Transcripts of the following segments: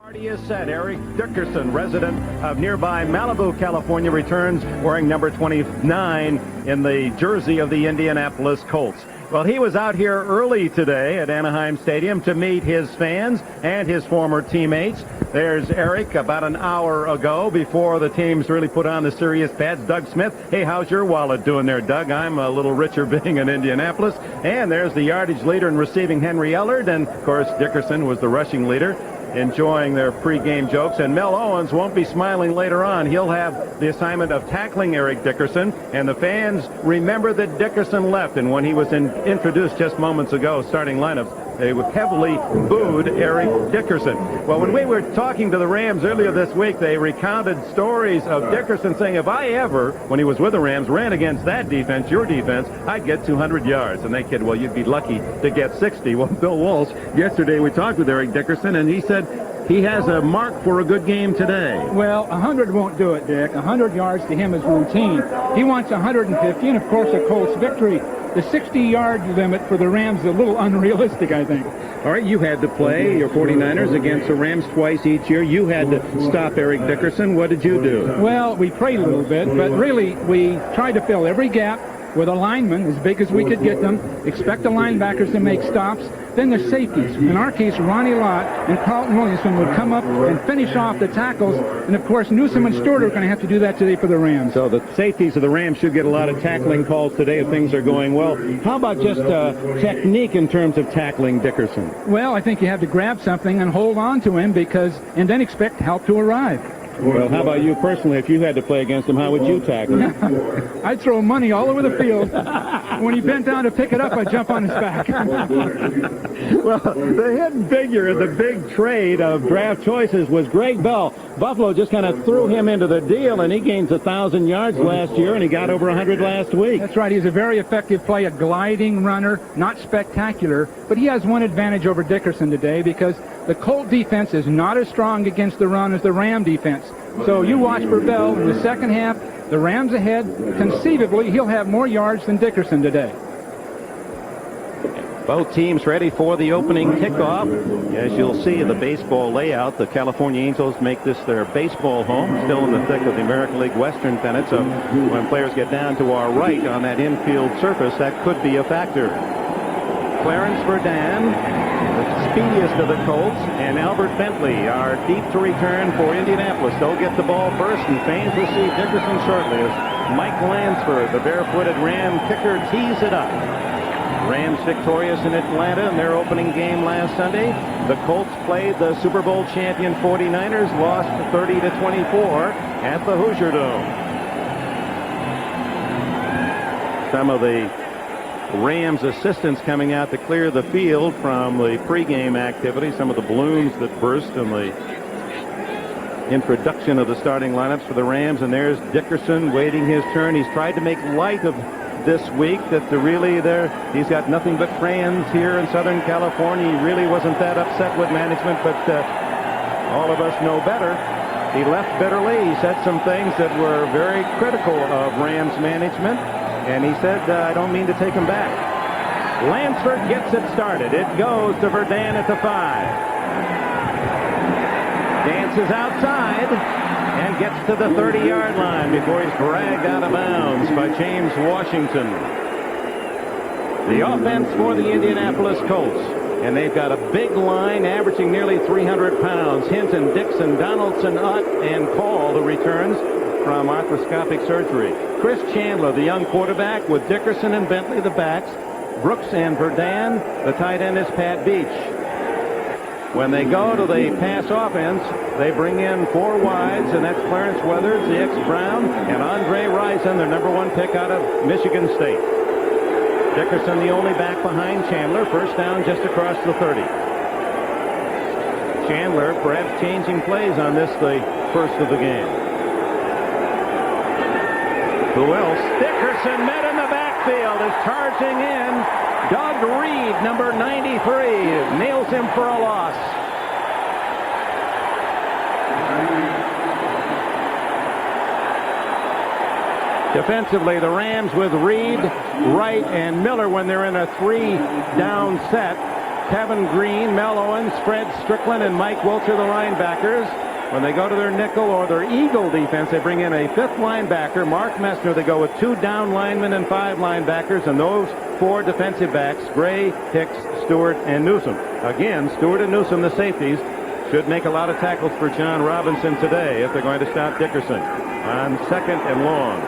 Party is set. Eric Dickerson, resident of nearby Malibu, California, returns wearing number 29 in the jersey of the Indianapolis Colts. Well, he was out here early today at Anaheim Stadium to meet his fans and his former teammates. There's Eric about an hour ago before the teams really put on the serious pads. Doug Smith, hey, how's your wallet doing there, Doug? I'm a little richer being in Indianapolis. And there's the yardage leader in receiving, Henry Ellard. And, of course, Dickerson was the rushing leader, enjoying their pregame jokes. And Mel Owens won't be smiling later on. He'll have the assignment of tackling Eric Dickerson. And the fans remember that Dickerson left. And when he was introduced just moments ago, starting lineups, they heavily booed Eric Dickerson. Well, when we were talking to the Rams earlier this week, they recounted stories of Dickerson saying, if I ever, when he was with the Rams, ran against that defense, your defense, I'd get 200 yards. And they kid, well, you'd be lucky to get 60. Well, Bill Walsh, yesterday we talked with Eric Dickerson, and he said he has a mark for a good game today. Well, 100 won't do it, Dick. 100 yards to him is routine. He wants 150, and, of course, a Colts victory. The 60-yard limit for the Rams is a little unrealistic, I think. All right, you had to play your 49ers against the Rams twice each year. You had to stop Eric Dickerson. What did you do? Well, we prayed a little bit, but really we tried to fill every gap with a lineman as big as we could get them, expect the linebackers to make stops. Then the safeties. In our case, Ronnie Lott and Carlton Williamson would come up and finish off the tackles. And, of course, Newsom and Stewart are going to have to do that today for the Rams. So the safeties of the Rams should get a lot of tackling calls today if things are going well. How about just technique in terms of tackling Dickerson? Well, I think you have to grab something and hold on to him and then expect help to arrive. Well, how about you personally? If you had to play against him, how would you tackle him? I'd throw money all over the field. When he bent down to pick it up, I'd jump on his back. Well, the hidden figure in the big trade of draft choices was Greg Bell. Buffalo just kind of threw him into the deal, and he gains 1,000 yards last year, and he got over 100 last week. That's right. He's a very effective play, a gliding runner, not spectacular, but he has one advantage over Dickerson today because the Colt defense is not as strong against the run as the Ram defense. So you watch for Bell in the second half. The Rams ahead. Conceivably, he'll have more yards than Dickerson today. Both teams ready for the opening kickoff. As you'll see in the baseball layout, the California Angels make this their baseball home, still in the thick of the American League Western pennant. So when players get down to our right on that infield surface, that could be a factor. Clarence Verdun, the speediest of the Colts, and Albert Bentley are deep to return for Indianapolis. They'll get the ball first, and fans will see Dickerson shortly as Mike Lansford, the barefooted Ram kicker, tees it up. Rams victorious in Atlanta in their opening game last Sunday. The Colts played the Super Bowl champion 49ers, lost 30-24 at the Hoosier Dome. Some of the Rams assistants coming out to clear the field from the pregame activity. Some of the balloons that burst in the introduction of the starting lineups for the Rams. And there's Dickerson waiting his turn. He's tried to make light of this week that he's got nothing but friends here in Southern California. He really wasn't that upset with management, but all of us know better. He left bitterly. He said some things that were very critical of Rams management. And he said, I don't mean to take him back. Lansford gets it started. It goes to Verdun at the 5. Dances outside and gets to the 30-yard line before he's dragged out of bounds by James Washington. The offense for the Indianapolis Colts. And they've got a big line averaging nearly 300 pounds. Hinton, Dixon, Donaldson, Utt, and Call, the returns from arthroscopic surgery. Chris Chandler, the young quarterback, with Dickerson and Bentley, the backs. Brooks and Verdun, the tight end is Pat Beach. When they go to the pass offense, they bring in 4 wides, and that's Clarence Weathers, the ex-Brown, and Andre Rison, their #1 pick out of Michigan State. Dickerson, the only back behind Chandler. First down just across the 30. Chandler perhaps changing plays on this, the first of the game. Who else? Dickerson met in the backfield, is charging in. Doug Reed, number 93, nails him for a loss. Defensively, the Rams with Reed, Wright, and Miller when they're in a 3-down set. Kevin Green, Mel Owens, Fred Strickland, and Mike Wiltshire, the linebackers. When they go to their nickel or their eagle defense, they bring in a fifth linebacker, Mark Messner. They go with 2 down linemen and 5 linebackers, and those 4 defensive backs, Gray, Hicks, Stewart, and Newsom. Again, Stewart and Newsom, the safeties, should make a lot of tackles for John Robinson today if they're going to stop Dickerson on 2nd and long.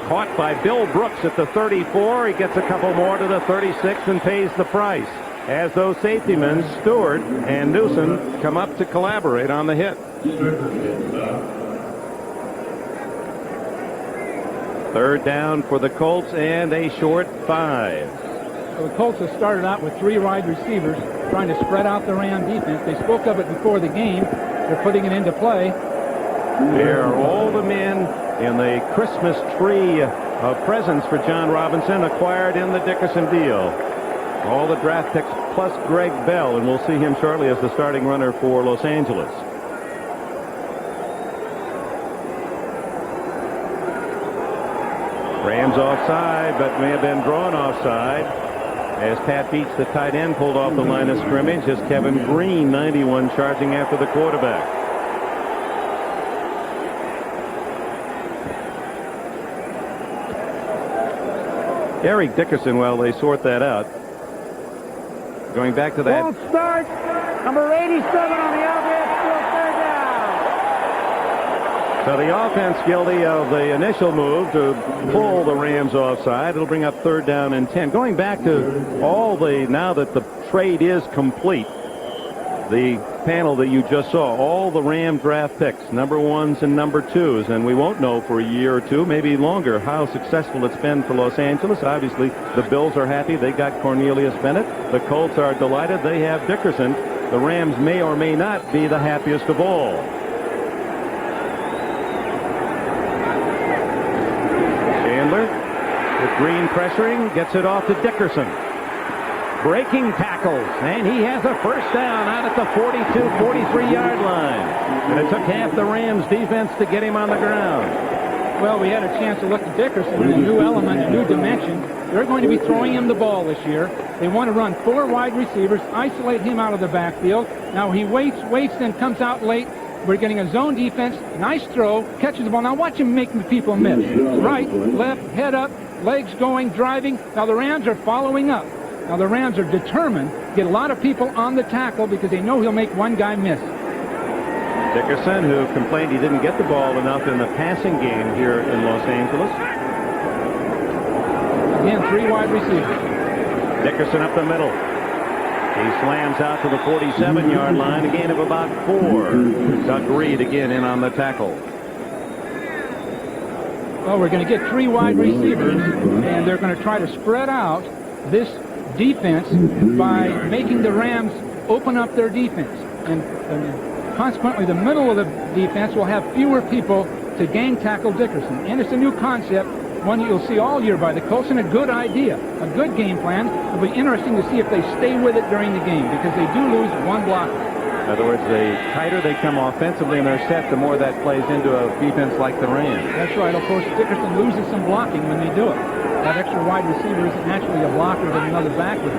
Caught by Bill Brooks at the 34. He gets a couple more to the 36 and pays the price as those safety men, Stewart and Newsom, come up to collaborate on the hit. 3rd down for the Colts and a short 5. So the Colts have started out with 3 wide receivers trying to spread out the Ram defense. They spoke of it before the game. They're putting it into play. There are all the men in the Christmas tree of presents for John Robinson acquired in the Dickerson deal. All the draft picks plus Greg Bell, and we'll see him shortly as the starting runner for Los Angeles. Rams offside, but may have been drawn offside as Pat Beach, the tight end, pulled off the line of scrimmage as Kevin Green, 91, charging after the quarterback. Eric Dickerson, well, they sort that out. Going back to that. Ball start. Number 87 on the offense. Still 3rd down. So the offense guilty of the initial move to pull the Rams offside. It'll bring up 3rd down and 10. Going back to all the, now that the trade is complete, the panel that you just saw, all the Ram draft picks, number 1s and number 2s, and we won't know for a year or 2, maybe longer, how successful it's been for Los Angeles. Obviously, the Bills are happy. They got Cornelius Bennett. The Colts are delighted. They have Dickerson. The Rams may or may not be the happiest of all. Chandler, with Green pressuring, gets it off to Dickerson. Breaking tackles, and he has a 1st down out at the 42-43-yard line. And it took half the Rams defense to get him on the ground. Well, we had a chance to look at Dickerson in a new element, a new dimension. They're going to be throwing him the ball this year. They want to run 4 wide receivers, isolate him out of the backfield. Now he waits, then comes out late. We're getting a zone defense. Nice throw, catches the ball. Now watch him make the people miss. Right, left, head up, legs going, driving. Now the Rams are following up. Now the Rams are determined to get a lot of people on the tackle because they know he'll make one guy miss. Dickerson, who complained he didn't get the ball enough in the passing game here in Los Angeles. Again, 3 wide receivers. Dickerson up the middle. He slams out to the 47-yard line, a gain of about 4. Doug Reed again in on the tackle. Well, we're going to get 3 wide receivers, and they're going to try to spread out this defense by making the Rams open up their defense. And consequently, the middle of the defense will have fewer people to gang tackle Dickerson. And it's a new concept, one that you'll see all year by the Colts, and a good idea, a good game plan. It'll be interesting to see if they stay with it during the game because they do lose 1 blocker. In other words, the tighter they come offensively in their set, the more that plays into a defense like the Rams. That's right. Of course, Dickerson loses some blocking when they do it. That extra wide receiver isn't naturally a blocker that another back would be.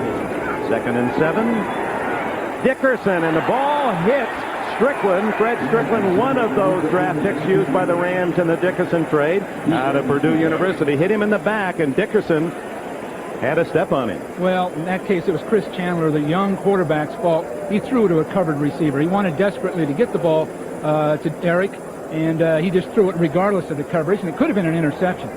2nd and 7. Dickerson, and the ball hits Strickland. Fred Strickland, one of those draft picks used by the Rams in the Dickerson trade out of Purdue University. Hit him in the back, and Dickerson had a step on him. Well, in that case, it was Chris Chandler, the young quarterback's fault. He threw to a covered receiver. He wanted desperately to get the ball to Eric, and he just threw it regardless of the coverage, and it could have been an interception.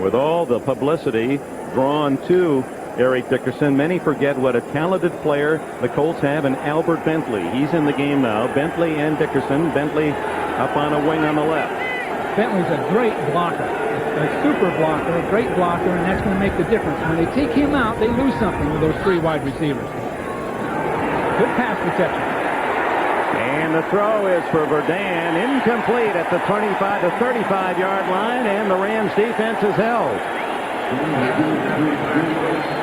With all the publicity drawn to Eric Dickerson, many forget what a talented player the Colts have in Albert Bentley. He's in the game now. Bentley and Dickerson. Bentley up on a wing on the left. Bentley's a great blocker, a super blocker, a great blocker, and that's going to make the difference. When they take him out, they lose something with those 3 wide receivers. Good pass protection. And the throw is for Verdun, incomplete at the 25 to 35-yard line, and the Rams defense is held.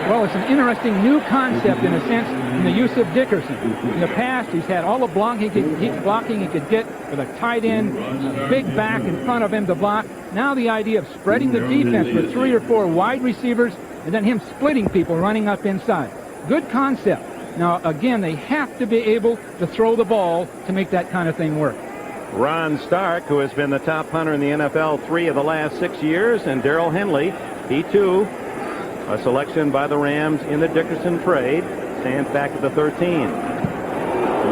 Well, it's an interesting new concept in a sense in the use of Dickerson. In the past, he's had all the blocking he could get with a tight end, a big back in front of him to block. Now the idea of spreading the defense with 3 or 4 wide receivers and then him splitting people running up inside. Good concept. Now, again, they have to be able to throw the ball to make that kind of thing work. Ron Stark, who has been the top punter in the NFL 3 of the last 6 years, and Darrell Henley, he too, a selection by the Rams in the Dickerson trade, stands back at the 13.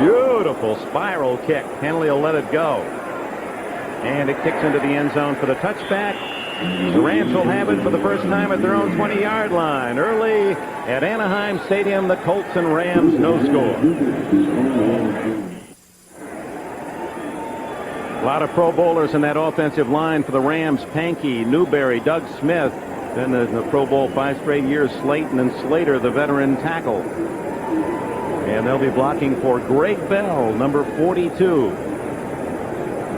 Beautiful spiral kick. Henley will let it go. And it kicks into the end zone for the touchback. The Rams will have it for the first time at their own 20-yard line. Early at Anaheim Stadium, the Colts and Rams, no score. A lot of Pro Bowlers in that offensive line for the Rams. Pankey, Newberry, Doug Smith. Then the Pro Bowl 5 straight years, Slayton and Slater, the veteran tackle. And they'll be blocking for Greg Bell, number 42.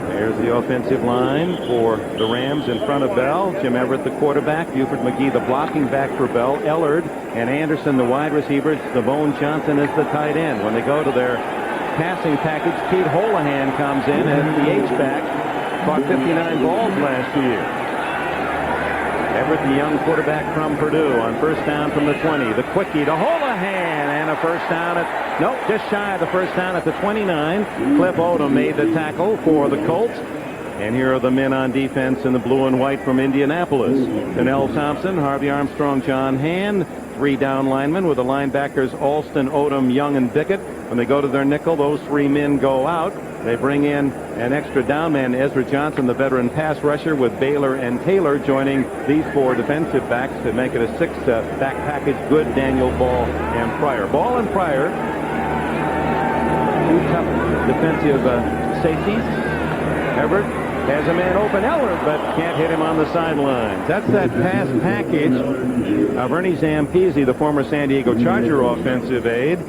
There's the offensive line for the Rams in front of Bell. Jim Everett, the quarterback. Buford McGee, the blocking back for Bell. Ellard and Anderson, the wide receivers. Devone Johnson is the tight end. When they go to their passing package, Pete Holohan comes in as the H-back. Caught 59 balls last year. Everett, the young quarterback from Purdue, on first down from the 20. The quickie to Holohan, and a first down at, nope, just shy of the first down at the 29. Cliff Odom made the tackle for the Colts. And here are the men on defense in the blue and white from Indianapolis. Donnell Thompson, Harvey Armstrong, John Hand. 3 down linemen with the linebackers Alston, Odom, Young, and Bickett. When they go to their nickel, those 3 men go out. They bring in an extra down man, Ezra Johnson, the veteran pass rusher, with Baylor and Taylor joining these 4 defensive backs to make it a 6-back package. Good, Daniel, Ball, and Pryor. Ball and Pryor, 2 tough defensive safeties. Everett has a man open, Ellard, but can't hit him on the sidelines. That's that pass package of Ernie Zampese, the former San Diego Charger offensive aide.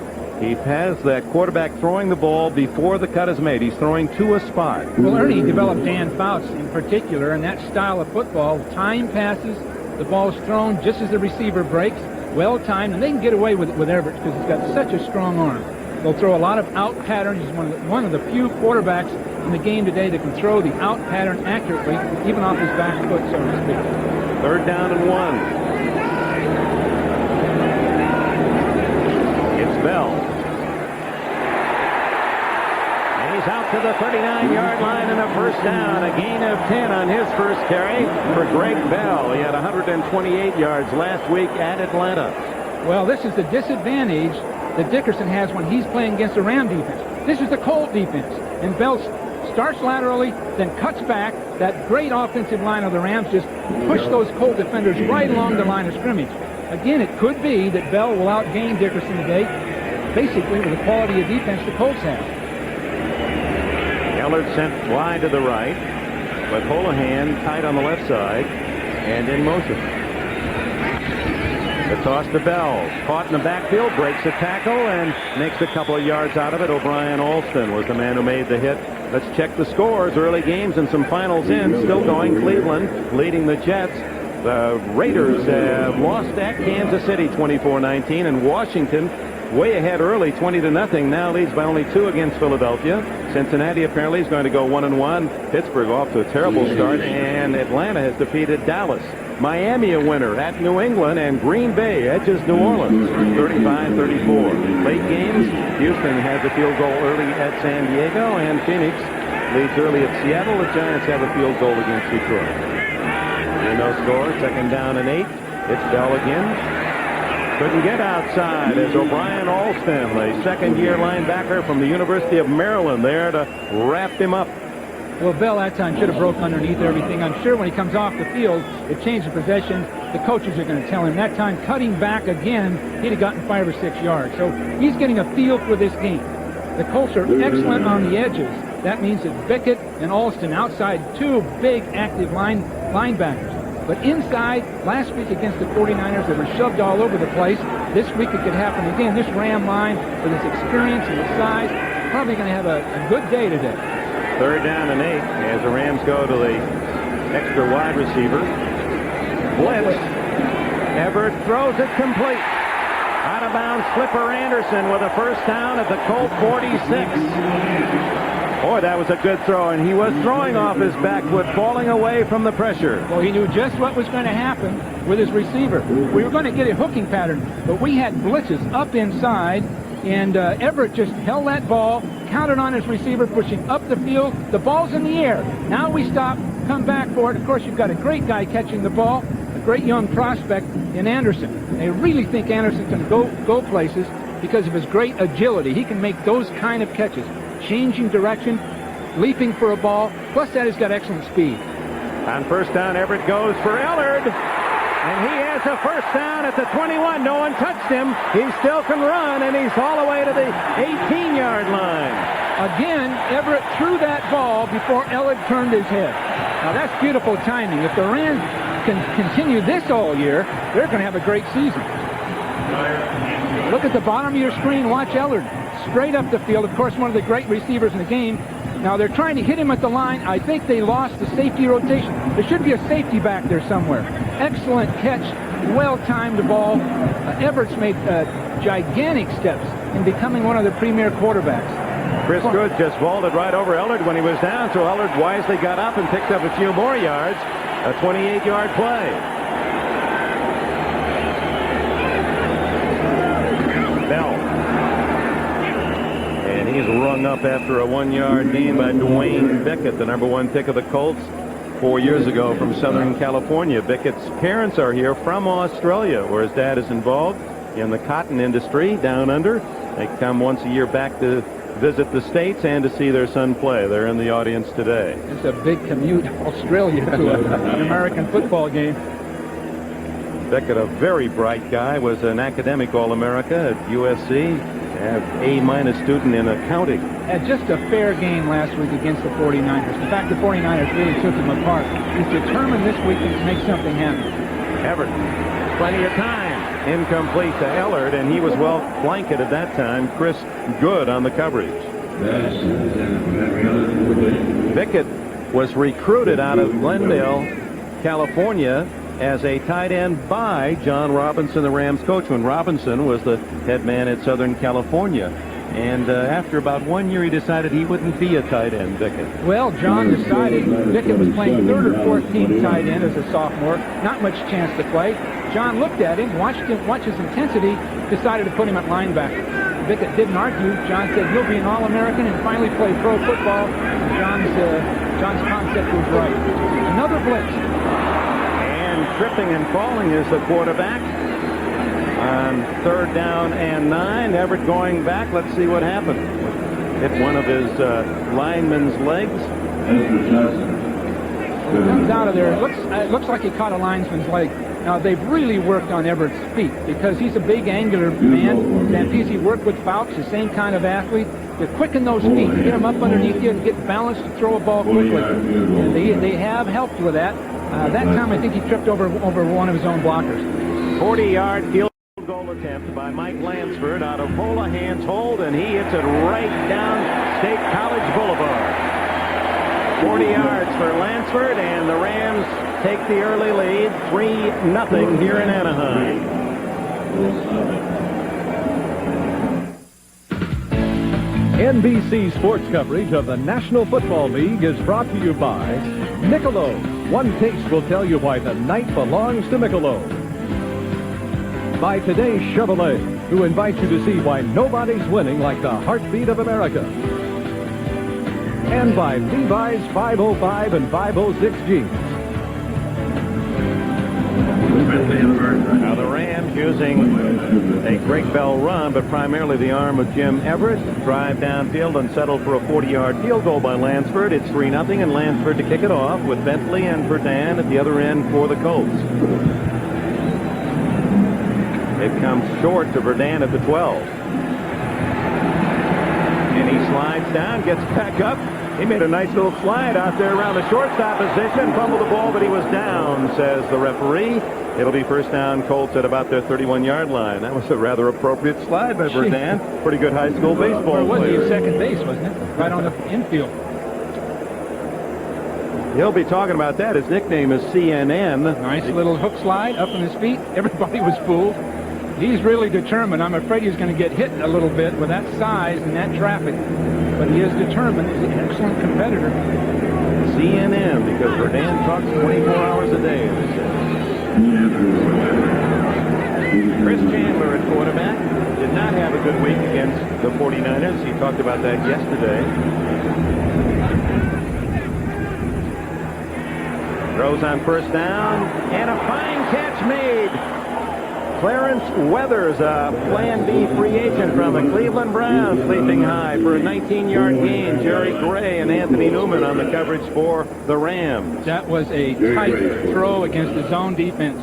He has that quarterback throwing the ball before the cut is made. He's throwing to a spot. Well, Ernie developed Dan Fouts in particular, and that style of football, time passes, the ball's thrown just as the receiver breaks, well timed, and they can get away with it with Everett because he's got such a strong arm. They'll throw a lot of out patterns. He's one of the few quarterbacks in the game today that can throw the out pattern accurately, even off his back foot, so to speak. 3rd down and 1. It's Bell. He's out to the 39-yard line and a first down. A gain of 10 on his first carry for Greg Bell. He had 128 yards last week at Atlanta. Well, this is the disadvantage that Dickerson has when he's playing against the Ram defense. This is the Colt defense. And Bell starts laterally, then cuts back. That great offensive line of the Rams just push those Colt defenders right along the line of scrimmage. Again, it could be that Bell will outgain Dickerson today, basically with the quality of defense the Colts have. Ellard sent wide to the right, but Holohan tight on the left side and in motion. The toss to Bell. Caught in the backfield, breaks a tackle, and makes a couple of yards out of it. O'Brien Alston was the man who made the hit. Let's check the scores. Early games and some finals in. Still going. Cleveland leading the Jets. The Raiders have lost at Kansas City 24-19, and Washington way ahead early, 20-0. Now leads by only 2 against Philadelphia. Cincinnati apparently is going to go 1-1. Pittsburgh off to a terrible start, and Atlanta has defeated Dallas. Miami a winner at New England, and Green Bay edges New Orleans 35-34. Late games, Houston has a field goal early at San Diego, and Phoenix leads early at Seattle. The Giants have a field goal against Detroit. No score, 2nd down and 8. It's Bell again. Couldn't get outside as O'Brien Alston, the 2nd-year linebacker from the University of Maryland, there to wrap him up. Well, Bell that time should have broke underneath everything. I'm sure when he comes off the field, it changed the possession. The coaches are going to tell him that time, cutting back again, he'd have gotten 5 or 6 yards. So he's getting a feel for this game. The Colts are excellent on the edges. That means that Bickett and Alston outside, 2 big active linebackers. But inside, last week against the 49ers, they were shoved all over the place. This week it could happen again. This Ram line, with its experience and its size, probably going to have a good day today. 3rd down and 8 as the Rams go to the extra wide receiver. Blitz. Everett throws it complete. Out of bounds, Flipper Anderson with a first down at the Colt 46. Boy, that was a good throw, and he was throwing off his back foot, falling away from the pressure. Well, he knew just what was going to happen with his receiver. We were going to get a hooking pattern, but we had blitzes up inside, and Everett just held that ball, counted on his receiver, pushing up the field. The ball's in the air. Now we stop, come back for it. Of course, you've got a great guy catching the ball, a great young prospect in Anderson. They really think Anderson can go places because of his great agility. He can make those kind of catches. Changing direction, leaping for a ball, plus that he's got excellent speed. On first down, Everett goes for Ellard, and he has a first down at the 21. No one touched him. He still can run, and he's all the way to the 18-yard line. Again, Everett threw that ball before Ellard turned his head. Now that's beautiful timing. If the Rams can continue this all year, they're going to have a great season. Look at the bottom of your screen. Watch Ellard. Straight up the field. Of course, one of the great receivers in the game. Now, they're trying to hit him at the line. I think they lost the safety rotation. There should be a safety back there somewhere. Excellent catch. Well-timed ball. Everett's made gigantic steps in becoming one of the premier quarterbacks. Chris Good just vaulted right over Ellard when he was down, so Ellard wisely got up and picked up a few more yards. A 28-yard play. Bell. And he's rung up after a 1-yard gain by Dwayne Bickett, the #1 pick of the Colts 4 years ago from Southern California. Bickett's parents are here from Australia, where his dad is involved in the cotton industry down under. They come once a year back to visit the States and to see their son play. They're in the audience today. It's a big commute, Australia, to an American football game. Bickett, a very bright guy, was an academic All-America at USC. A- student in accounting. Had just a fair game last week against the 49ers. In fact, the 49ers really took him apart. He's determined this week to make something happen. Everett, plenty of time. Incomplete to Ellard, and he was well flanked at that time. Chris Good on the coverage. Bickett was recruited out of Glendale, California, as a tight end by John Robinson, the Rams coach, when Robinson was the head man at Southern California. And after about 1 year, he decided he wouldn't be a tight end, Bickett. Well, John decided Bickett was playing third or fourth team tight end as a sophomore. Not much chance to play. John looked at him, watched his intensity, decided to put him at linebacker. Bickett didn't argue. John said, "You'll be an All-American and finally play pro football." And John's concept was right. Another blitz. Tripping and falling is the quarterback on third down and 9. Everett going back. Let's see what happened. Hit one of his lineman's legs. Comes out of there. It looks like he caught a lineman's leg. Now, they've really worked on Everett's feet because he's a big, angular man. He worked with Fouts, the same kind of athlete. To quicken those feet, get them up underneath you and get balanced to throw a ball quickly. And they have helped with that. That time, I think he tripped over one of his own blockers. 40-yard field goal attempt by Mike Lansford out of Holohan's hold, and he hits it right down State College Boulevard. 40 yards for Lansford, and the Rams take the early lead, 3-0 here in Anaheim. NBC sports coverage of the National Football League is brought to you by Michelob. One taste will tell you why the night belongs to Michelob. By Today's Chevrolet, who invites you to see why nobody's winning like the heartbeat of America. And by Levi's 505 and 506 jeans. Now the Rams using a Greg Bell run, but primarily the arm of Jim Everett. Drive downfield and settle for a 40-yard field goal by Lansford. It's 3-0, and Lansford to kick it off with Bentley and Verdun at the other end for the Colts. It comes short to Verdun at the 12. And he slides down, gets back up. He made a nice little slide out there around the shortstop position, fumbled the ball, but he was down, says the referee. It'll be first down, Colts at about their 31-yard line. That was a rather appropriate slide by Verdun. Pretty good high school baseball player. He was second base, wasn't it? Right on the infield. He'll be talking about that. His nickname is CNN. Nice little hook slide up on his feet. Everybody was fooled. He's really determined. I'm afraid he's going to get hit a little bit with that size and that traffic. but he is determined. He's an excellent competitor. CNN, because Verdun talks 24 hours a day, they say. Chris Chandler at quarterback did not have a good week against the 49ers. He talked about that yesterday. Throws on first down, and a fine catch made. Clarence Weathers, a Plan B free agent from the Cleveland Browns, leaping high for a 19-yard gain. Jerry Gray and Anthony Newman on the coverage for the Rams. That was a tight throw against the zone defense.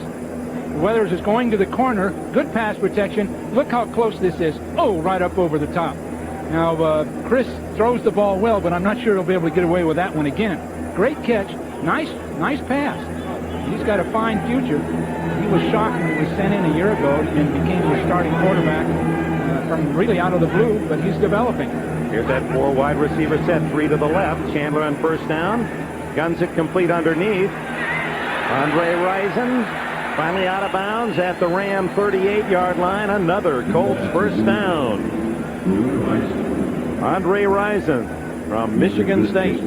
Weathers is going to the corner. Good pass protection. Look how close this is. Oh, right up over the top. Now, Chris throws the ball well, but I'm not sure he'll be able to get away with that one again. Great catch. Nice pass. He's got a fine future. He was shocked when he was sent in a year ago and became the starting quarterback from really out of the blue, but he's developing. Here's that 4 wide receiver set, 3 to the left. Chandler on first down. Guns it complete underneath. Andre Rison finally out of bounds at the Ram 38-yard line. Another Colts first down. Andre Rison from Michigan State.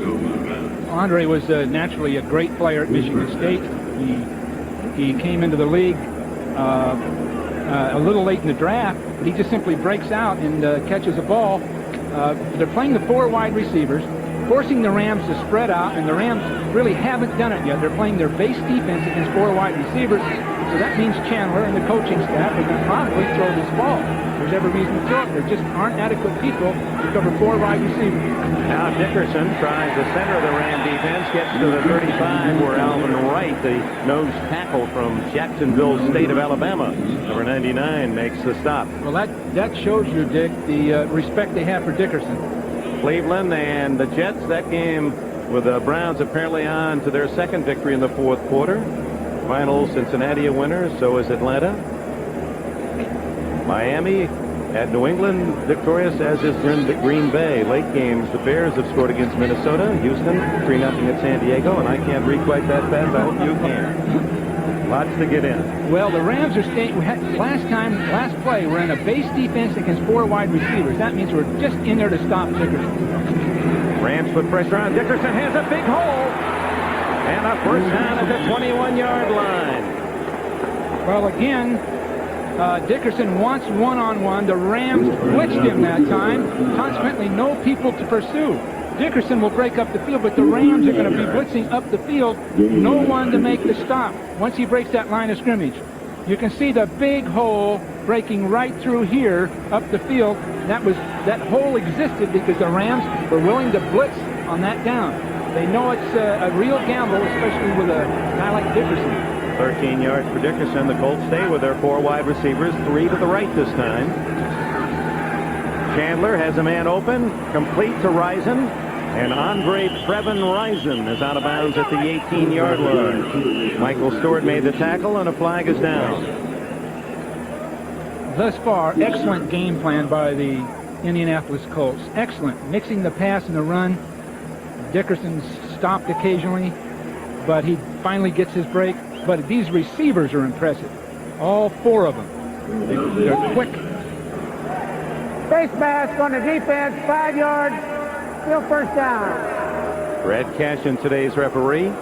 Andre was naturally a great player at Michigan State. He came into the league a little late in the draft. He just simply breaks out and catches a ball. They're playing the 4 wide receivers, forcing the Rams to spread out, and the Rams really haven't done it yet. They're playing their base defense against 4 wide receivers, so that means Chandler and the coaching staff are going to probably throw this ball. There's every reason to throw it. There just aren't adequate people to cover 4 wide receivers. Now Dickerson tries the center of the Ram defense, gets to the 35, where Alvin Wright, the nose tackle from Jacksonville State of Alabama, number 99, makes the stop. Well, that shows you, Dick, the respect they have for Dickerson. Cleveland and the Jets, that game with the Browns apparently on to their second victory in the 4th quarter. Final Cincinnati a winner, so is Atlanta. Miami at New England victorious, as is Green Bay. Late games, the Bears have scored against Minnesota, Houston 3-0 at San Diego, and I can't read quite that fast. I hope you can. Lots to get in. Well, the Rams are staying. Last play, we're in a base defense against 4 wide receivers. That means we're just in there to stop Dickerson. Rams put pressure on. Dickerson has a big hole. And a first down at the 21-yard line. Well, again, Dickerson wants one-on-one. The Rams blitzed him that time. Consequently, no people to pursue. Dickerson will break up the field, but the Rams are going to be blitzing up the field. No one to make the stop once he breaks that line of scrimmage. You can see the big hole breaking right through here up the field. That hole existed because the Rams were willing to blitz on that down. They know it's a real gamble, especially with a guy like Dickerson. 13 yards for Dickerson. The Colts stay with their 4 wide receivers, 3 to the right this time. Chandler has a man open, complete to Rison, and Andre Previn Rison is out of bounds at the 18-yard line. Michael Stewart made the tackle, and a flag is down. Thus far, excellent game plan by the Indianapolis Colts. Excellent, mixing the pass and the run. Dickerson's stopped occasionally, but he finally gets his break. But these receivers are impressive. All 4 of them. They're quick. Face mask on the defense, 5 yards, still first down. Brad Cashin, today's referee.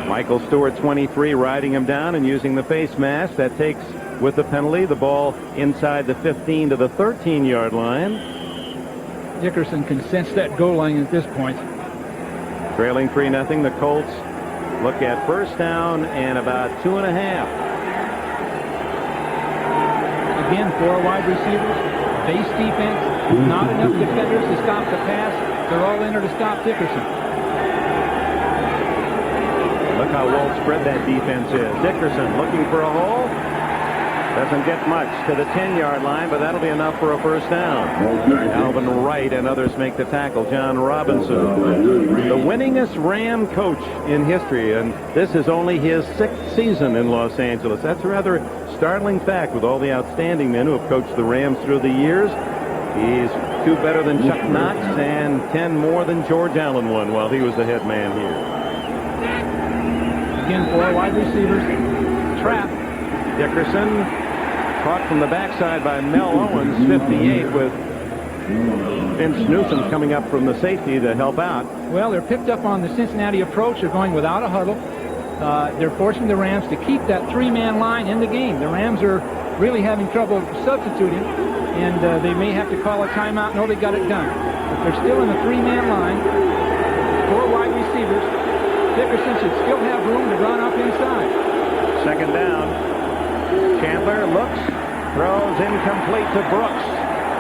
Michael Stewart, 23, riding him down and using the face mask. That takes, with the penalty, the ball inside the 15 to the 13-yard line. Dickerson can sense that goal line at this point. Trailing 3-0, the Colts look at first down and about 2.5. Again, 4 wide receivers, base defense, not enough defenders to stop the pass. They're all in there to stop Dickerson. Look how well spread that defense is. Dickerson looking for a hole. Doesn't get much to the 10-yard line, but that'll be enough for a first down. Alvin Wright and others make the tackle. John Robinson, the winningest Ram coach in history, and this is only his 6th season in Los Angeles. That's a rather startling fact with all the outstanding men who have coached the Rams through the years. He's 2 better than Chuck Knox and 10 more than George Allen won while he was the head man here. Again, 4 wide receivers. Trap. Dickerson caught from the backside by Mel Owens, 58, with Vince Newsom's coming up from the safety to help out. Well, they're picked up on the Cincinnati approach. They're going without a huddle. They're forcing the Rams to keep that three-man line in the game. The Rams are really having trouble substituting, and they may have to call a timeout. No, they got it done. But they're still in the three-man line. 4 wide receivers. Dickerson should still have room to run up inside. Second down. Chandler looks, throws incomplete to Brooks.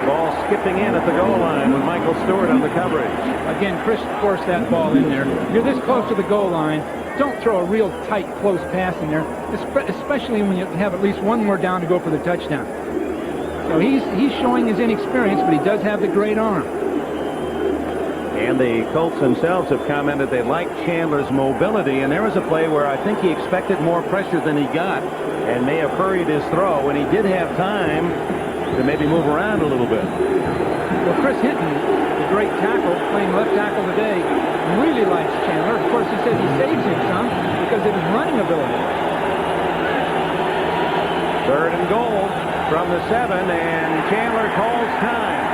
Ball skipping in at the goal line with Michael Stewart on the coverage. Again, Chris forced that ball in there. You're this close to the goal line. Don't throw a real tight, close pass in there, especially when you have at least one more down to go for the touchdown. So he's showing his inexperience, but he does have the great arm. And the Colts themselves have commented they like Chandler's mobility, and there was a play where I think he expected more pressure than he got and may have hurried his throw, and he did have time to maybe move around a little bit. Well, Chris Hinton, the great tackle, playing left tackle today, really likes Chandler. Of course, he said he saves him some because of his running ability. Third and goal from the 7, and Chandler calls time.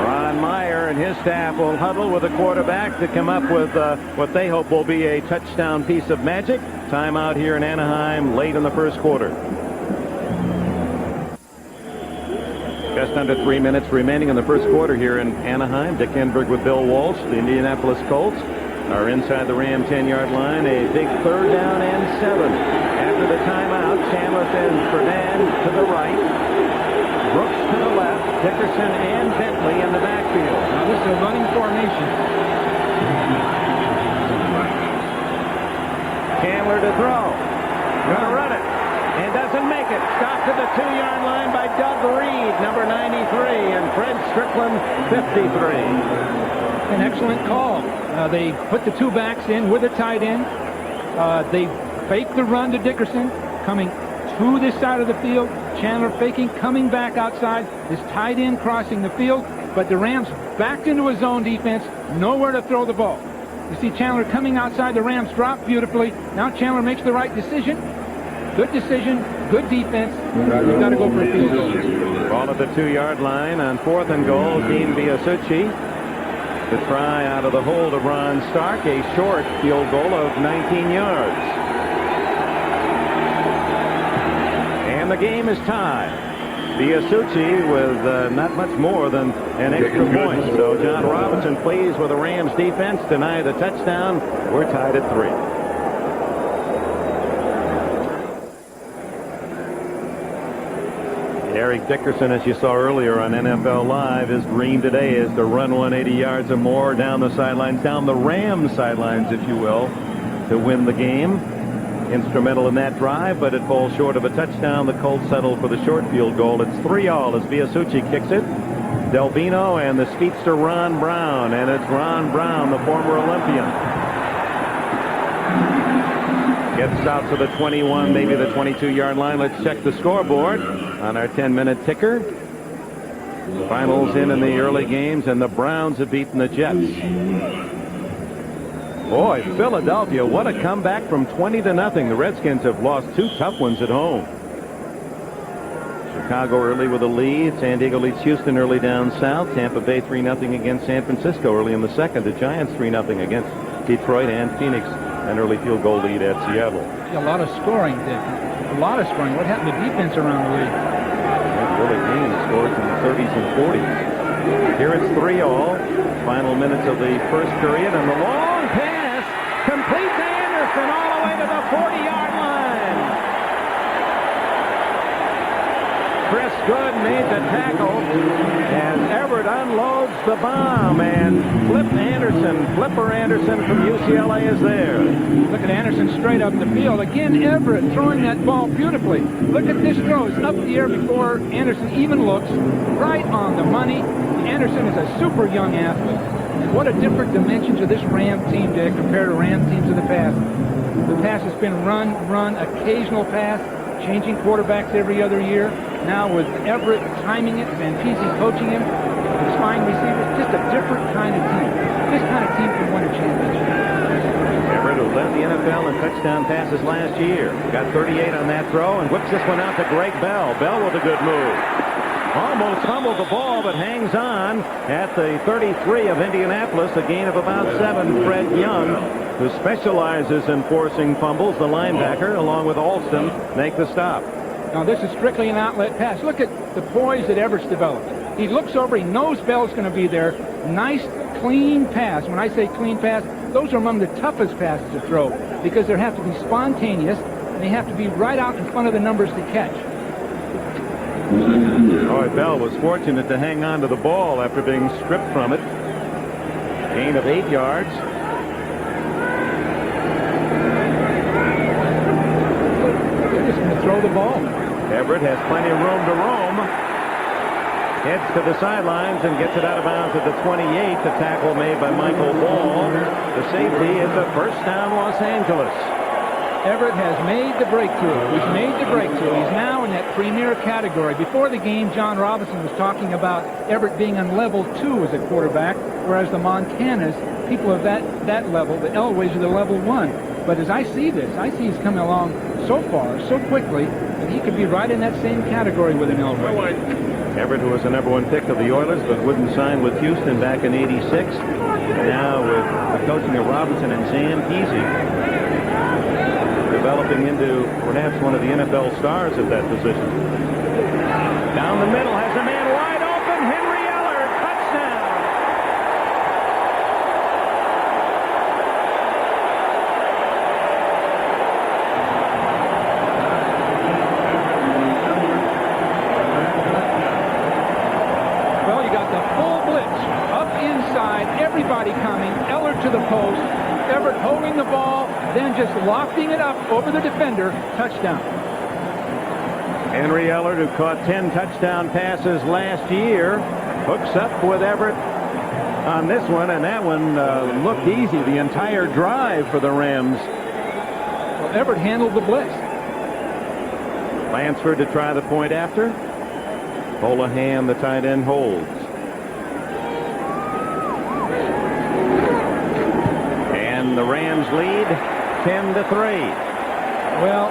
Ron Meyer and his staff will huddle with the quarterback to come up with what they hope will be a touchdown piece of magic. Timeout here in Anaheim late in the first quarter. Just under 3 minutes remaining in the first quarter here in Anaheim. Dick Enberg with Bill Walsh. The Indianapolis Colts are inside the Ram 10-yard line. A big third down and 7. After the timeout, Chandler sends Ferdinand to the right. Brooks to the left. Dickerson and Bentley in the backfield. Now this is a running formation. Chandler to throw. Gonna run it. And doesn't make it. Stopped to the 2-yard line by Doug Reed, number 93, and Fred Strickland, 53. An excellent call. They put the 2 backs in with a tight end. They faked the run to Dickerson, coming to this side of the field. Chandler faking, coming back outside. This tight end crossing the field, but the Rams backed into a zone defense, nowhere to throw the ball. You see Chandler coming outside. The Rams drop beautifully. Now Chandler makes the right decision. Good decision, good defense. They've got to go for a field goal. Ball at the 2-yard line on 4th and goal. Dean Biasucci to try out of the hold of Ron Stark. A short field goal of 19 yards. And the game is tied. Biasucci with not much more than an extra point. So John Robinson pleased with the Rams defense. Deny the touchdown. We're tied at 3. Eric Dickerson, as you saw earlier on NFL Live, his dream today is to run 180 yards or more down the sidelines, down the Rams sidelines, if you will, to win the game. Instrumental in that drive, but it falls short of a touchdown. The Colts settle for the short field goal. It's 3-all as Biasucci kicks it. Delvino and the speedster Ron Brown, and it's Ron Brown, the former Olympian. Gets out to the 21, maybe the 22-yard line. Let's check the scoreboard on our 10-minute ticker. Finals in the early games, and the Browns have beaten the Jets. Boy, Philadelphia, what a comeback from 20-0. The Redskins have lost 2 tough ones at home. Chicago early with a lead. San Diego leads Houston early down south. Tampa Bay 3-0 against San Francisco early in the second. The Giants 3-0 against Detroit, and Phoenix an early field goal lead at Seattle. A lot of scoring, Dick. A lot of scoring. What happened to defense around the league? Billy Beane scores in the 30s and 40s. Here it's 3-all. Final minutes of the first period, and the long pass complete to Anderson all the way to the 40-yard line. Chris Good made the tackle, and Everett unloads the bomb, and Flipper Anderson from UCLA is there. Look at Anderson straight up the field. Again, Everett throwing that ball beautifully. Look at this throw. It's up the air before Anderson even looks. Right on the money. Anderson is a super young athlete. And what a different dimension to this Ram team, Dick, compared to Ram teams of the past. The pass has been run, occasional pass, changing quarterbacks every other year. Now with Everett timing it, Van Peese coaching him, his fine receivers, just a different kind of team. This kind of team can win a championship. Everett, who led the NFL in touchdown passes last year, got 38 on that throw and whips this one out to Greg Bell. Bell with a good move. almost fumbled the ball, but hangs on at the 33 of Indianapolis, a gain of about 7. Fred Young, who specializes in forcing fumbles, the linebacker, along with Alston, make the stop. Now, this is strictly an outlet pass. Look at the poise that Everett's developed. He looks over, he knows Bell's going to be there. Nice, clean pass. When I say clean pass, those are among the toughest passes to throw because they have to be spontaneous and they have to be right out in front of the numbers to catch. Roy Bell was fortunate to hang on to the ball after being stripped from it. Gain of 8 yards. They're just going to throw the ball. Everett has plenty of room to roam. Heads to the sidelines and gets it out of bounds at the 28. The tackle made by Michael Ball. The safety is the first down, Los Angeles. Everett has made the breakthrough. He's made the breakthrough. He's now in that premier category. Before the game, John Robinson was talking about Everett being on level 2 as a quarterback, whereas the Montanas, people of that level, the Elways are the level 1. But as I see this, I see he's coming along so far, so quickly, that he could be right in that same category with an Elway. Everett, who was the #1 pick of the Oilers, but wouldn't sign with Houston back in '86. Now with the coaching of Robinson and Sam Peasy, developing into perhaps one of the NFL stars at that position. Down the middle, has a man wide open. Henry Eller, touchdown. Well, you got the full blitz up inside, everybody coming, Eller to the post, Everett holding the ball, then just lofting it up over the defender. Touchdown. Henry Eller, who caught 10 touchdown passes last year, hooks up with Everett on this one, and that one looked easy the entire drive for the Rams. Well, Everett handled the blitz. Lansford to try the point after. Holohan, the tight end, holds. And the Rams lead 10-3. Well,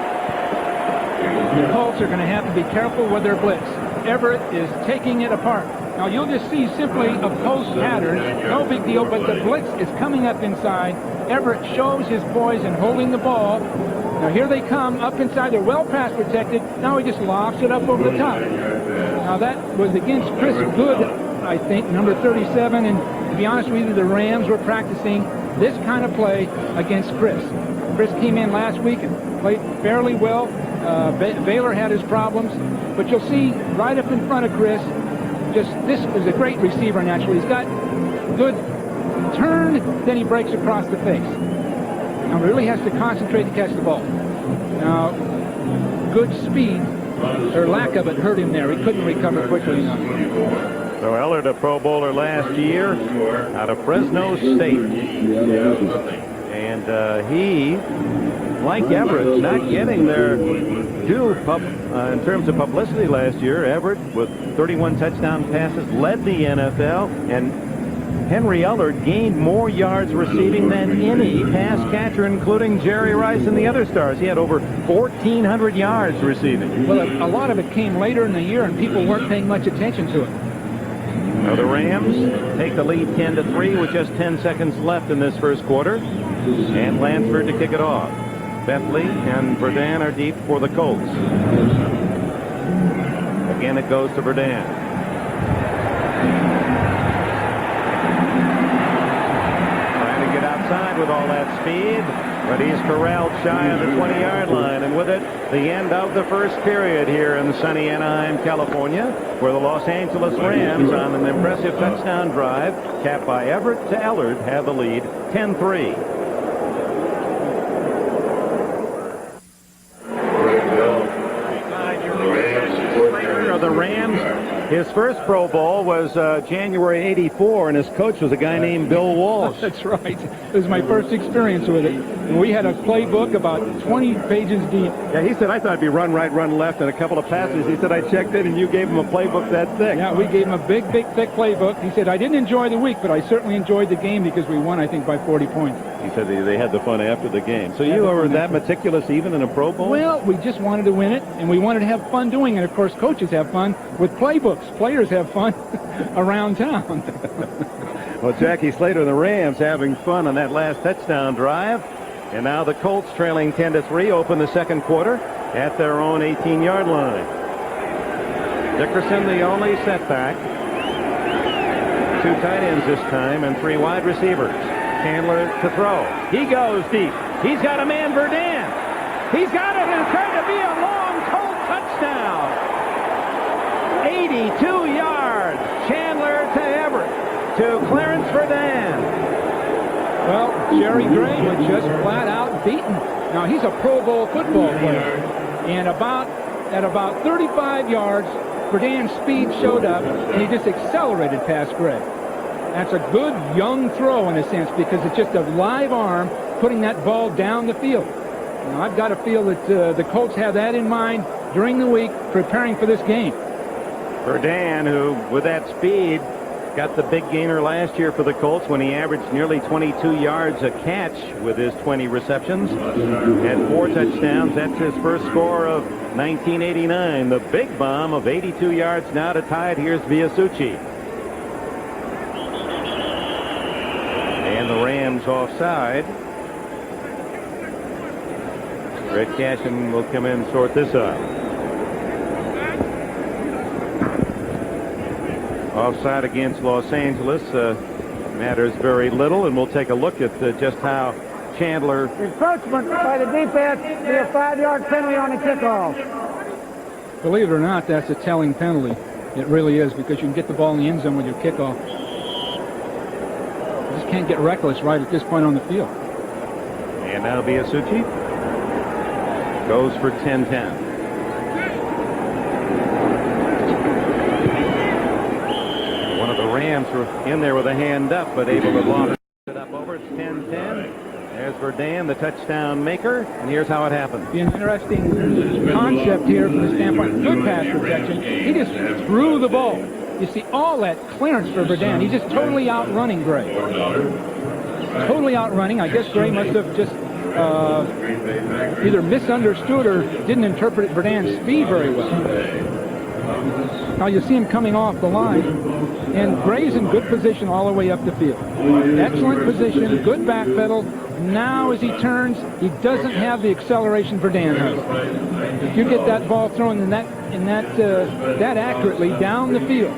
the Colts are going to have to be careful with their blitz. Everett is taking it apart. Now, you'll just see simply a post pattern. No big deal, but the blitz is coming up inside. Everett shows his poise in holding the ball. Now, here they come up inside. They're well pass protected. Now he just lofts it up over the top. Now, that was against Chris Good, I think, number 37. And to be honest with you, the Rams were practicing this kind of play against Chris. Chris came in last week and played fairly well. Baylor had his problems. But you'll see right up in front of Chris, just this is a great receiver naturally. He's got good turn, then he breaks across the face. Now, really has to concentrate to catch the ball. Now, good speed, or lack of it, hurt him there. He couldn't recover quickly enough. So Eller, the Pro Bowler last year out of Fresno State. And he, like Everett, not getting their due in terms of publicity last year. Everett, with 31 touchdown passes, led the NFL, and Henry Eller gained more yards receiving than any pass catcher, including Jerry Rice and the other stars. He had over 1,400 yards receiving. Well, a lot of it came later in the year, and people weren't paying much attention to it. Now the Rams take the lead 10-3 with just 10 seconds left in this first quarter. And Lansford to kick it off. Bentley and Verdun are deep for the Colts. Again, it goes to Verdun. Trying to get outside with all that speed, but he's corralled shy of the 20-yard line. And with it, the end of the first period here in sunny Anaheim, California, where the Los Angeles Rams, on an impressive touchdown drive, capped by Everett to Ellard, have the lead 10-3. The Rams, his first Pro Bowl was January '84, and his coach was a guy named Bill Walsh. That's right. It was my first experience with it. And we had a playbook about 20 pages deep. Yeah, he said, I thought it'd be run right, run left, and a couple of passes. He said, I checked it, and you gave him a playbook that thick. Yeah, we gave him a big, thick playbook. He said, I didn't enjoy the week, but I certainly enjoyed the game because we won, I think, by 40 points. He said they had the fun after the game. So you were that meticulous even in a Pro Bowl? Well, we just wanted to win it, and we wanted to have fun doing it. Of course, coaches have fun with playbooks. Players have fun around town. Well, Jackie Slater and the Rams having fun on that last touchdown drive. And now the Colts, trailing 10-3, open the second quarter at their own 18-yard line. Dickerson, the only setback. 2 tight ends this time and 3 wide receivers. Chandler to throw. He goes deep. He's got a man, Verdun. He's got it, and it's going to be a long Colt touchdown. 82 yards. Chandler to Everett. To Clarence Verdun. Well, Jerry Gray was just flat out beaten. Now, he's a Pro Bowl football player. And at about 35 yards, Verdun's speed showed up, and he just accelerated past Gray. That's a good young throw in a sense, because it's just a live arm putting that ball down the field. Now, I've got to feel that the Colts have that in mind during the week preparing for this game. Verdun, who with that speed got the big gainer last year for the Colts when he averaged nearly 22 yards a catch with his 20 receptions and 4 touchdowns. That's his first score of 1989. The big bomb of 82 yards now to tie it. Here's Viasucci. And the Rams offside. Red Cashin will come in and sort this up. Offside against Los Angeles matters very little, and we'll take a look at just how Chandler. Encroachment by the defense, be a 5-yard penalty on the kickoff. Believe it or not, that's a telling penalty. It really is, because you can get the ball in the end zone with your kickoff. You just can't get reckless right at this point on the field. And now Viasucci goes for 10-10. One of the Rams were in there with a hand up, but able to lob it up over. It's 10-10. There's Verdun, the touchdown maker, and here's how it happened. Be an interesting concept here from the standpoint. Good pass protection. He just threw the ball. You see all that clearance for Verdun. He's just totally outrunning Gray. Totally outrunning. I guess Gray must have just either misunderstood or didn't interpret Verdun's speed very well. Now you see him coming off the line, and Gray's in good position all the way up the field. Excellent position, good back pedal. Now as he turns, he doesn't have the acceleration Verdun has. If you get that ball thrown in that accurately down the field,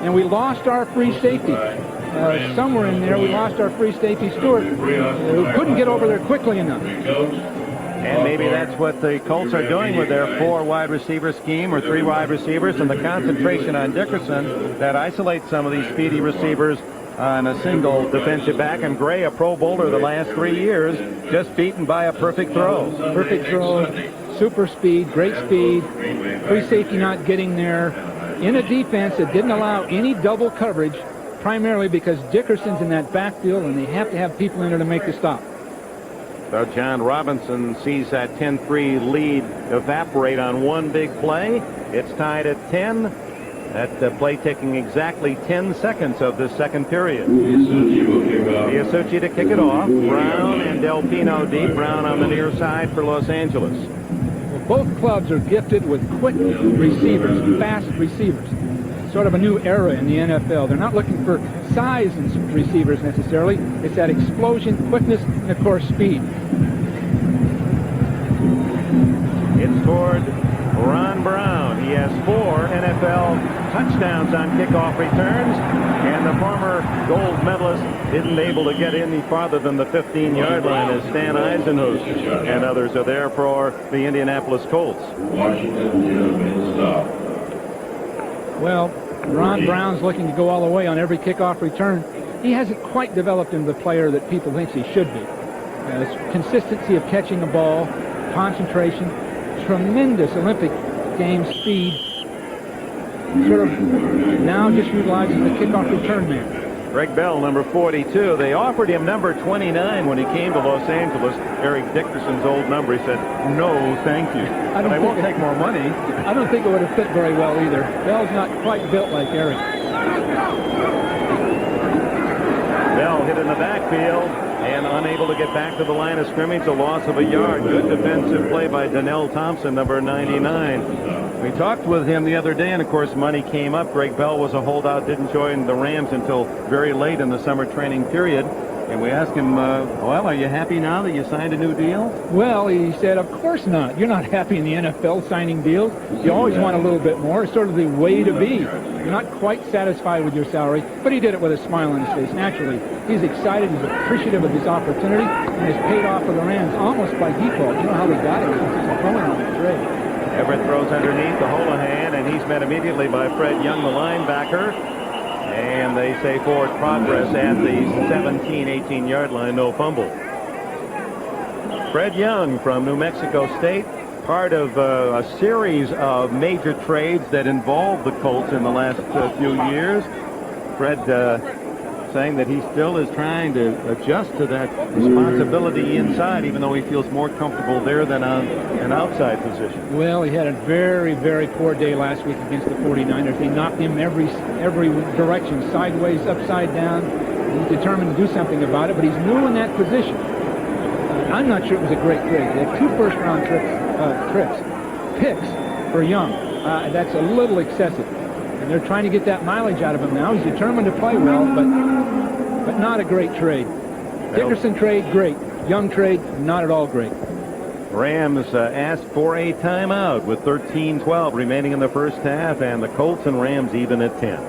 and we lost our free safety. Somewhere in there, we lost our free safety, Stewart, who couldn't get over there quickly enough. And maybe that's what the Colts are doing with their 4 wide receiver scheme, or 3 wide receivers, and the concentration on Dickerson that isolates some of these speedy receivers on a single defensive back. And Gray, a Pro Bowler the last 3 years, just beaten by a perfect throw. Perfect throw, super speed, great speed, free safety not getting there, in a defense that didn't allow any double coverage, primarily because Dickerson's in that backfield, and they have to have people in there to make the stop. So John Robinson sees that 10-3 lead evaporate on one big play. It's tied at 10. That play taking exactly 10 seconds of this second period. Viasucci to kick it off. Brown and Del Pino deep. Brown on the near side for Los Angeles. Well, both clubs are gifted with quick receivers, fast receivers. Sort of a new era in the NFL. They're not looking for size in receivers necessarily. It's that explosion, quickness, and of course speed. It's toward Ron Brown. He has 4 NFL touchdowns on kickoff returns, and the former gold medalist isn't able to get any farther than the 15-yard line as Stan Eisenhuth and others are there for the Indianapolis Colts. Well, Ron Brown's looking to go all the way on every kickoff return. He hasn't quite developed into the player that people think he should be. Consistency of catching a ball, concentration, tremendous Olympic game speed. Sort of now just utilizes the kickoff return man. Greg Bell, number 42. They offered him number 29 when he came to Los Angeles. Eric Dickerson's old number. He said, "No, thank you. I won't take more money." I don't think it would have fit very well either. Bell's not quite built like Eric. Bell hit in the backfield, and unable to get back to the line of scrimmage, a loss of a yard. Good defensive play by Donnell Thompson, number 99. We talked with him the other day, and of course money came up. Greg Bell was a holdout, didn't join the Rams until very late in the summer training period. And we asked him, well, are you happy now that you signed a new deal? Well, he said, of course not. You're not happy in the NFL signing deals. You always want a little bit more. It's sort of the way to be. You're not quite satisfied with your salary, but he did it with a smile on his face. Naturally, he's excited. He's appreciative of his opportunity, and has paid off for the Rams almost by default. You know how they got it? It's going on the trade. Everett throws underneath to Holohan, and he's met immediately by Fred Young, the linebacker. And they say forward progress at the 17, 18-yard line, no fumble. Fred Young from New Mexico State, part of a series of major trades that involved the Colts in the last few years. Fred saying that he still is trying to adjust to that responsibility inside, even though he feels more comfortable there than on an outside position. Well, he had a very, very poor day last week against the 49ers. They knocked him every direction, sideways, upside down. He's determined to do something about it, but he's new in that position. I'm not sure it was a great trade. They had 2 first-round picks for Young. That's a little excessive. And they're trying to get that mileage out of him now. He's determined to play well, but not a great trade. Dickerson trade, great. Young trade, not at all great. Rams asked for a timeout with 13-12 remaining in the first half, and the Colts and Rams even at 10.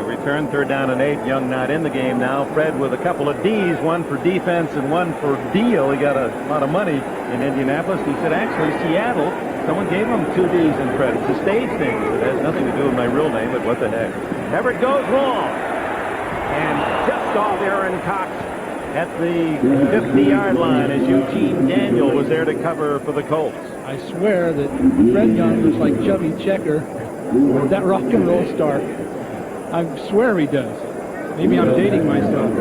Return, 3rd down and 8. Young not in the game now. Fred with a couple of D's, one for defense and one for deal. He got a lot of money in Indianapolis. He said, actually, Seattle, someone gave him 2 D's in Fred. It's a stage thing. It has nothing to do with my real name, but what the heck. Everett goes long. And just off Aaron Cox at the 50-yard line as Eugene Daniel was there to cover for the Colts. I swear that Fred Young looks like Chubby Checker, that rock and roll star. I swear he does. Maybe I'm dating myself.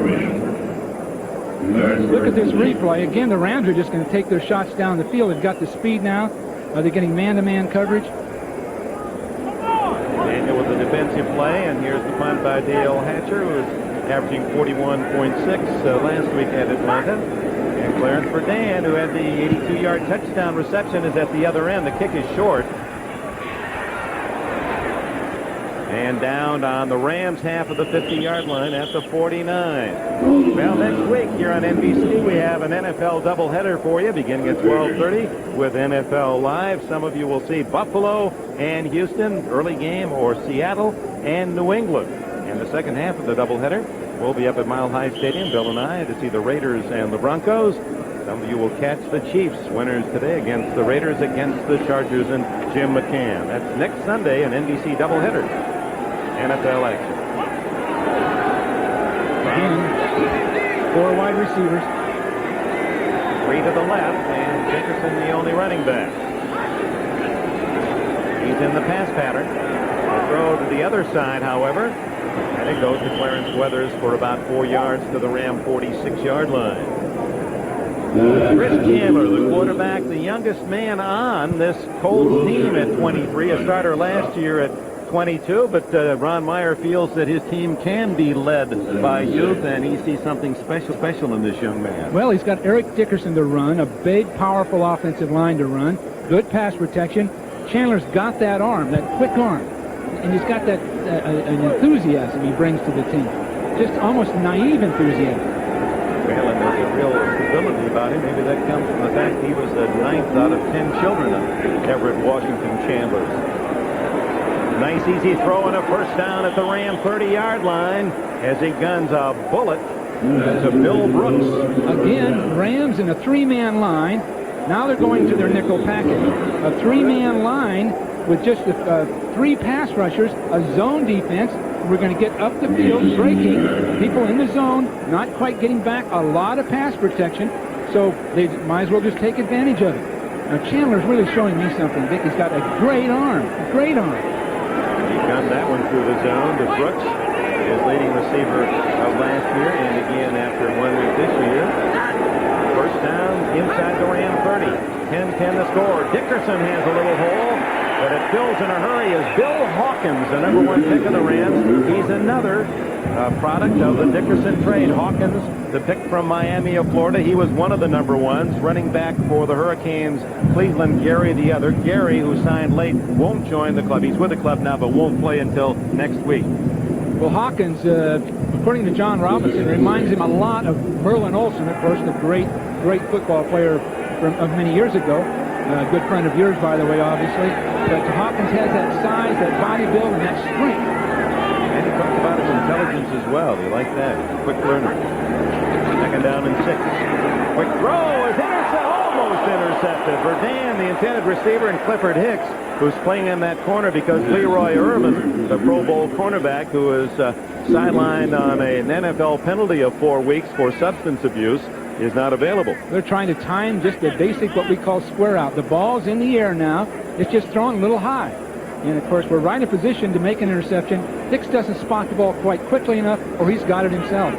Look at this replay. Again, the Rams are just going to take their shots down the field. They've got the speed now. Are they getting man-to-man coverage? Daniel with the defensive play, and here's the punt by Dale Hatcher, who was averaging 41.6 last week at Atlanta. And Clarence for Dan, who had the 82-yard touchdown reception, is at the other end. The kick is short. And down on the Rams half of the 50-yard line at the 49. Well, next week here on NBC, we have an NFL doubleheader for you beginning at 12:30 with NFL Live. Some of you will see Buffalo and Houston, early game, or Seattle and New England. And the second half of the doubleheader will be up at Mile High Stadium, Bill and I, to see the Raiders and the Broncos. Some of you will catch the Chiefs, winners today against the Raiders, against the Chargers and Jim McCann. That's next Sunday, an NBC doubleheader. NFL action. Again, 4 wide receivers. 3 to the left, and Dickerson the only running back. He's in the pass pattern. The throw to the other side, however, and it goes to Clarence Weathers for about 4 yards to the Ram 46-yard line. Chris Chandler, the quarterback, the youngest man on this Colts team at 23, a starter last year at 22, but Ron Meyer feels that his team can be led by youth, and he sees something special in this young man. Well, he's got Eric Dickerson to run, a big, powerful offensive line to run, good pass protection. Chandler's got that arm, that quick arm, and he's got that an enthusiasm he brings to the team, just almost naive enthusiasm. Well, and there's a real stability about him. Maybe that comes from the fact he was the 9th out of 10 children of Everett Washington Chandler's. Nice easy throw and a first down at the Ram 30-yard line as he guns a bullet to Bill Brooks. Again, Rams in a 3-man line. Now they're going to their nickel package. A 3-man line with just 3 pass rushers, a zone defense. We're going to get up the field, breaking people in the zone, not quite getting back, a lot of pass protection. So they might as well just take advantage of it. Now Chandler's really showing me something. I think he's got a great arm, He gunned that one through the zone to Brooks, his leading receiver of last year, and again after 1 week this year. First down inside the Ram 30. 10-10 the score. Dickerson has a little hole, but it fills in a hurry is Bill Hawkins, the number 1 pick of the Rams. He's another product of the Dickerson trade. Hawkins, the pick from Miami of Florida, he was one of the number 1s. Running back for the Hurricanes, Cleveland, Gary the other. Gary, who signed late, won't join the club. He's with the club now, but won't play until next week. Well, Hawkins, according to John Robinson, reminds him a lot of Merlin Olsen, of course, the great football player of many years ago. A good friend of yours, by the way, obviously. But Hawkins has that size, that body build, and that strength. And he talked about his intelligence as well. He liked that. Quick learner. Second down and 6. Quick throw is almost intercepted. Verdun, the intended receiver, and Clifford Hicks, who's playing in that corner because Leroy Irvin, the Pro Bowl cornerback, who is sidelined on an NFL penalty of 4 weeks for substance abuse, is not available. They're trying to time just the basic, what we call square out. The ball's in the air now. It's just thrown a little high. And, of course, we're right in position to make an interception. Hicks doesn't spot the ball quite quickly enough, or he's got it himself.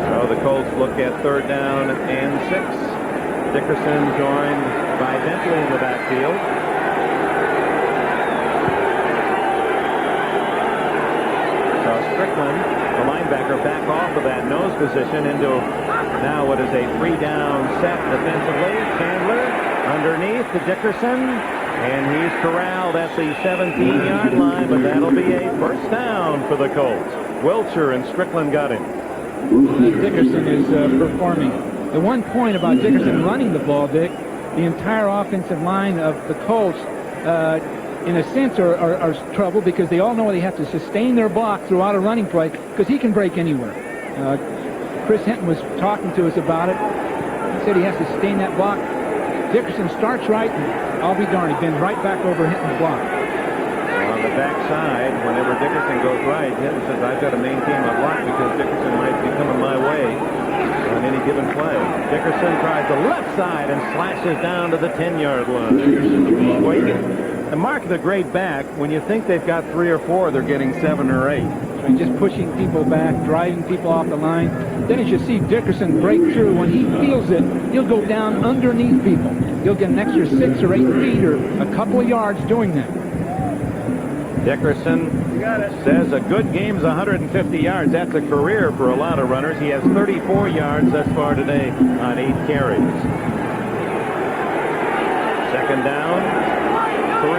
So the Colts look at 3rd down and 6. Dickerson joined by Bentley in the backfield. So Strickland, the linebacker, back off of that nose position into now what is a 3-down set defensively. Chandler underneath to Dickerson, and he's corralled at the 17-yard line, but that'll be a first down for the Colts. Wilcher and Strickland got him. Dickerson is performing. The one point about Dickerson running the ball, Dick, the entire offensive line of the Colts, in a sense, are trouble because they all know they have to sustain their block throughout a running play because he can break anywhere. Chris Hinton was talking to us about it. He said he has to sustain that block. Dickerson starts right, and I'll be darned, he bends right back over Hinton's block. On the backside, whenever Dickerson goes right, Hinton says, I've got to maintain my block because Dickerson might be coming my way on any given play. Dickerson tries the left side and slashes down to the 10-yard line. Well, the mark of the great back, when you think they've got 3 or 4, they're getting 7 or 8. And just pushing people back, driving people off the line. Then as you see Dickerson break through, when he feels it, he'll go down underneath people. He'll get an extra 6 or 8 feet or a couple of yards doing that. Dickerson says a good game's 150 yards. That's a career for a lot of runners. He has 34 yards thus far today on 8 carries. Second down, 3.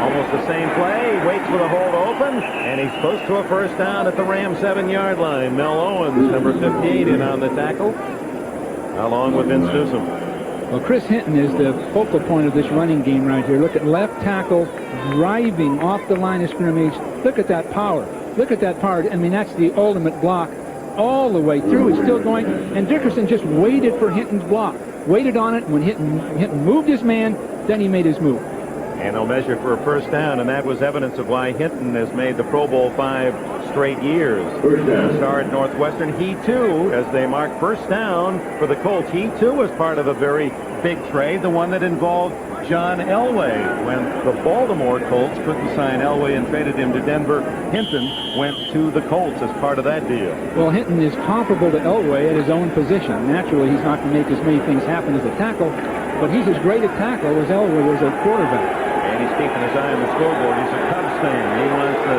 Almost the same play. He waits for the hole to open, and he's close to a first down at the Rams 7-yard line. Mel Owens, number 58, in on the tackle, along with Vince Newsom. Well, Chris Hinton is the focal point of this running game right here. Look at left tackle driving off the line of scrimmage. Look at that power. Look at that power. I mean, that's the ultimate block all the way through. He's still going. And Dickerson just waited for Hinton's block. Waited on it. When Hinton moved his man, then he made his move. And they'll measure for a first down, and that was evidence of why Hinton has made the Pro Bowl 5 straight years. The star at Northwestern, he too, as they mark first down for the Colts, he too was part of a very big trade, the one that involved John Elway. When the Baltimore Colts couldn't sign Elway and traded him to Denver, Hinton went to the Colts as part of that deal. Well, Hinton is comparable to Elway at his own position. Naturally, he's not going to make as many things happen as a tackle, but he's as great a tackle as Elway was a quarterback. And he's keeping his eye on the scoreboard. He's a Cubs fan. He wants the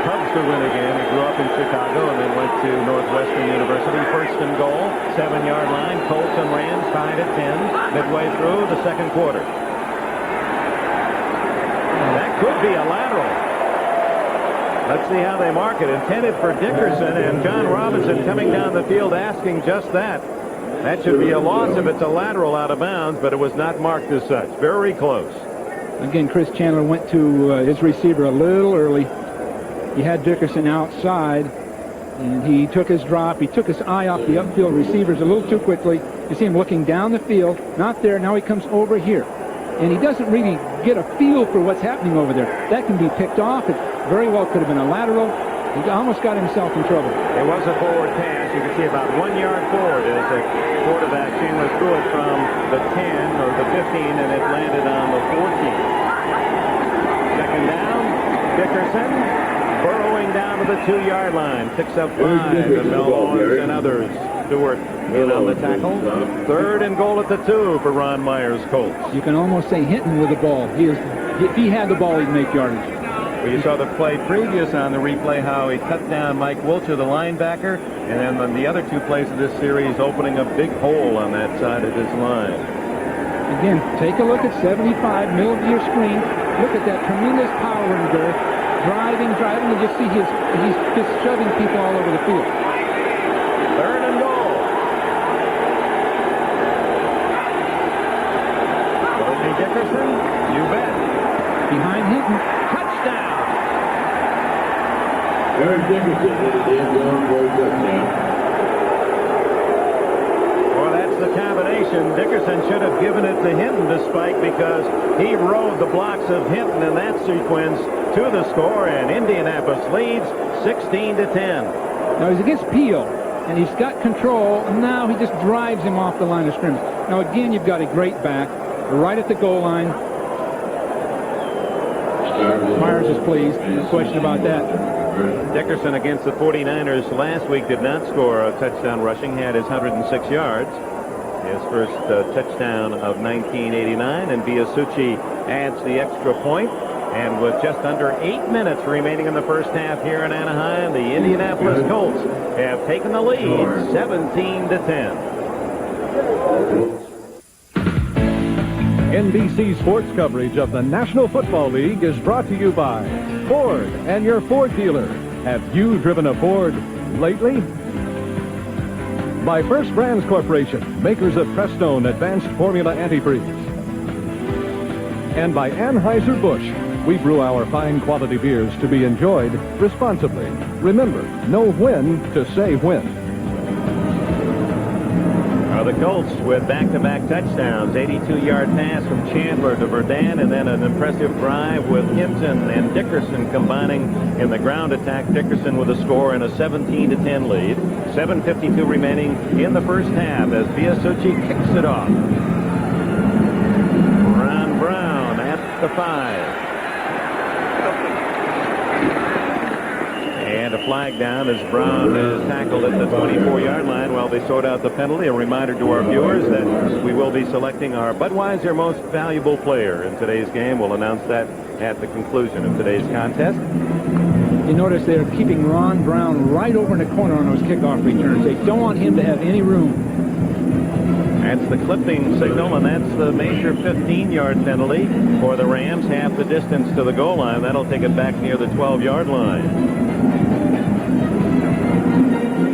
Cubs to win again. He grew up in Chicago and then went to Northwestern University. First and goal, 7-yard line. Colts and Rams tied at 10 midway through the second quarter. That could be a lateral. Let's see how they mark it. Intended for Dickerson, and John Robinson coming down the field asking just that. That should be a loss if it's a lateral out of bounds, but it was not marked as such. Very close. Again, Chris Chandler went to his receiver a little early. He had Dickerson outside, and he took his drop. He took his eye off the upfield receivers a little too quickly. You see him looking down the field. Not there. Now he comes over here. And he doesn't really get a feel for what's happening over there. That can be picked off. It very well could have been a lateral. He almost got himself in trouble. It was a forward pass. You can see about 1 yard forward as the quarterback Chandler threw it from the 10 or the 15, and it landed on the 14. Second down, Dickerson burrowing down to the 2-yard line. Picks up 5, and Mel Lawrence and others. Stewart in on the tackle. 3rd and goal at the 2 for Ron Meyer's Colts. You can almost say Hinton with the ball. If he had the ball, he'd make yardage. Well, you saw the play previous on the replay how he cut down Mike Wilcher, the linebacker, and then on the other 2 plays of this series, opening a big hole on that side of his line. Again, take a look at 75, middle of your screen. Look at that tremendous power and girth. Driving, and just see he's just shoving people all over the field. 3rd and goal. Rodney Dickerson, you bet. Behind Hinton. Touchdown. Eric Dickerson with the end zone for a touchdown. Well, that's the combination. Dickerson should have given it to Hinton to spike because he rode the blocks of Hinton in that sequence to the score, and Indianapolis leads 16-10. Now he's against Peel, and he's got control, and now he just drives him off the line of scrimmage. Now again, you've got a great back right at the goal line. Myers is pleased. No question about that. Dickerson against the 49ers last week did not score a touchdown rushing, had his 106 yards. His first touchdown of 1989, and Biasucci adds the extra point. And with just under 8 minutes remaining in the first half here in Anaheim, the Indianapolis Colts have taken the lead 17-10. NBC Sports coverage of the National Football League is brought to you by Ford and your Ford dealer. Have you driven a Ford lately? By First Brands Corporation, makers of Prestone Advanced Formula Antifreeze. And by Anheuser-Busch. We brew our fine quality beers to be enjoyed responsibly. Remember, know when to say when. The Colts with back-to-back touchdowns, 82-yard pass from Chandler to Verdun, and then an impressive drive with Hinton and Dickerson combining in the ground attack. Dickerson with a score and a 17-10 lead. 7:52 remaining in the first half as Biasucci kicks it off. Ron Brown at the 5. And a flag down as Brown is tackled at the 24-yard line while they sort out the penalty. A reminder to our viewers that we will be selecting our Budweiser Most Valuable Player in today's game. We'll announce that at the conclusion of today's contest. You notice they're keeping Ron Brown right over in the corner on those kickoff returns. They don't want him to have any room. That's the clipping signal, and that's the major 15-yard penalty for the Rams, half the distance to the goal line. That'll take it back near the 12-yard line.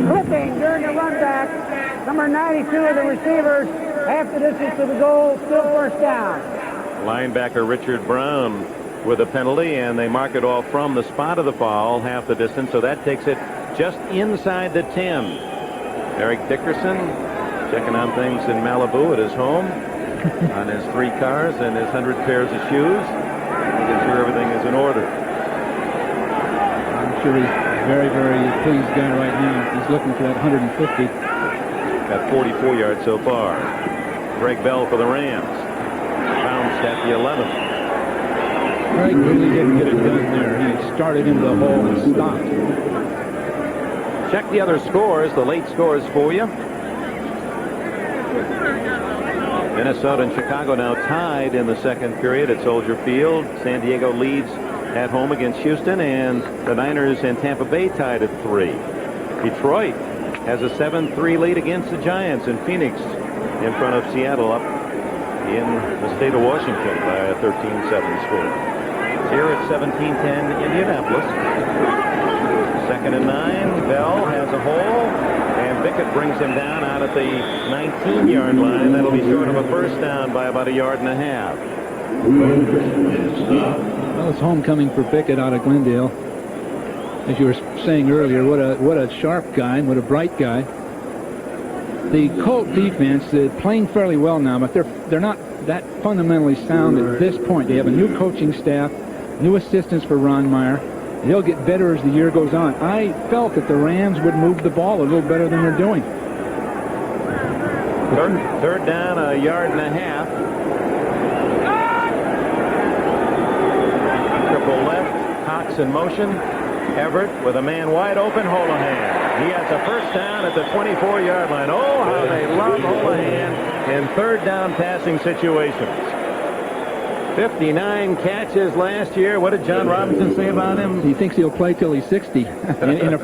Clipping during the run back. Number 92 of the receivers. Half the distance to the goal. Still first down. Linebacker Richard Brown with a penalty, and they mark it off from the spot of the foul, half the distance. So that takes it just inside the 10. Eric Dickerson checking on things in Malibu at his home on his 3 cars and his 100 pairs of shoes. Making sure everything is in order. I'm sure he's very, very pleased guy right now. He's looking for that 150. Got 44 yards so far. Greg Bell for the Rams. Bounced at the 11th. Greg really didn't get it done there. He started into the hole and stopped. Check the other scores, the late scores for you. Minnesota and Chicago now tied in the second period at Soldier Field. San Diego leads at home against Houston, and the Niners and Tampa Bay tied at 3. Detroit has a 7-3 lead against the Giants, and Phoenix in front of Seattle up in the state of Washington by a 13-7 score. Here at 17-10 Indianapolis. 2nd and 9. Bell has a hole, and Bickett brings him down out at the 19-yard line. That'll be short of a first down by about 1.5 yards. Well, it's homecoming for Bickett out of Glendale. As you were saying earlier, what a sharp guy and what a bright guy. The Colt defense is playing fairly well now, but they're not that fundamentally sound at this point. They have a new coaching staff, new assistants for Ron Meyer. They'll get better as the year goes on. I felt that the Rams would move the ball a little better than they're doing. Third down, 1.5 yards. Triple left, Cox in motion. Everett with a man wide open, Holohan. He has a first down at the 24-yard line. Oh, how they love Holohan in third down passing situations. 59 catches last year. What did John Robinson say about him? He thinks he'll play till he's 60. and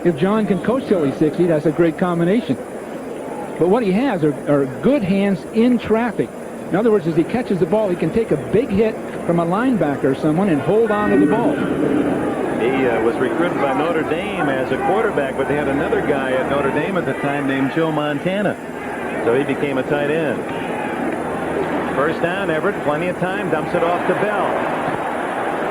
if John can coach till he's 60, that's a great combination. But what he has are good hands in traffic. In other words, as he catches the ball, he can take a big hit from a linebacker or someone and hold on to the ball. He was recruited by Notre Dame as a quarterback, but they had another guy at Notre Dame at the time named Joe Montana. So he became a tight end. First down, Everett, plenty of time, dumps it off to Bell.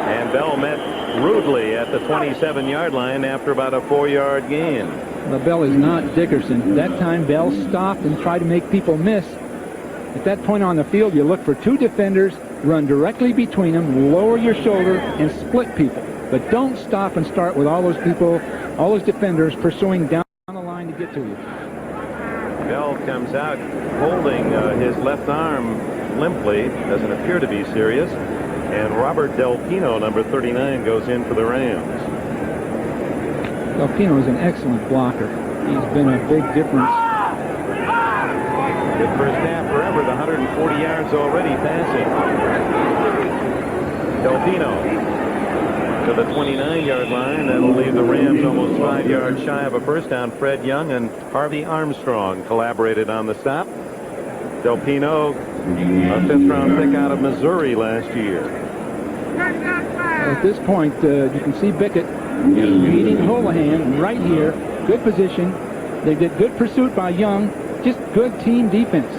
And Bell met rudely at the 27-yard line after about a 4-yard gain. Well, Bell is not Dickerson. That time, Bell stopped and tried to make people miss. At that point on the field, you look for two defenders, run directly between them, lower your shoulder, and split people. But don't stop and start with all those people, all those defenders pursuing down the line to get to you. Bell comes out holding his left arm limply. Doesn't appear to be serious. And Robert Del Pino, number 39, goes in for the Rams. Del Pino is an excellent blocker. He's been a big difference. Good first half for Everett, 140 yards already passing. Del Pino to the 29-yard line. That'll leave the Rams almost 5 yards shy of a first down. Fred Young and Harvey Armstrong collaborated on the stop. Del Pino, a fifth-round pick out of Missouri last year. At this point, you can see Bickett meeting Holohan right here. Good position. They did good pursuit by Young. Just good team defense.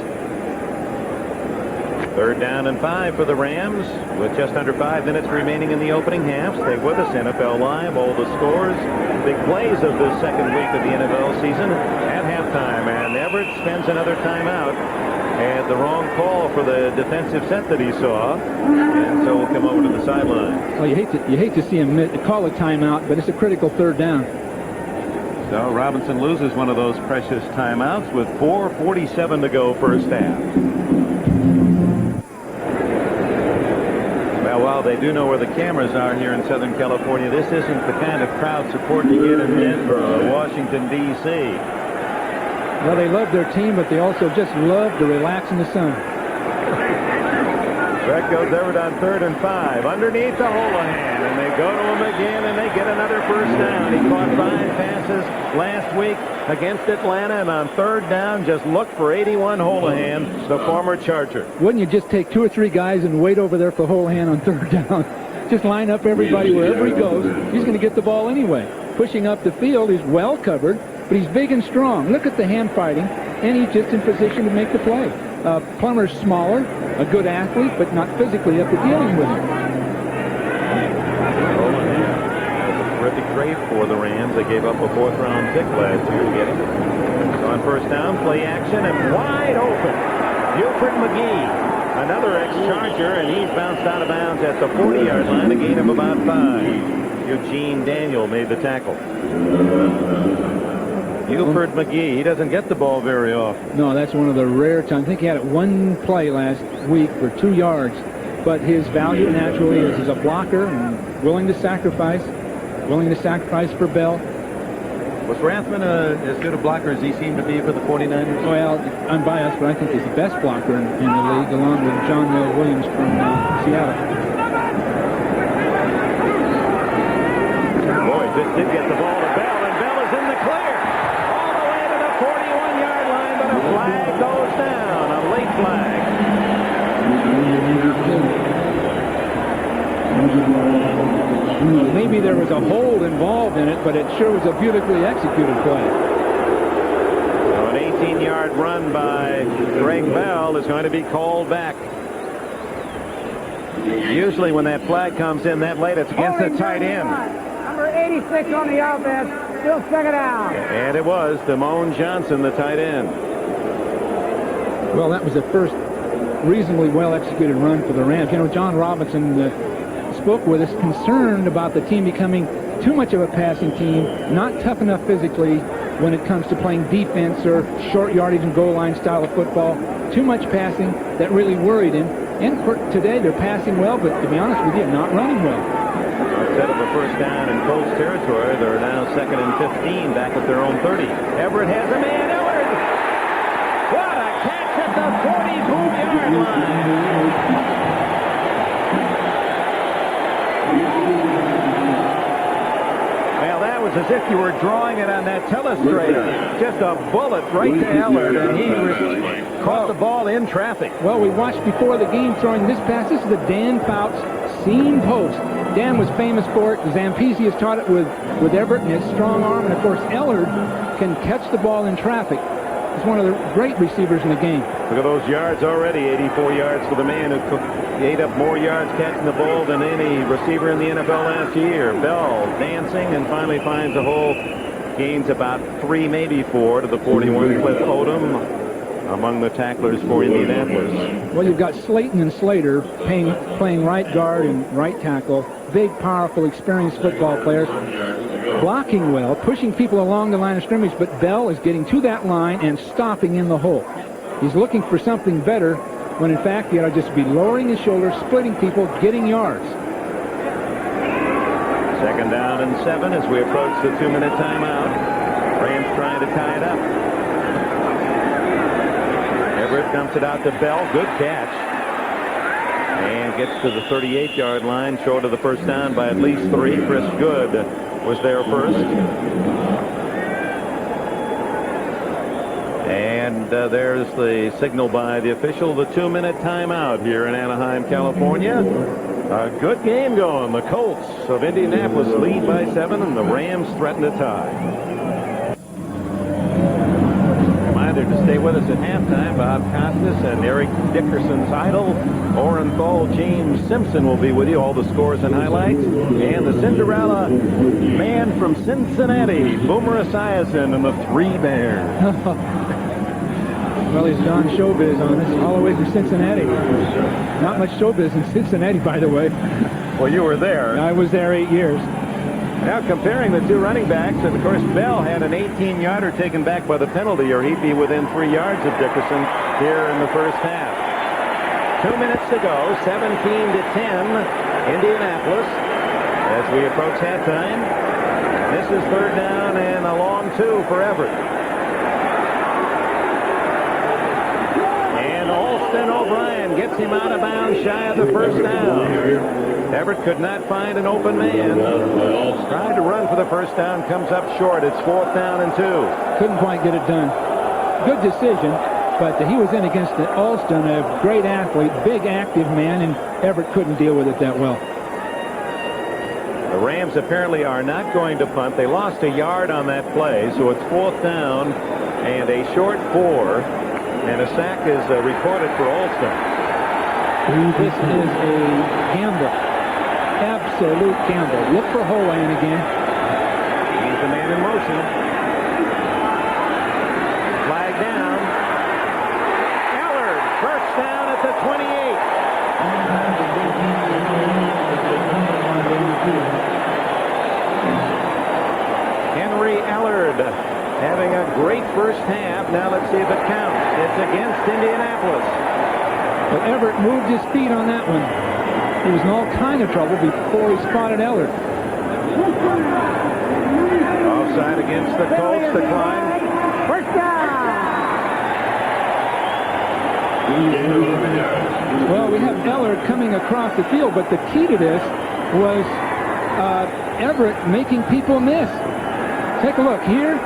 Third down and 5 for the Rams with just under 5 minutes remaining in the opening half. Stay with us. NFL Live, all the scores, big plays of the second week of the NFL season at halftime. And Everett spends another timeout. Had the wrong call for the defensive set that he saw, and so we'll come over to the sideline. Well, you hate to see him call a timeout, but it's a critical third down. So Robinson loses one of those precious timeouts with 4:47 to go first half. Well, while they do know where the cameras are here in Southern California, this isn't the kind of crowd support you get in Denver or Washington, D.C. Well, they love their team, but they also just love to relax in the sun. Back goes Everett on 3rd and 5. Underneath the Holohan, and they go to him again, and they get another first down. He caught 5 passes last week against Atlanta, and on third down, just look for 81 Holohan, the former Charger. Wouldn't you just take 2 or 3 guys and wait over there for Holohan on third down? Just line up everybody wherever he goes. He's going to get the ball anyway. Pushing up the field, he's well covered, but he's big and strong. Look at the hand fighting, and he's just in position to make the play. Plummer's smaller, a good athlete, but not physically up to dealing with him. Terrific trade for the Rams. They gave up a 4th-round pick last year to get him. So on first down, play action, and wide open. Buford McGee, another ex-Charger, and he's bounced out of bounds at the 40-yard line, a gain of about 5. Eugene Daniel made the tackle. Buford McGee, he doesn't get the ball very often. No, that's one of the rare times. I think he had it one play last week for 2 yards. But his value naturally is as a blocker and willing to sacrifice for Bell. Was Rathman as good a blocker as he seemed to be for the 49ers? Well, I'm biased, but I think he's the best blocker in the league, along with John Williams from Seattle. Boy, just did get the ball to Bell, and Bell is in the clear. All the way to the 41-yard line, but a flag goes down, a late flag. Maybe there was a hold involved in it, but it sure was a beautifully executed play. So an 18-yard run by Greg Bell is going to be called back. Usually when that flag comes in that late, it's against the tight end. Number 86 on the offense, still second down. And it was Damone Johnson, the tight end. Well, that was the first reasonably well-executed run for the Rams. You know, John Robinson spoke with us, concerned about the team becoming too much of a passing team, not tough enough physically when it comes to playing defense or short yardage and goal line style of football. Too much passing, that really worried him. And for today, they're passing well, but to be honest with you, not running well. Instead of a first down in Colts territory, they're now 2nd and 15 back at their own 30. Everett has a man. Ellard! What a catch at the 42-yard line! Well, that was as if you were drawing it on that telestrator. Just a bullet right to Ellard, and he caught the ball in traffic. Well, we watched before the game throwing this pass. This is the Dan Fouts seam post. Dan was famous for it. Zampese has taught it with Everett and his strong arm. And, of course, Ellard can catch the ball in traffic. He's one of the great receivers in the game. Look at those yards already. 84 yards for the man who ate up more yards catching the ball than any receiver in the NFL last year. Bell dancing and finally finds a hole. Gains about 3, maybe 4 to the 41. Cliff Odom among the tacklers for Indianapolis. Well, you've got Slayton and Slater playing right guard and right tackle. Big, powerful, experienced football players. Blocking well, pushing people along the line of scrimmage, but Bell is getting to that line and stopping in the hole. He's looking for something better when, in fact, he ought to just be lowering his shoulders, splitting people, getting yards. 2nd down and 7 as we approach the 2-minute timeout. Rams trying to tie it up. Everett dumps it out to Bell. Good catch. And gets to the 38-yard line, short of the first down by at least 3. Chris Good was there first. And there's the signal by the official, the 2-minute timeout here in Anaheim, California. A good game going. The Colts of Indianapolis lead by 7, and the Rams threaten to tie. To stay with us at halftime, Bob Costas and Eric Dickerson's idol, Orenthal James Simpson, will be with you. All the scores and highlights. And the Cinderella man from Cincinnati, Boomer Esiason, and the 3 Bears. Well, he's gone showbiz on us all the way from Cincinnati. Not much showbiz in Cincinnati, by the way. Well, you were there. I was there 8 years. Now comparing the 2 running backs, and of course Bell had an 18-yarder taken back by the penalty, or he'd be within 3 yards of Dickerson here in the first half. 2 minutes to go, 17-10, Indianapolis, as we approach halftime. This is 3rd down and a long 2 for Everett. And Alston O'Brien gets him out of bounds shy of the first down. Everett could not find an open man. Tried to run for the first down, comes up short. It's 4th down and 2. Couldn't quite get it done. Good decision, but he was in against Alston, a great athlete, big active man, and Everett couldn't deal with it that well. The Rams apparently are not going to punt. They lost a yard on that play, so it's 4th down and a short 4, and a sack is recorded for Alston. This is a gamble. Absolute gamble. Look for Holahan again. He's the man in motion. Flag down. Ellard, first down at the 28. Henry Ellard having a great first half. Now let's see if it counts. It's against Indianapolis. But Everett moved his feet on that one. He was in all kind of trouble before he spotted Ellard. Offside against the Colts. Decline. First down. Well, we have Ellard coming across the field, but the key to this was Everett making people miss. Take a look. Here,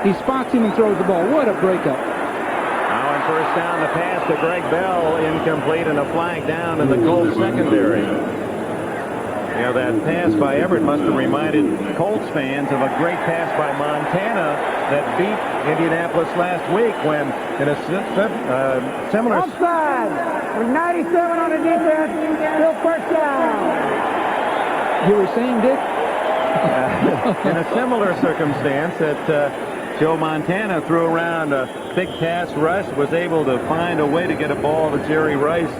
he spots him and throws the ball. What a breakup. Now on first down, the pass to Greg Bell, incomplete, and a flag down in the Colts secondary. You know, that pass by Everett must have reminded Colts fans of a great pass by Montana that beat Indianapolis last week when in a similar... Offside. With 97 on the defense, still first down. You were saying, Dick? In a similar circumstance that Joe Montana threw around a big pass rush, was able to find a way to get a ball to Jerry Rice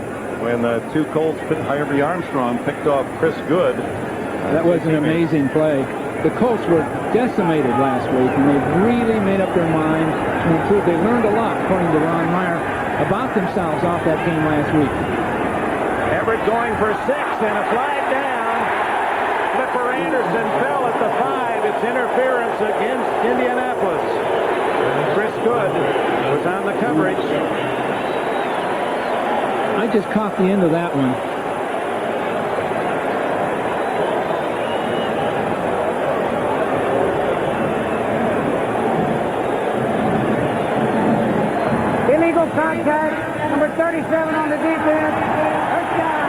when the 2 Colts, Harvey Armstrong, picked off Chris Good. That was an amazing play. The Colts were decimated last week, and they really made up their mind to improve. They learned a lot, according to Ron Meyer, about themselves off that game last week. Everett going for 6 and a flag down. Anderson fell at the 5. It's interference against Indianapolis. Chris Good was on the coverage. I just caught the end of that one. Illegal contact, number 37 on the defense. First down.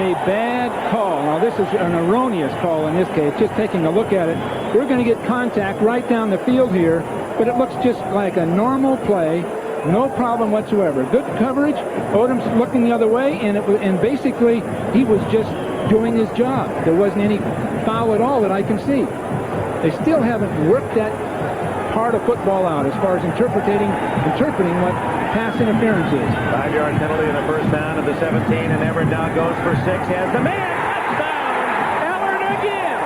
A bad call. Now, this is an erroneous call in this case. Just taking a look at it, we're going to get contact right down the field here, but it looks just like a normal play. No problem whatsoever. Good coverage. Odom's looking the other way, and basically he was just doing his job. There wasn't any foul at all that I can see. They still haven't worked that part of football out as far as interpreting what pass interference is. 5-yard penalty in the first down of the 17, and Everett now goes for 6. Has the man. Touchdown! Everett again!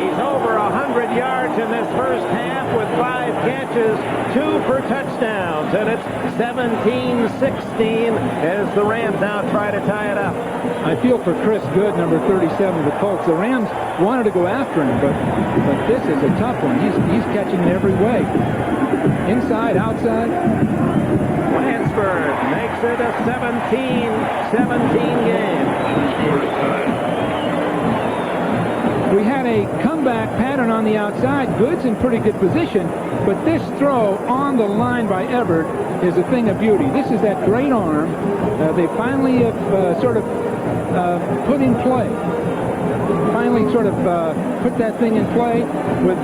He's over 100 yards in this first half with 5 catches, 2 for touchdowns, and it's 17-16 as the Rams now try to tie it up. I feel for Chris Good, number 37 of the Colts. The Rams wanted to go after him, but this is a tough one. He's catching it every way. Inside, outside. Lansford makes it a 17-17 game. We had a comeback pattern on the outside. Good's in pretty good position, but this throw on the line by Everett is a thing of beauty. This is that great arm they finally have sort of put in play. Finally sort of put that thing in play with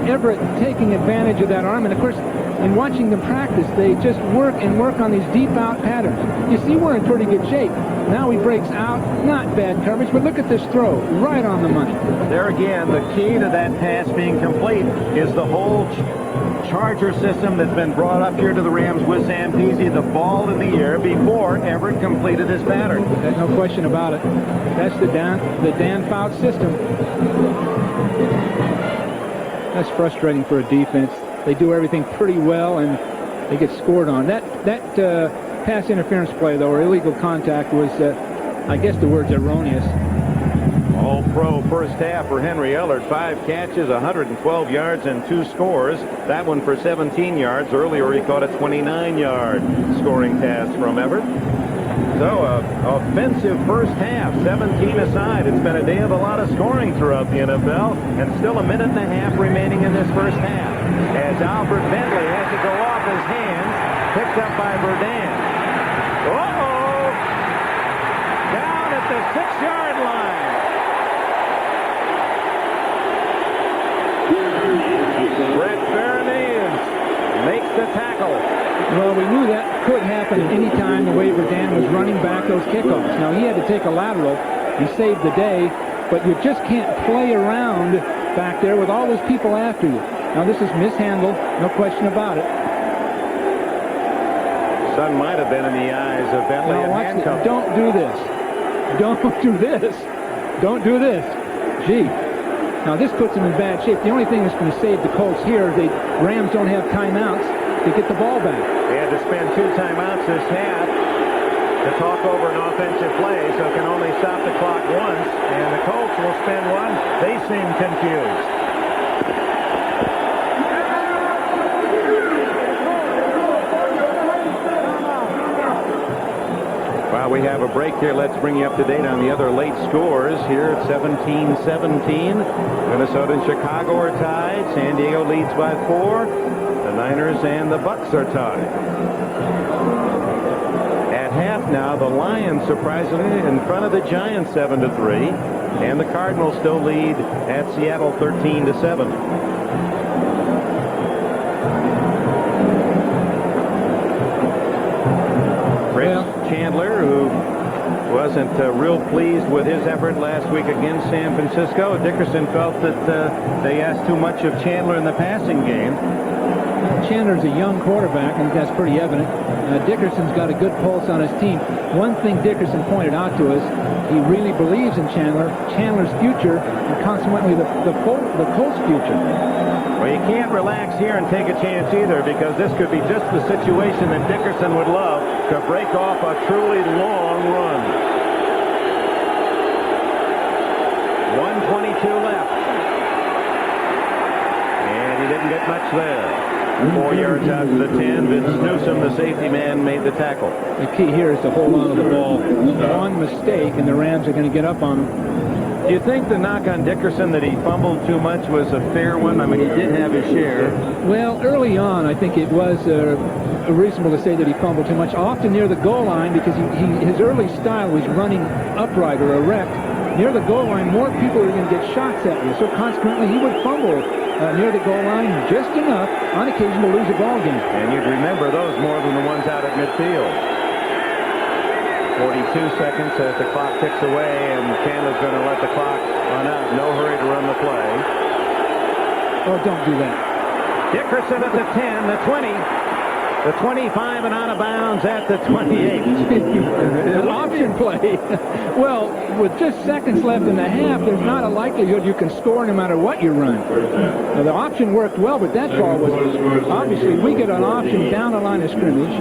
Everett taking advantage of that arm. And, of course, in watching them practice, they just work on these deep out patterns. You see, we're in pretty good shape. Now he breaks out. Not bad coverage, but look at this throw. Right on the money. There again, the key to that pass being complete is the whole Charger system that's been brought up here to the Rams with Zampese, the ball in the air before Everett completed his pattern. There's no question about it. That's the Dan Fouts system. That's frustrating for a defense. They do everything pretty well, and they get scored on. That pass interference play, though, or illegal contact, was, I guess the word's erroneous. All-pro first half for Henry Ellard. 5 catches, 112 yards, and 2 scores. That one for 17 yards. Earlier, he caught a 29-yard scoring pass from Everett. So, offensive first half, 17 aside. It's been a day of a lot of scoring throughout the NFL, and still a minute and a half remaining in this first half. As Alfred Bentley has to go off his hands, picked up by Verdun. Uh-oh! Down at the 6-yard line. Brett Bernays makes the tackle. Well, we knew that could happen any time the way Verdun was running back those kickoffs. Now, he had to take a lateral and save the day, but you just can't play around back there with all those people after you. Now, this is mishandled, no question about it. Sun might have been in the eyes of Bentley and handcuffed. Don't do this. Don't do this. Don't do this. Gee. Now, this puts them in bad shape. The only thing that's going to save the Colts here, the Rams don't have timeouts to get the ball back. They had to spend 2 timeouts this half to talk over an offensive play, so can only stop the clock once, and the Colts will spend one. They seem confused. While we have a break here, let's bring you up to date on the other late scores here at 17-17. Minnesota and Chicago are tied. San Diego leads by 4. The Niners and the Bucks are tied. At half now, the Lions surprisingly in front of the Giants 7-3, and the Cardinals still lead at Seattle 13-7. Chandler, who wasn't real pleased with his effort last week against San Francisco. Dickerson felt that they asked too much of Chandler in the passing game. Chandler's a young quarterback, and that's pretty evident. Dickerson's got a good pulse on his team. One thing Dickerson pointed out to us, he really believes in Chandler's future, and consequently the Colts' future. Well, you can't relax here and take a chance either, because this could be just the situation that Dickerson would love to break off a truly long run. 1:22 left. And he didn't get much there. 4 yards out to the 10. Vince Newsom, the safety man, made the tackle. The key here is to hold on to the ball. One mistake, and the Rams are going to get up on him. Do you think the knock on Dickerson that he fumbled too much was a fair one? I mean, he did have his share. Well, early on, I think it was reasonable to say that he fumbled too much. Often near the goal line, because his early style was running upright or erect. Near the goal line, more people are going to get shots at you. So consequently, he would fumble near the goal line just enough on occasion to lose a ball game. And you'd remember those more than the ones out at midfield. 42 seconds as the clock ticks away, and Chandler's going to let the clock run out. No hurry to run the play. Oh, don't do that. Dickerson at the 10, the 20, the 25, and out of bounds at the 28. An option play. Well, with just seconds left in the half, there's not a likelihood you can score no matter what you run. Now, the option worked well, but that call was obviously we get an option down the line of scrimmage,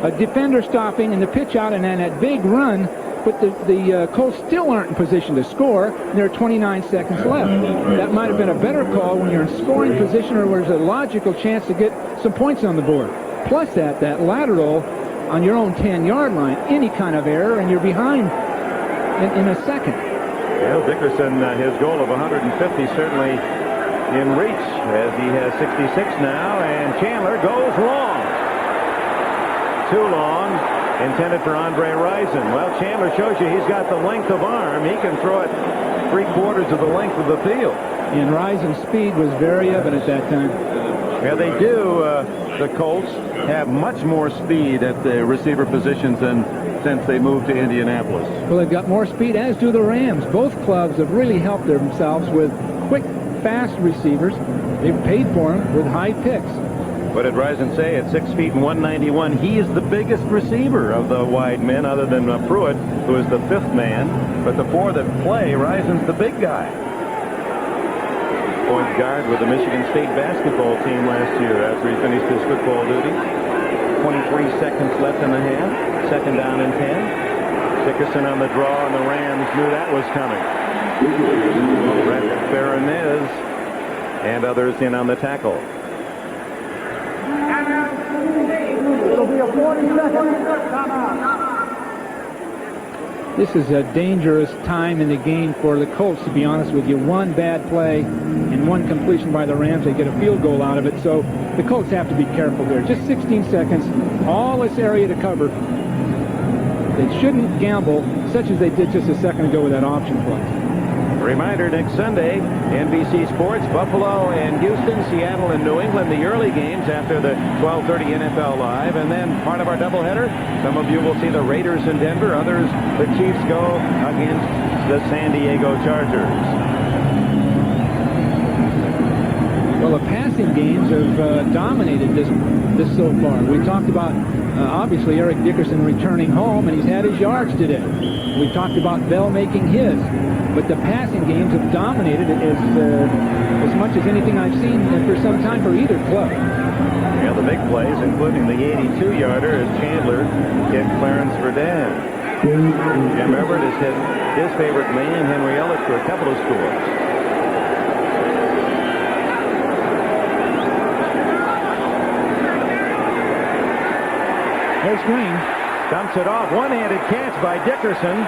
a defender stopping and the pitch out, and then that big run. But the Colts still aren't in position to score, and there are 29 seconds left. That might have been a better call when you're in scoring position or there's a logical chance to get some points on the board. Plus that lateral on your own 10-yard line, any kind of error, and you're behind in a second. Well, Dickerson, his goal of 150 certainly in reach, as he has 66 now, and Chandler goes long. Too long, intended for Andre Rison. Well, Chandler shows you he's got the length of arm. He can throw it 3/4 of the length of the field. And Rison's speed was very evident that time. Yeah, they do. The Colts have much more speed at the receiver positions than since they moved to Indianapolis. Well, they've got more speed, as do the Rams. Both clubs have really helped themselves with quick, fast receivers. They've paid for them with high picks. What did Rison say? At 6 feet and 191, he is the biggest receiver of the wide men, other than Pruitt, who is the 5th man. But the 4 that play, Rison's the big guy. Point guard with the Michigan State basketball team last year after he finished his football duty. 23 seconds left in the half. Second down and 10. Dickerson on the draw, and the Rams knew that was coming. Brett Ferranez and others in on the tackle. It'll be a 40-second timeout. This is a dangerous time in the game for the Colts, to be honest with you. One bad play and one completion by the Rams, they get a field goal out of it. So the Colts have to be careful there. Just 16 seconds, all this area to cover. They shouldn't gamble such as they did just a second ago with that option play. Reminder, next Sunday, NBC Sports, Buffalo and Houston, Seattle and New England, the early games after the 12:30 NFL Live. And then part of our doubleheader, some of you will see the Raiders in Denver, others, the Chiefs go against the San Diego Chargers. Well, the passing games have dominated this so far. We talked about, obviously, Eric Dickerson returning home, and he's had his yards today. We talked about Bell making his. But the passing games have dominated it as much as anything I've seen for some time for either club. Yeah, the big plays, including the 82-yarder, as Chandler hit Clarence Verdun. Jim Everett has hit his favorite man, Henry Elliott, for a couple of scores. There's Green. Dumps it off. One-handed catch by Dickerson,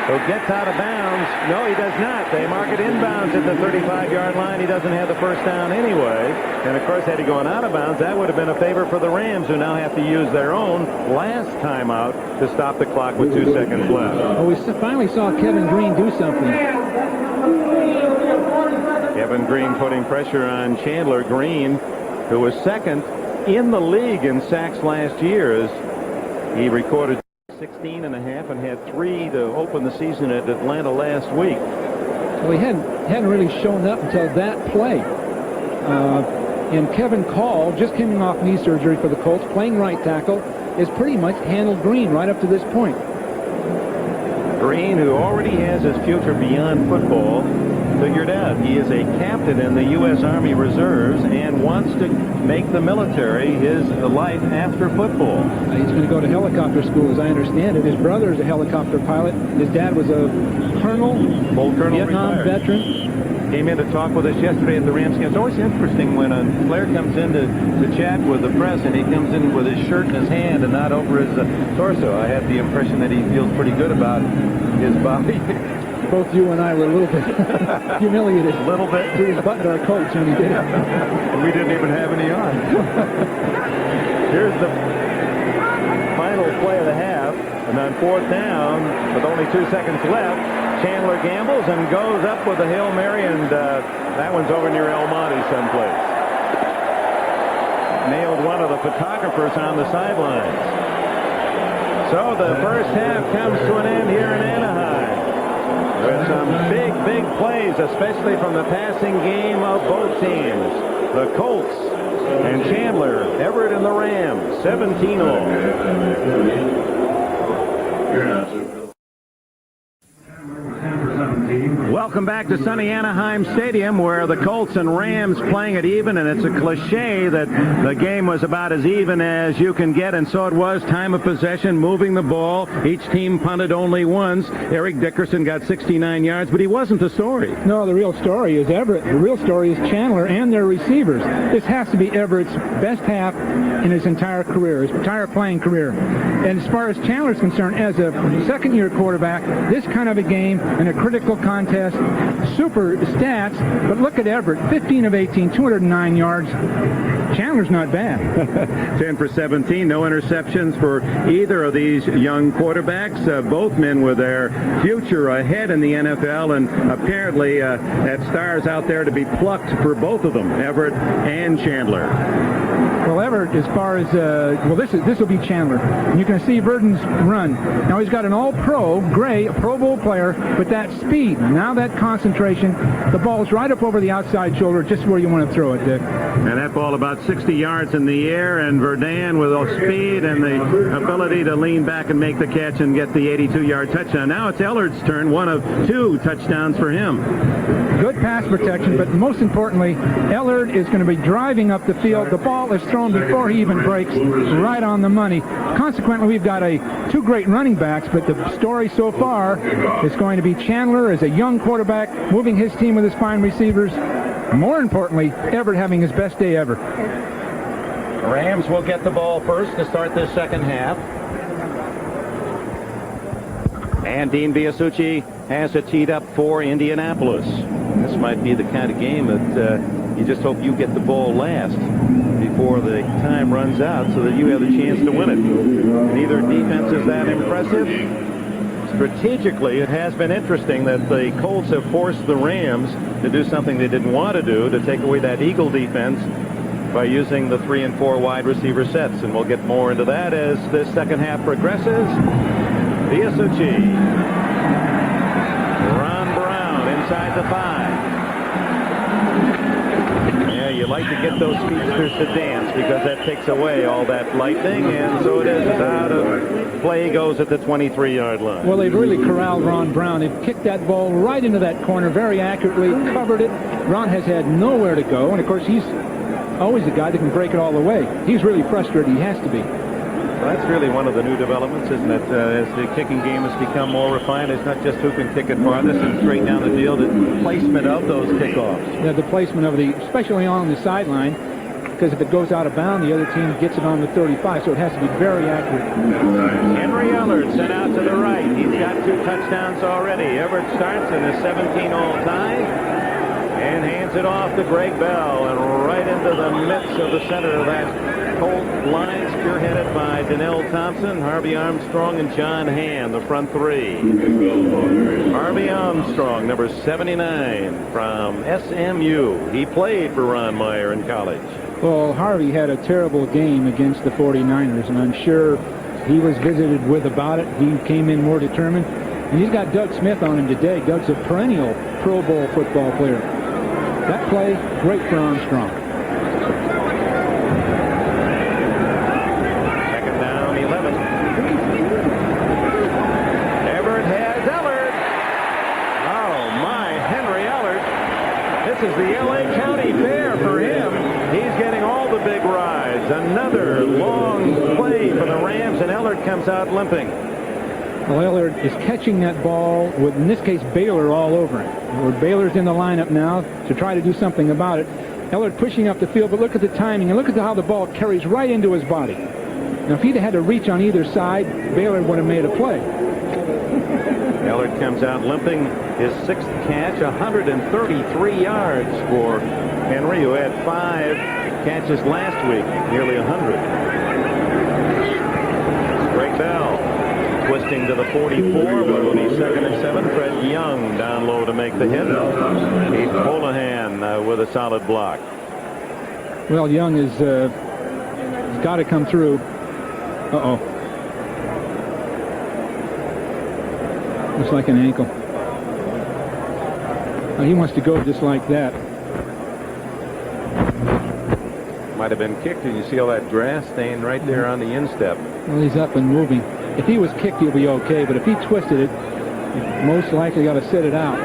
who gets out of bounds. No, he does not. They mark it inbounds at the 35-yard line. He doesn't have the first down anyway. And, of course, had he gone out of bounds, that would have been a favor for the Rams, who now have to use their own last timeout to stop the clock with 2 seconds left. Well, we finally saw Kevin Green do something. Kevin Green putting pressure on Chandler. Green, who was second in the league in sacks last year, as he recorded 16 and a half and had 3 to open the season at Atlanta last week. Well, he hadn't really shown up until that play. And Kevin Call, just coming off knee surgery for the Colts, playing right tackle, is pretty much handled Green right up to this point. Green, who already has his future beyond football figured out. He is a captain in the U.S. Army Reserves and wants to make the military his life after football. He's going to go to helicopter school, as I understand it. His brother is a helicopter pilot. His dad was a colonel, Full colonel, Vietnam retired. veteran. Came in to talk with us yesterday at the Rams game. It's always interesting when a player comes in to chat with the press and he comes in with his shirt in his hand and not over his torso. I had the impression that he feels pretty good about his body. Both you and I were a little bit humiliated. A little bit. He was buttoned our coats when he did it. And we didn't even have any on. Here's the final play of the half. And on 4th down, with only 2 seconds left, Chandler gambles and goes up with a Hail Mary, and that one's over near El Monte someplace. Nailed one of the photographers on the sidelines. So the first half comes to an end here in Anaheim with some big plays, especially from the passing game of both teams. The Colts and Chandler, Everett and the Rams, 17-all. Welcome back to sunny Anaheim Stadium, where the Colts and Rams playing it even, and it's a cliche that the game was about as even as you can get, and so it was. Time of possession, moving the ball. Each team punted only once. Eric Dickerson got 69 yards, but he wasn't the story. No, the real story is Everett. The real story is Chandler and their receivers. This has to be Everett's best half in his entire career, his entire playing career. And as far as Chandler's concerned, as a second-year quarterback, this kind of a game in a critical contest, super stats, but look at Everett, 15 of 18, 209 yards. Chandler's not bad. 10 for 17, no interceptions for either of these young quarterbacks. Both men with their future ahead in the NFL, and apparently that stars out there to be plucked for both of them, Everett and Chandler. Well, Everett, as far as, this will be Chandler. And you can see Verdon's run. Now, he's got an all-pro, Gray, a Pro Bowl player, but that speed, now that concentration, the ball's right up over the outside shoulder, just where you want to throw it, Dick. And that ball about 60 yards in the air, and Verdon with speed and the ability to lean back and make the catch and get the 82-yard touchdown. Now it's Ellard's turn, one of 2 touchdowns for him. Good pass protection, but most importantly, Ellard is going to be driving up the field. The ball is thrown before he even breaks, right on the money. Consequently, we've got 2 great running backs, but the story so far is going to be Chandler as a young quarterback, moving his team with his fine receivers. More importantly, Everett having his best day ever. Rams will get the ball first to start this second half. And Dean Biasucci has it teed up for Indianapolis. This might be the kind of game that you just hope you get the ball last before the time runs out so that you have the chance to win it. Neither defense is that impressive. Strategically, it has been interesting that the Colts have forced the Rams to do something they didn't want to do, to take away that Eagle defense by using the 3 and 4 wide receiver sets. And we'll get more into that as this second half progresses. Biasucci. Ron Brown inside the 5. Yeah, you like to get those speedsters to dance because that takes away all that lightning, and so it is out of play goes at the 23-yard line. Well, they've really corralled Ron Brown. They've kicked that ball right into that corner very accurately, covered it. Ron has had nowhere to go, and of course he's always a guy that can break it all the way. He's really frustrated. He has to be. Well, that's really one of the new developments, isn't it? As the kicking game has become more refined, it's not just who can kick it farthest and straight down the field, it's the placement of those kickoffs. Yeah, the placement of especially on the sideline, because if it goes out of bounds, the other team gets it on the 35, so it has to be very accurate. Henry Ellard sent out to the right. He's got 2 touchdowns already. Everett starts in a 17-all tie and hands it off to Greg Bell, and right into the midst of the center of that Colt line, spearheaded by Donnell Thompson, Harvey Armstrong, and John Hand, the front 3. Harvey Armstrong, number 79 from SMU. He played for Ron Meyer in college. Well, Harvey had a terrible game against the 49ers, and I'm sure he was visited with about it. He came in more determined. And he's got Doug Smith on him today. Doug's a perennial Pro Bowl football player. That play, great for Armstrong. big rides. Another long play for the Rams, and Ellard comes out limping. Well, Ellard is catching that ball with, in this case, Baylor all over him. Where Baylor's in the lineup now to try to do something about it. Ellard pushing up the field, but look at the timing, and look at how the ball carries right into his body. Now, if he'd had to reach on either side, Baylor would have made a play. Ellard comes out limping. His 6th catch, 133 yards for Henry, who had 5 catches last week, nearly 100. Greg Bell twisting to the 44, but will be 2nd and 7. Fred Young down low to make the hit. Keith Holohan with a solid block. Well, Young is got to come through. Uh-oh. Looks like an ankle. Well, he wants to go just like that. Might have been kicked, and you see all that grass stain right there on the instep. Well, he's up and moving. If he was kicked, he'll be okay, but if he twisted it, most likely got to sit it out.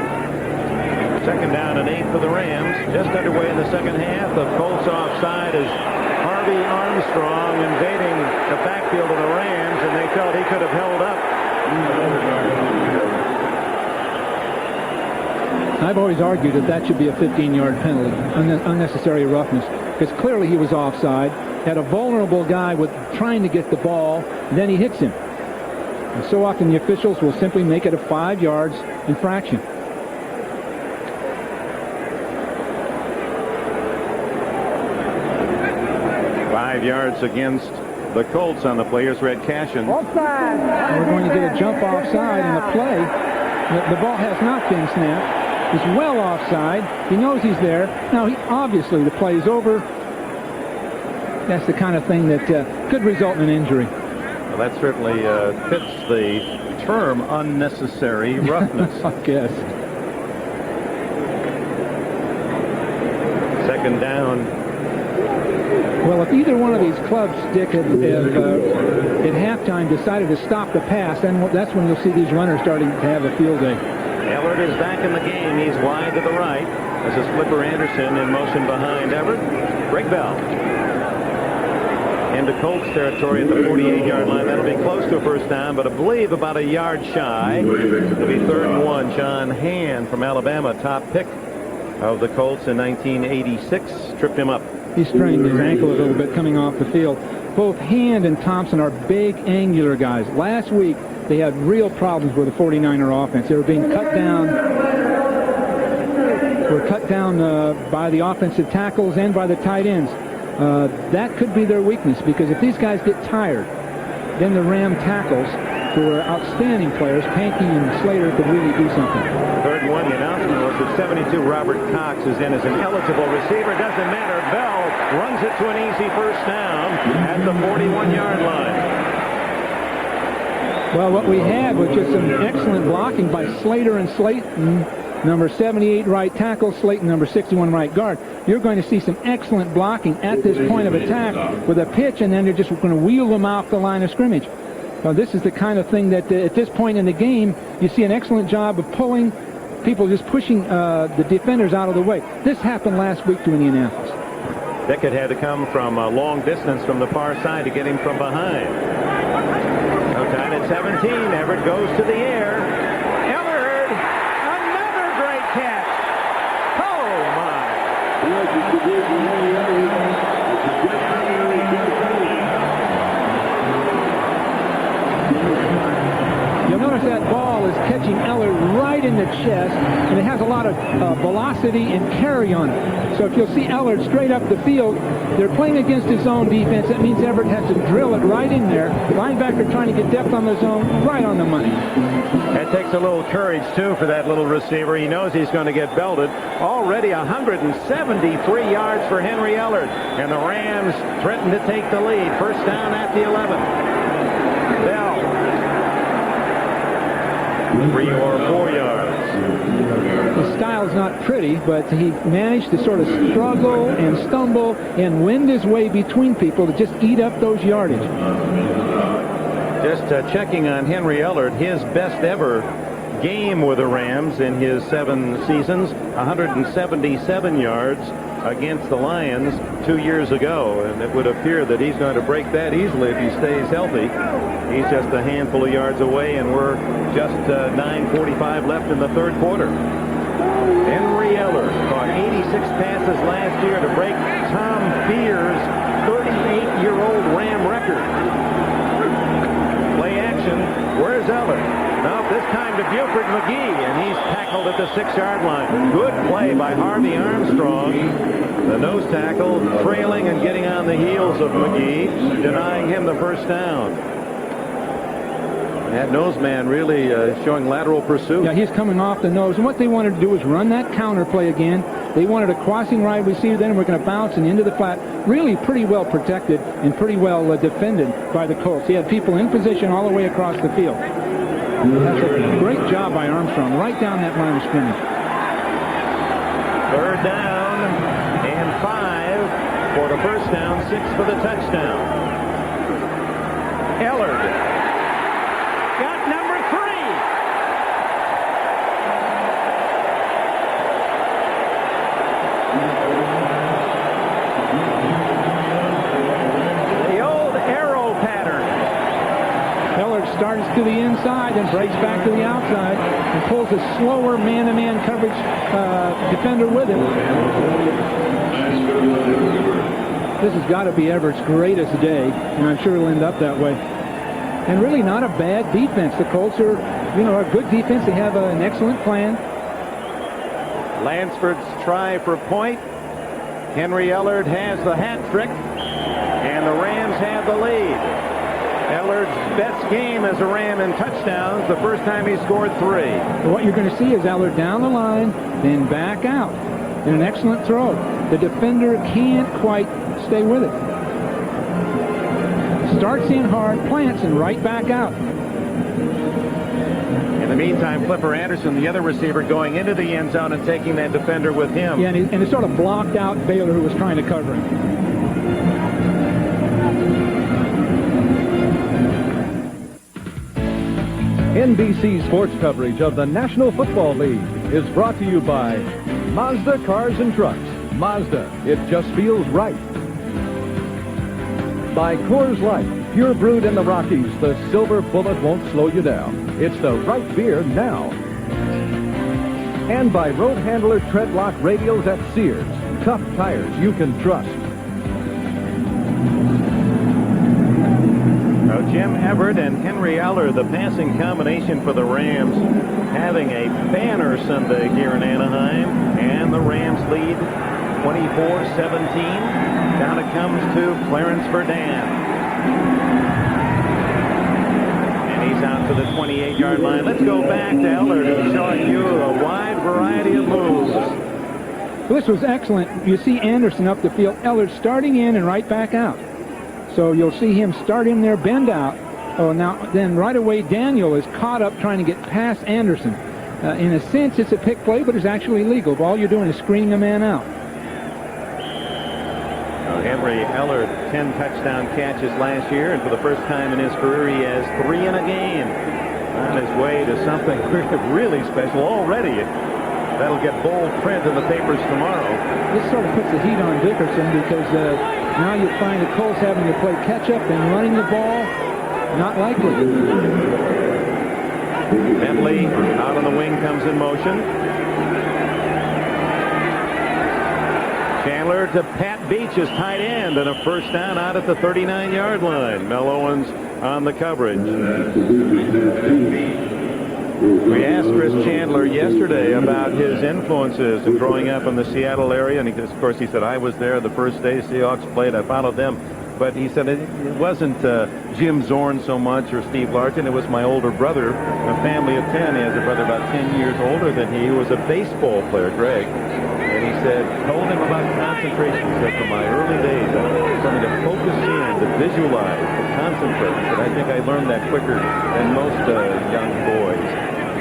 2nd down and 8 for the Rams. Just underway in the 2nd half. The Colts offside as Harvey Armstrong invading the backfield of the Rams, and they felt he could have held up. I've always argued that should be a 15-yard penalty, unnecessary roughness, because clearly he was offside, had a vulnerable guy with trying to get the ball, then he hits him. And so often the officials will simply make it a 5 yards infraction. Yards against the Colts on the players. Red Cashin. Offside. We're going to get a jump offside in the play. The ball has not been snapped. He's well offside. He knows he's there. Now, obviously, the play is over. That's the kind of thing that could result in an injury. Well, that certainly fits the term unnecessary roughness. I guess. 2nd down. Well, if either one of these clubs, Dick, at halftime decided to stop the pass, then that's when you'll see these runners starting to have a field day. Ellard is back in the game. He's wide to the right. This is Flipper Anderson in motion behind Everett. Greg Bell into Colts territory at the 48-yard line. That'll be close to a 1st down, but I believe about a yard shy. It'll be 3rd and 1. John Hand from Alabama, top pick of the Colts in 1986, tripped him up. He strained his ankle a little bit coming off the field. Both Hand and Thompson are big, angular guys. Last week, they had real problems with the 49er offense. They were being cut down. By the offensive tackles and by the tight ends. That could be their weakness, because if these guys get tired, then the Ram tackles, who are outstanding players, Pankey and Slater, could really do something. 3rd and 1. The announcement was that 72 Robert Cox is in as an eligible receiver. Doesn't matter. Bell runs it to an easy 1st down at the 41-yard line. Well, what we had was just some excellent blocking by Slater and Slayton, number 78 right tackle, Slayton number 61 right guard. You're going to see some excellent blocking at this point of attack with a pitch, and then you're just going to wheel them off the line of scrimmage. Well, this is the kind of thing that at this point in the game, you see an excellent job of pulling people, just pushing the defenders out of the way. This happened last week to Indianapolis. Beckett had to come from a long distance from the far side to get him from behind. No time at 17. Everett goes to the air. Ellard, another great catch. Oh, my. You'll notice that ball is catching Ellard right in the chest, and it has a lot of velocity and carry on it. So if you'll see Ellard straight up the field, they're playing against his zone defense. That means Everett has to drill it right in there. Linebacker trying to get depth on the zone, right on the money. That takes a little courage, too, for that little receiver. He knows he's going to get belted. Already 173 yards for Henry Ellard. And the Rams threaten to take the lead. 1st down at the 11. Bell. 3 or 4 yards. His style's not pretty, but he managed to sort of struggle and stumble and wend his way between people to just eat up those yardage. Just checking on Henry Ellard, his best ever game with the Rams in his 7 seasons, 177 yards, against the Lions 2 years ago, and it would appear that he's going to break that easily if he stays healthy. He's just a handful of yards away, and we're just 9:45 left in the third quarter. Henry Eller caught 86 passes last year to break Tom Fear's 38-year-old Ram record. Play action. Where's Eller? Now this time to Buford McGee, and he's tackled at the 6-yard line. Good play by Harvey Armstrong. The nose tackle trailing and getting on the heels of McGee, denying him the first down. That nose man really showing lateral pursuit. Yeah, he's coming off the nose. And what they wanted to do was run that counter play again. They wanted a crossing right receiver. Then we're going to bounce and into the flat. Really pretty well protected and pretty well defended by the Colts. He had people in position all the way across the field. That's a great job by Armstrong right down that line of scrimmage. Third down and 5 for the first down, 6 for the touchdown. Ellard got number 3. The old arrow pattern. Ellard starts to the inside and breaks back to the outside and pulls a slower man-to-man coverage defender with him. This has got to be Everett's greatest day, and I'm sure it'll end up that way. And really not a bad defense. The Colts are, a good defense. They have an excellent plan. Lansford's try for point. Henry Ellard has the hat trick, and the Rams have the lead. Ellard's best game as a Ram in touchdowns, the first time he scored 3. What you're going to see is Ellard down the line, then back out. And an excellent throw. The defender can't quite stay with it. Starts in hard, plants, and right back out. In the meantime, Flipper Anderson, the other receiver, going into the end zone and taking that defender with him. Yeah, and it sort of blocked out Baylor, who was trying to cover him. NBC Sports coverage of the National Football League is brought to you by Mazda Cars and Trucks. Mazda, it just feels right. By Coors Light, pure brewed in the Rockies, the silver bullet won't slow you down. It's the right beer now. And by Road Handler Treadlock Radials at Sears. Tough tires you can trust. Now, Jim Everett and Henry Eller, the passing combination for the Rams, having a banner Sunday here in Anaheim, and the Rams lead 24-17. Down it comes to Clarence Verdun. And he's out to the 28-yard line. Let's go back to Eller, who's showing you a wide variety of moves. Well, this was excellent. You see Anderson up the field. Ellard starting in and right back out. So you'll see him start in there, bend out. Oh, now then right away Daniel is caught up trying to get past Anderson. In a sense, it's a pick play, but it's actually legal. All you're doing is screening a man out. Henry Ellard, 10 touchdown catches last year, and for the first time in his career, he has 3 in a game. On his way to something really special already. That'll get bold print in the papers tomorrow. This sort of puts the heat on Dickerson because now you find the Colts having to play catch-up and running the ball. Not likely. Bentley out on the wing comes in motion. Chandler to Pat Beach, his tight end, and a first down out at the 39-yard line. Mel Owens on the coverage. We asked Chris Chandler yesterday about his influences in growing up in the Seattle area, and of course he said, I was there the first day Seahawks played. I followed them. But he said it wasn't Jim Zorn so much or Steve Largent. It was my older brother, a family of 10. He has a brother about 10 years older than he, who was a baseball player, Greg. And he said, told him about concentration. He said, from my early days, I was trying to focus in, to visualize, to concentrate. He said, I think I learned that quicker than most young boys.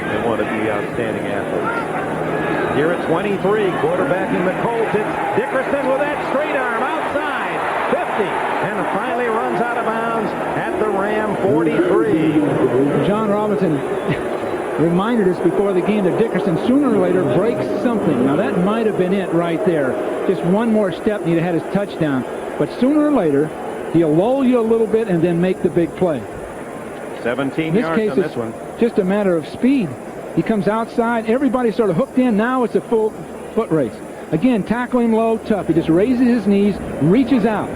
They want to be outstanding athletes. Here at 23, quarterbacking the Colts, it's Dickerson with that straight arm outside, 50, and finally runs out of bounds at the Ram 43. John Robinson reminded us before the game that Dickerson sooner or later breaks something. Now that might have been it right there. Just one more step and he'd have had his touchdown. But sooner or later, he'll lull you a little bit and then make the big play. 17 In this yards case, on this one. it's just a matter of speed. He comes outside. Everybody's sort of hooked in. Now it's a full foot race. Again, tackle him low, tough. He just raises his knees, reaches out.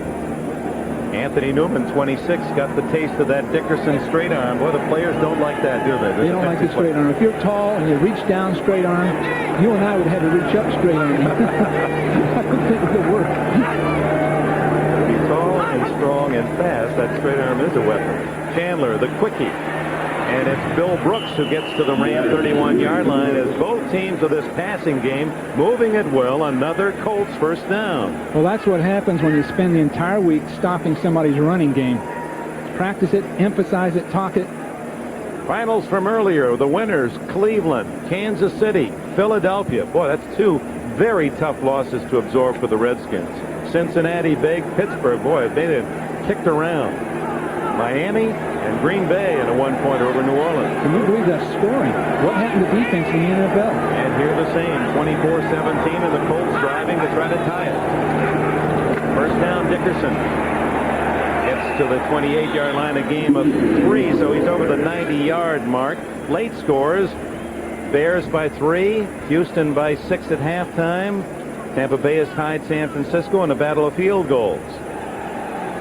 Anthony Newman, 26, got the taste of that Dickerson straight arm. Boy, the players don't like that, do they? They don't like the straight arm. If you're tall and you reach down straight arm, you and I would have to reach up straight arm. I don't think it would work. To be tall and strong and fast, that straight arm is a weapon. Chandler, the quickie. And it's Bill Brooks who gets to the Ram 31-yard line as both teams of this passing game moving it well. Another Colts first down. Well, that's what happens when you spend the entire week stopping somebody's running game. Practice it, emphasize it, talk it. Finals from earlier. The winners, Cleveland, Kansas City, Philadelphia. Boy, that's two very tough losses to absorb for the Redskins. Cincinnati, big. Pittsburgh, boy, they had kicked around. Miami and Green Bay in a one-pointer over New Orleans. Can you believe that scoring? What happened to defense in the NFL? And here the same, 24-17, and the Colts driving to try to tie it. First down, Dickerson gets to the 28-yard line, a game of 3, so he's over the 90-yard mark. Late scores, Bears by 3, Houston by 6 at halftime. Tampa Bay has tied San Francisco in a battle of field goals.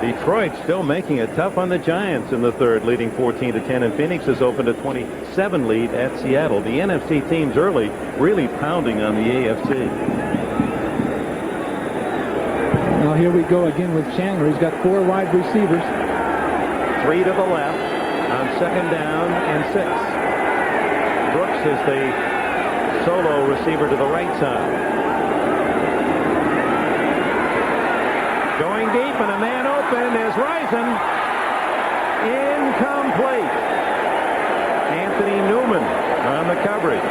Detroit still making it tough on the Giants in the third, leading 14-10, and Phoenix has opened a 27 lead at Seattle. The NFC teams early really pounding on the AFC. Now here we go again with Chandler. He's got 4 wide receivers. 3 to the left on second down and 6. Brooks is the solo receiver to the right side. Going deep, and a man open is Rison. Incomplete. Anthony Newman on the coverage.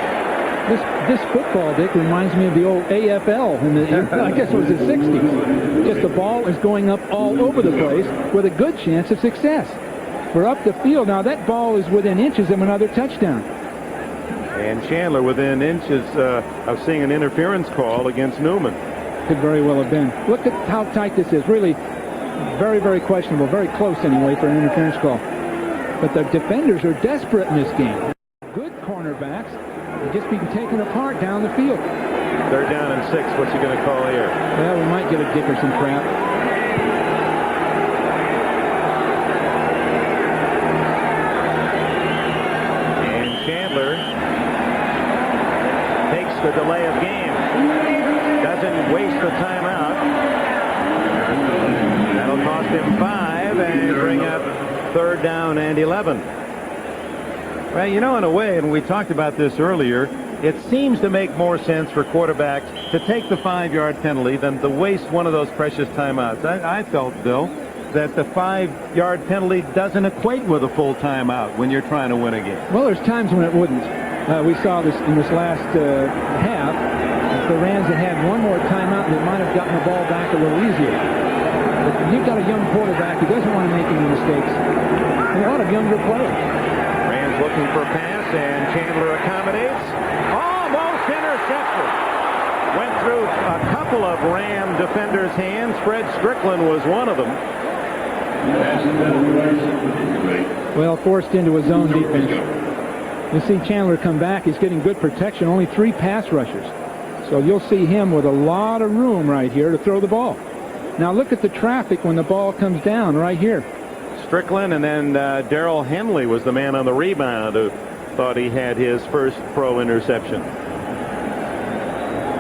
This football, Dick, reminds me of the old AFL in the, I guess it was the 60s. Just the ball is going up all over the place with a good chance of success. We're up the field. Now that ball is within inches of another touchdown. And Chandler within inches of seeing an interference call against Newman. Could very well have been. Look at how tight this is. Really very, very questionable. Very close anyway for an interference call. But the defenders are desperate in this game. Good cornerbacks. They're just being taken apart down the field. Third down and 6. What's he going to call here? Well, we might get a Dickerson trap. And Chandler takes the delay of game. Doesn't waste the timeout. That'll cost him 5 and bring up third down and 11. Well, you know, in a way, and we talked about this earlier, it seems to make more sense for quarterbacks to take the 5-yard penalty than to waste one of those precious timeouts. I felt, Bill, that the 5-yard penalty doesn't equate with a full timeout when you're trying to win a game. Well, there's times when it wouldn't. We saw this in this last half. The Rams had had one more timeout, and they might have gotten the ball back a little easier. But you've got a young quarterback who doesn't want to make any mistakes. And a lot of younger players. Rams looking for a pass, and Chandler accommodates. Almost intercepted. Went through a couple of Ram defenders' hands. Fred Strickland was one of them. Well, forced into a zone defense. You see Chandler come back. He's getting good protection. Only 3 pass rushers. So you'll see him with a lot of room right here to throw the ball. Now look at the traffic when the ball comes down right here. Strickland, and then Darrell Henley was the man on the rebound who thought he had his first pro interception.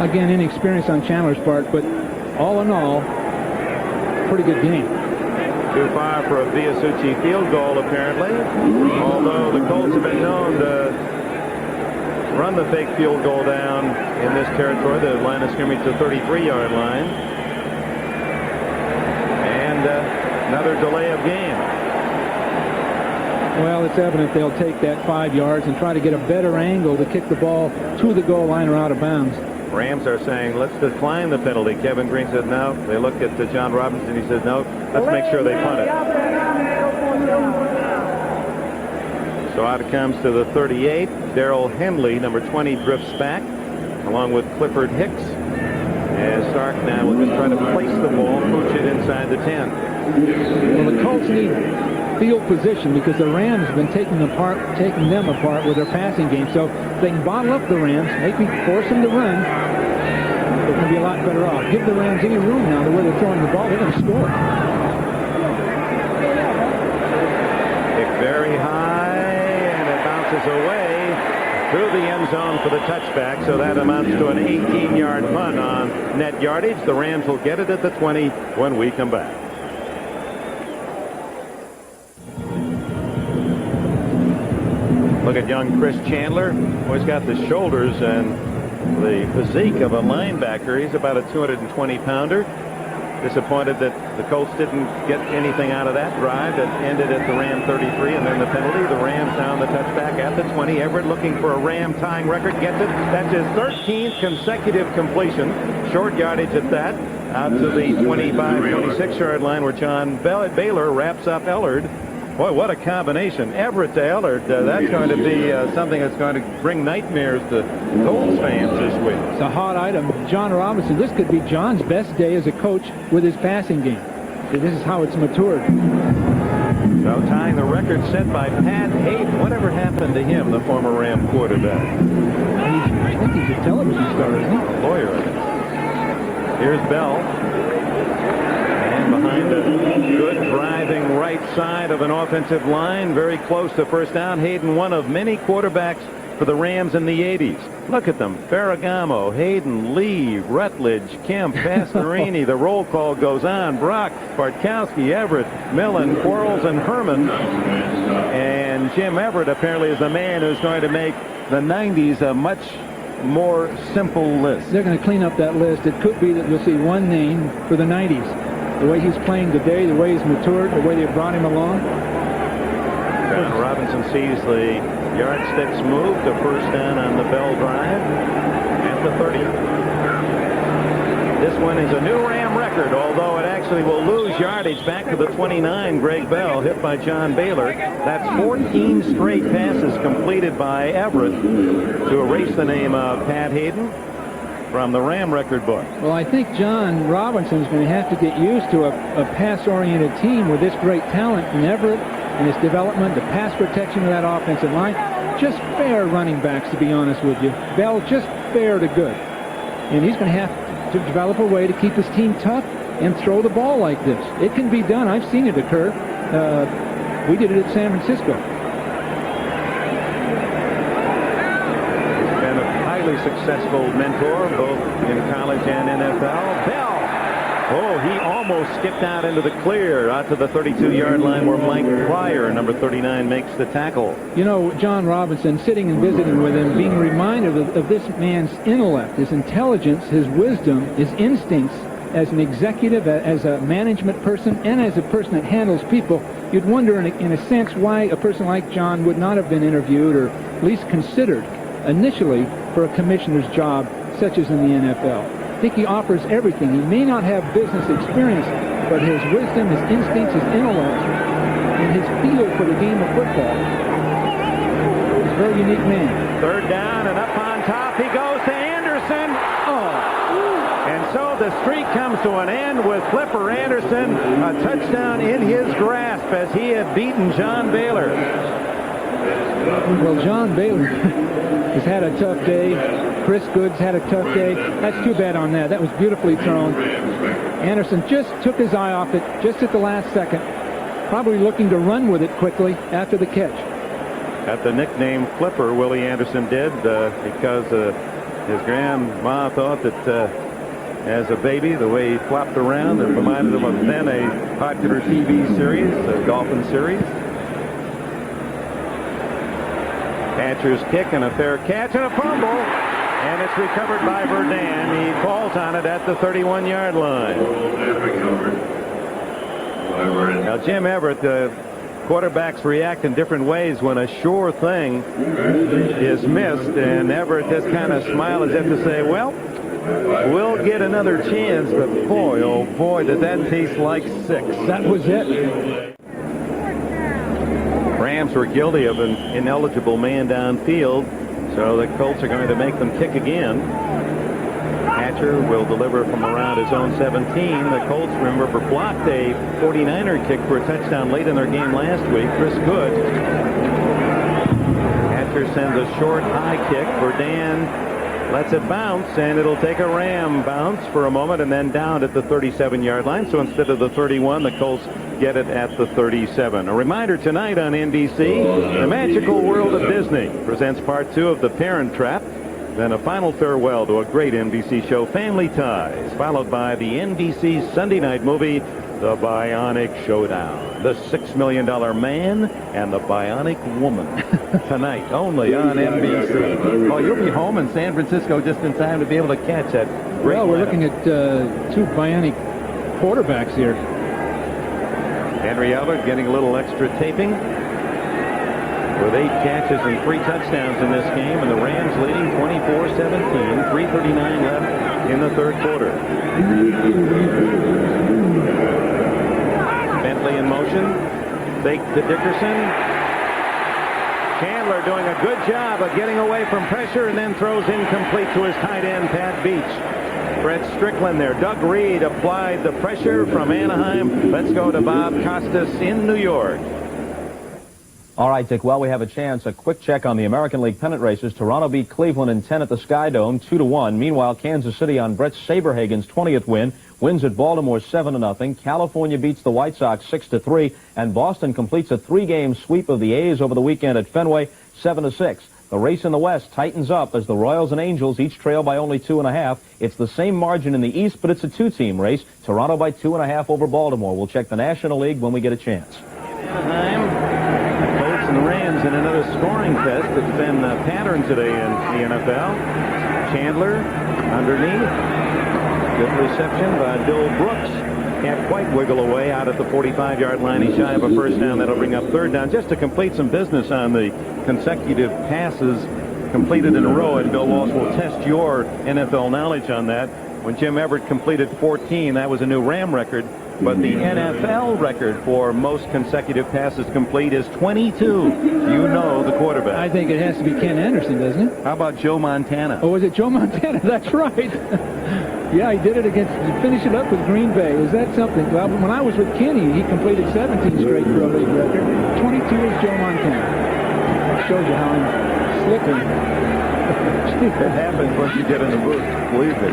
Again, inexperience on Chandler's part, but all in all, pretty good game. Too far for a Viasucci field goal, apparently. Although the Colts have been known to run the fake field goal down in this territory. The line of scrimmage to the 33-yard line. And another delay of game. Well, it's evident they'll take that 5 yards and try to get a better angle to kick the ball to the goal line or out of bounds. Rams are saying, let's decline the penalty. Kevin Green said no. They look at John Robinson. He says no. Let's make sure they punt it. So out it comes to the 38. Darrell Henley, number 20, drifts back, along with Clifford Hicks. As Stark now will just try to place the ball, push it inside the 10. Well, the Colts need field position because the Rams have been taking them apart with their passing game. So if they can bottle up the Rams, maybe force them to run, they're going to be a lot better off. Give the Rams any room now, the way they're throwing the ball, they're going to score. Kick very high, and it bounces away through the end zone for the touchback. So that amounts to an 18-yard punt on net yardage. The Rams will get it at the 20 when we come back. Look at young Chris Chandler. Always got the shoulders and the physique of a linebacker. He's about a 220-pounder. Disappointed that the Colts didn't get anything out of that drive that ended at the Ram 33 and then the penalty. The Rams down the touchback at the 20. Everett looking for a Ram tying record. Gets it. That's his 13th consecutive completion. Short yardage at that. Out to the 25-26-yard line where John Baylor wraps up Ellard. Boy, what a combination. Everett to Ellard. That's going to be something that's going to bring nightmares to Colts fans this week. It's a hot item. John Robinson, this could be John's best day as a coach with his passing game. This is how it's matured. So tying the record set by Pat Hayden. Whatever happened to him, the former Ram quarterback? I think he's a television star, isn't he? A lawyer. Here's Bell. Behind a good driving right side of an offensive line, very close to first down. Hayden, one of many quarterbacks for the Rams in the 80s. Look at them. Ferragamo, Hayden, Lee, Rutledge, Kemp, Pastorini. The roll call goes on. Brock, Bartkowski, Everett, Millen, Quarles, and Herman. And Jim Everett apparently is the man who's going to make the 90s a much more simple list. They're going to clean up that list. It could be that you'll see one name for the 90s. The way he's playing today, the way he's matured, the way they brought him along. John Robinson sees the yardsticks move to first down on the Bell drive at the 30. This one is a new Ram record, although it actually will lose yardage back to the 29. Greg Bell hit by John Baylor. That's 14 straight passes completed by Everett to erase the name of Pat Hayden from the Ram record book. Well, I think John Robinson's going to have to get used to a pass-oriented team with this great talent in Everett and his development, the pass protection of that offensive line. Just fair running backs, to be honest with you. Bell, just fair to good. And he's going to have to develop a way to keep his team tough and throw the ball like this. It can be done. I've seen it occur. We did it at San Francisco. Successful mentor both in college and NFL. Bell. Oh, he almost skipped out into the clear, out to the 32-yard line where Mike Pryor, number 39, makes the tackle. You know, John Robinson, sitting and visiting with him, being reminded of this man's intellect, his intelligence, his wisdom, his instincts as an executive, as a management person, and as a person that handles people. You'd wonder, in a sense, why a person like John would not have been interviewed or at least considered initially for a commissioner's job such as in the NFL. I think he offers everything. He may not have business experience, but his wisdom, his instincts, his intellect, and his feel for the game of football. He's a very unique man. Third down and up on top he goes to Anderson. Oh! And so the streak comes to an end with Flipper Anderson, a touchdown in his grasp as he had beaten John Baylor. Well, John Baylor has had a tough day. Chris Goods had a tough day. That's too bad on that. That was beautifully thrown. Anderson just took his eye off it just at the last second, probably looking to run with it quickly after the catch. Got the nickname Flipper, Willie Anderson did, because his grandma thought that as a baby, the way he flopped around, it reminded him of then a popular TV series, a golfing series. Catcher's kick and a fair catch and a fumble, and it's recovered by Verdun. He falls on it at the 31-yard line. Now, Jim Everett, quarterbacks react in different ways when a sure thing is missed, and Everett just kind of smiled as if to say, well, we'll get another chance, but boy, oh boy, did that taste like 6. That was it. Rams were guilty of an ineligible man downfield, so the Colts are going to make them kick again. Hatcher will deliver from around his own 17. The Colts, remember, blocked a 49er kick for a touchdown late in their game last week. Chris Good. Hatcher sends a short high kick. Verdun lets it bounce, and it'll take a Ram bounce for a moment and then down at the 37-yard line. So instead of the 31, the Colts get it at the 37. A reminder tonight on NBC, The Magical World of Disney presents part 2 of The Parent Trap. Then a final farewell to a great NBC show, Family Ties, followed by the NBC Sunday night movie, The Bionic Showdown. The $6 Million Man and the Bionic Woman. Tonight, only on NBC. Well, you'll be home in San Francisco just in time to be able to catch that great Well, we're lineup. looking at 2 bionic quarterbacks here. Henry Albert getting a little extra taping with 8 catches and 3 touchdowns in this game, and the Rams leading 24-17, 3:39 left in the third quarter. Bentley in motion, fake to Dickerson. Chandler doing a good job of getting away from pressure and then throws incomplete to his tight end, Pat Beach. Fred Strickland there. Doug Reed applied the pressure from Anaheim. Let's go to Bob Costas in New York. All right, Dick, well, we have a chance. A quick check on the American League pennant races. Toronto beat Cleveland in 10 at the Sky Dome, 2-1. Meanwhile, Kansas City on Brett Saberhagen's 20th win wins at Baltimore 7-0. California beats the White Sox 6-3, and Boston completes a 3-game sweep of the A's over the weekend at Fenway 7-6. The race in the West tightens up as the Royals and Angels each trail by only 2.5. It's the same margin in the East, but it's a 2-team race. Toronto by 2.5 over Baltimore. We'll check the National League when we get a chance. Anaheim. And the Rams in another scoring fest. It's been a pattern today in the NFL. Chandler underneath. Good reception by Bill Brooks. Can't quite wiggle away out at the 45-yard line. He's shy of a first down. That'll bring up third down. Just to complete some business on the consecutive passes completed in a row, and Bill Walsh will test your NFL knowledge on that. When Jim Everett completed 14, that was a new Ram record. But the NFL record for most consecutive passes complete is 22. You know the quarterback. I think it has to be Ken Anderson, doesn't it? How about Joe Montana? Oh, was it Joe Montana? That's right. Yeah, he did it finish it up with Green Bay. Is that something? Well, when I was with Kenny, he completed 17 straight for a league record. 22 is Joe Montana. Shows you how I'm slipping. It happens once you get in the booth. Believe me.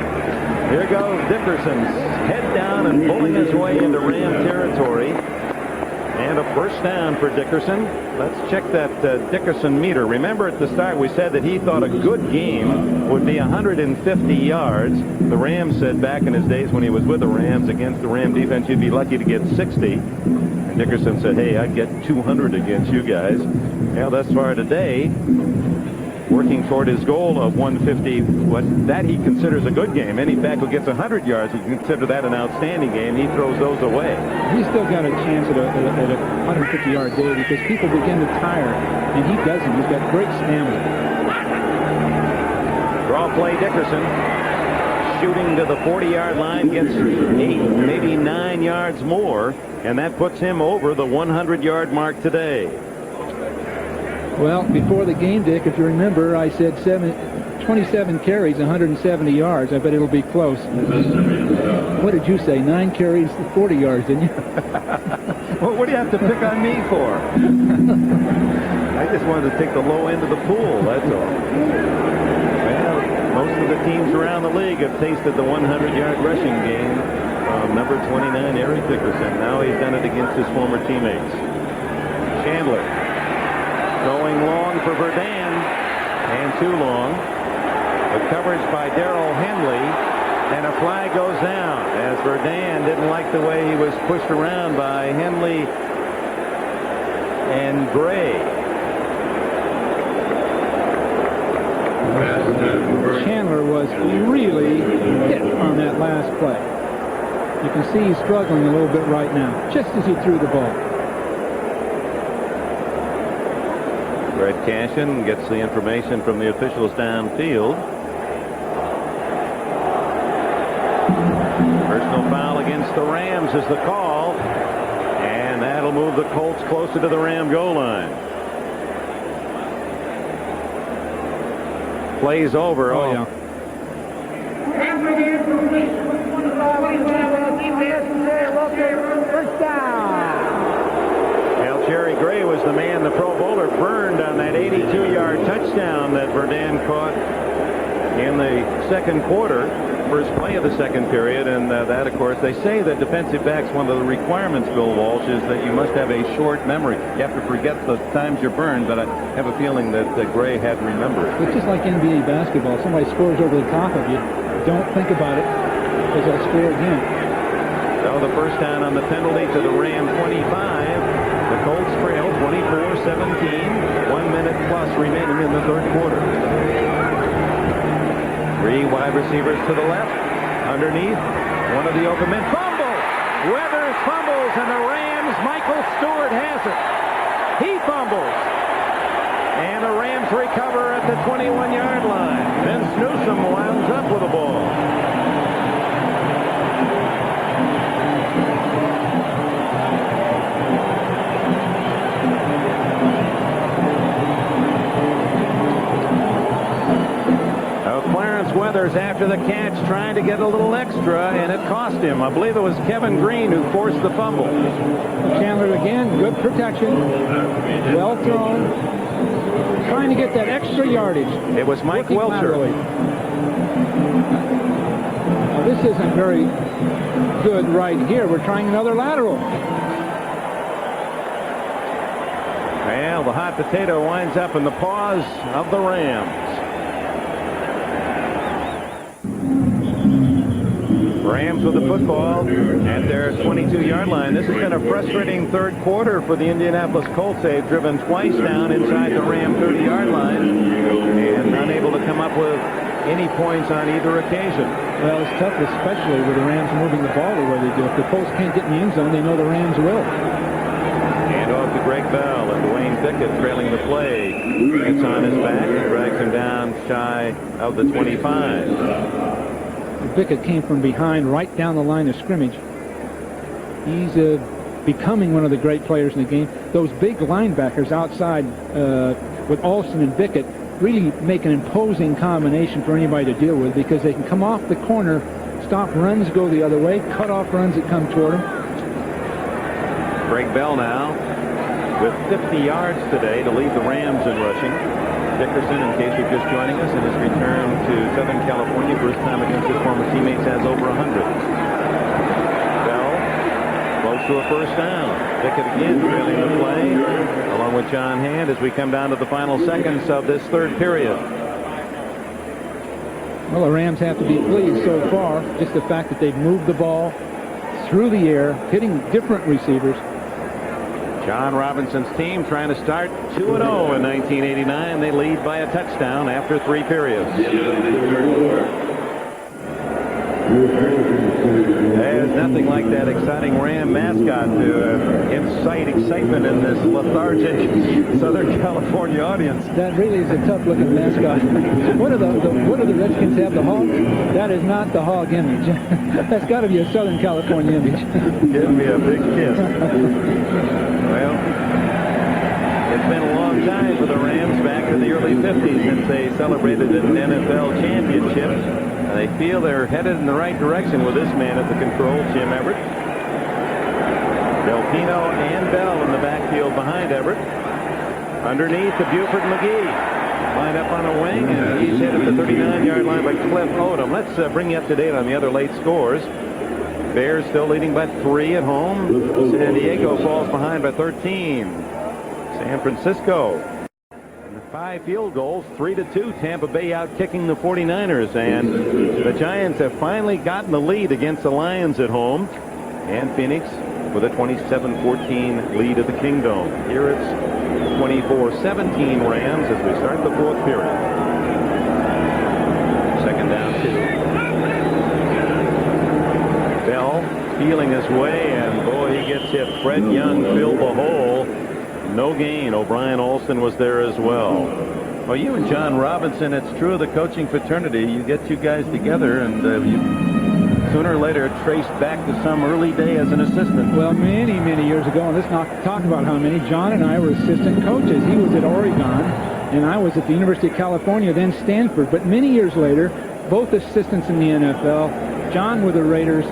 Here goes Dickerson, head down and pulling his way into Ram territory. And a first down for Dickerson. Let's check that Dickerson meter. Remember at the start we said that he thought a good game would be 150 yards. The Rams said back in his days when he was with the Rams against the Ram defense, you'd be lucky to get 60. And Dickerson said, hey, I'd get 200 against you guys. Well, thus far today, working toward his goal of 150, that he considers a good game. Any back who gets 100 yards would consider that an outstanding game. He throws those away. He's still got a chance at a 150-yard day because people begin to tire, and he doesn't. He's got great stamina. Draw play Dickerson. Shooting to the 40-yard line, gets 8, maybe 9 yards more, and that puts him over the 100-yard mark today. Well, before the game, Dick, if you remember, I said 27 carries, 170 yards. I bet it'll be close. What did you say? 9 carries, 40 yards, didn't you? Well, what do you have to pick on me for? I just wanted to take the low end of the pool, that's all. Well, most of the teams around the league have tasted the 100-yard rushing game from number 29, Eric Dickerson. Now he's done it against his former teammates. Chandler. Going long for Verdun, and too long. The coverage by Darrell Henley, and a flag goes down as Verdun didn't like the way he was pushed around by Henley and Gray. Chandler was really hit on that last play. You can see he's struggling a little bit right now, just as he threw the ball. Fred Cashin gets the information from the officials downfield. Personal foul against the Rams is the call, and that'll move the Colts closer to the Ram goal line. Plays over. Oh, yeah. First down. Well, Jerry Gray was the man the Pro Bowler burned on that 82-yard touchdown that Verdun caught in the second quarter, first play of the second period. And that, of course, they say that defensive backs, one of the requirements, Bill Walsh, is that you must have a short memory. You have to forget the times you're burned, but I have a feeling that Gray had remembered. It's just like NBA basketball. Somebody scores over the top of you. Don't think about it, because they'll score again. So the first down on the penalty to the Ram 25. The Colts trail 24-17. 1 minute plus remaining in the third quarter. Three wide receivers to the left. Underneath, one of the open men. Fumble! Weathers fumbles, and the Rams, Michael Stewart has it. He fumbles. And the Rams recover at the 21-yard line. Vince Newsom winds up with the ball. Weathers after the catch, trying to get a little extra, and it cost him. I believe it was Kevin Green who forced the fumble. Chandler again, good protection, well thrown, trying to get that extra yardage. It was Mike Welcher. Now, this isn't very good right here. We're trying another lateral. Well, the hot potato winds up in the paws of the Rams. Rams with the football at their 22-yard line. This has been a frustrating third quarter for the Indianapolis Colts. They've driven twice down inside the Ram 30-yard line and unable to come up with any points on either occasion. Well, it's tough, especially with the Rams moving the ball the way they do. If the Colts can't get in the end zone, they know the Rams will. And off to Greg Bell, and Dwayne Pickett trailing the play. It's on his back and drags him down shy of the 25. Pickett came from behind right down the line of scrimmage. He's becoming one of the great players in the game. Those big linebackers outside with Alston and Bickett really make an imposing combination for anybody to deal with, because they can come off the corner, stop runs, go the other way, cut off runs that come toward them. Greg Bell now with 50 yards today to lead the Rams in rushing. Dickerson, in case you're just joining us, in his return to Southern California, first time against his former teammates, has over 100. Bell close to a first down. Pickett again trailing the play, along with John Hand, as we come down to the final seconds of this third period. Well, the Rams have to be pleased so far. Just the fact that they've moved the ball through the air, hitting different receivers. John Robinson's team trying to start 2-0 in 1989. They lead by a touchdown after 3 periods. There's nothing like that exciting Ram mascot to incite excitement in this lethargic Southern California audience. That really is a tough-looking mascot. What do the Redskins have? The Hogs? That is not the Hog image. That's got to be a Southern California image. Give me a big kiss. Well, it's been a long time for the Rams, back to the early 50s since they celebrated an NFL championship. They feel they're headed in the right direction with this man at the control, Jim Everett. Del Pino and Bell in the backfield behind Everett. Underneath to Buford McGee. Lined up on a wing, and he's hit at the 39-yard line by Cliff Odom. Let's bring you up to date on the other late scores. Bears still leading by 3 at home. San Diego falls behind by 13. San Francisco, 5 field goals, 3-2. Tampa Bay out kicking the 49ers, and the Giants have finally gotten the lead against the Lions at home. And Phoenix with a 27-14 lead at the Kingdome. Here it's 24-17 Rams as we start the fourth period. Second down 2. Bell feeling his way, and boy, he gets hit. Fred Young filled the hole. No gain. O'Brien Alston was there as well. Well, you and John Robinson, it's true of the coaching fraternity. You get you guys together, and you sooner or later traced back to some early day as an assistant. Well, many, many years ago, and let's not talk about how many, John and I were assistant coaches. He was at Oregon, and I was at the University of California, then Stanford. But many years later, both assistants in the NFL, John with the Raiders,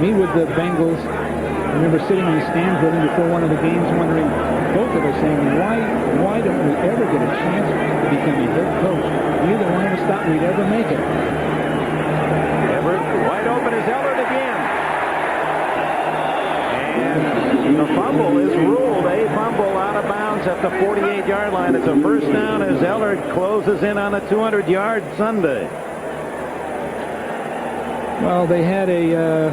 me with the Bengals. I remember sitting in the stands with him before one of the games wondering, both of us saying, why don't we ever get a chance to become a head coach? Neither one of us thought we'd ever make it. Everett wide open is Ellard again. And the fumble is ruled a fumble out of bounds at the 48-yard line. It's a first down as Ellard closes in on a 200-yard Sunday. Well, they had a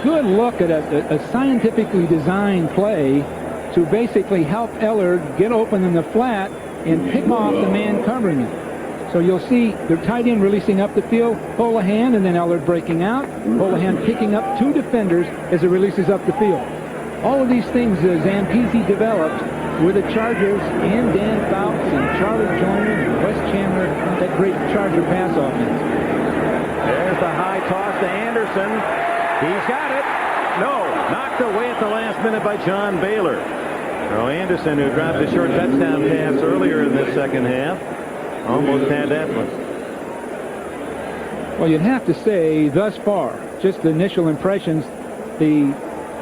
good look at a scientifically designed play to basically help Ellard get open in the flat and pick off the man covering him. So you'll see the tight end releasing up the field, Holohan, and then Ellard breaking out. Holohan picking up two defenders as it releases up the field. All of these things Zampese developed with the Chargers and Dan Fouts and Charlie Joyner and Wes Chandler, that great Charger pass offense. There's the high toss to Anderson. He's got it. No, knocked away at the last minute by John Baylor. So Anderson, who dropped a short touchdown pass earlier in the second half, almost had that one. Well, you'd have to say thus far, just the initial impressions, the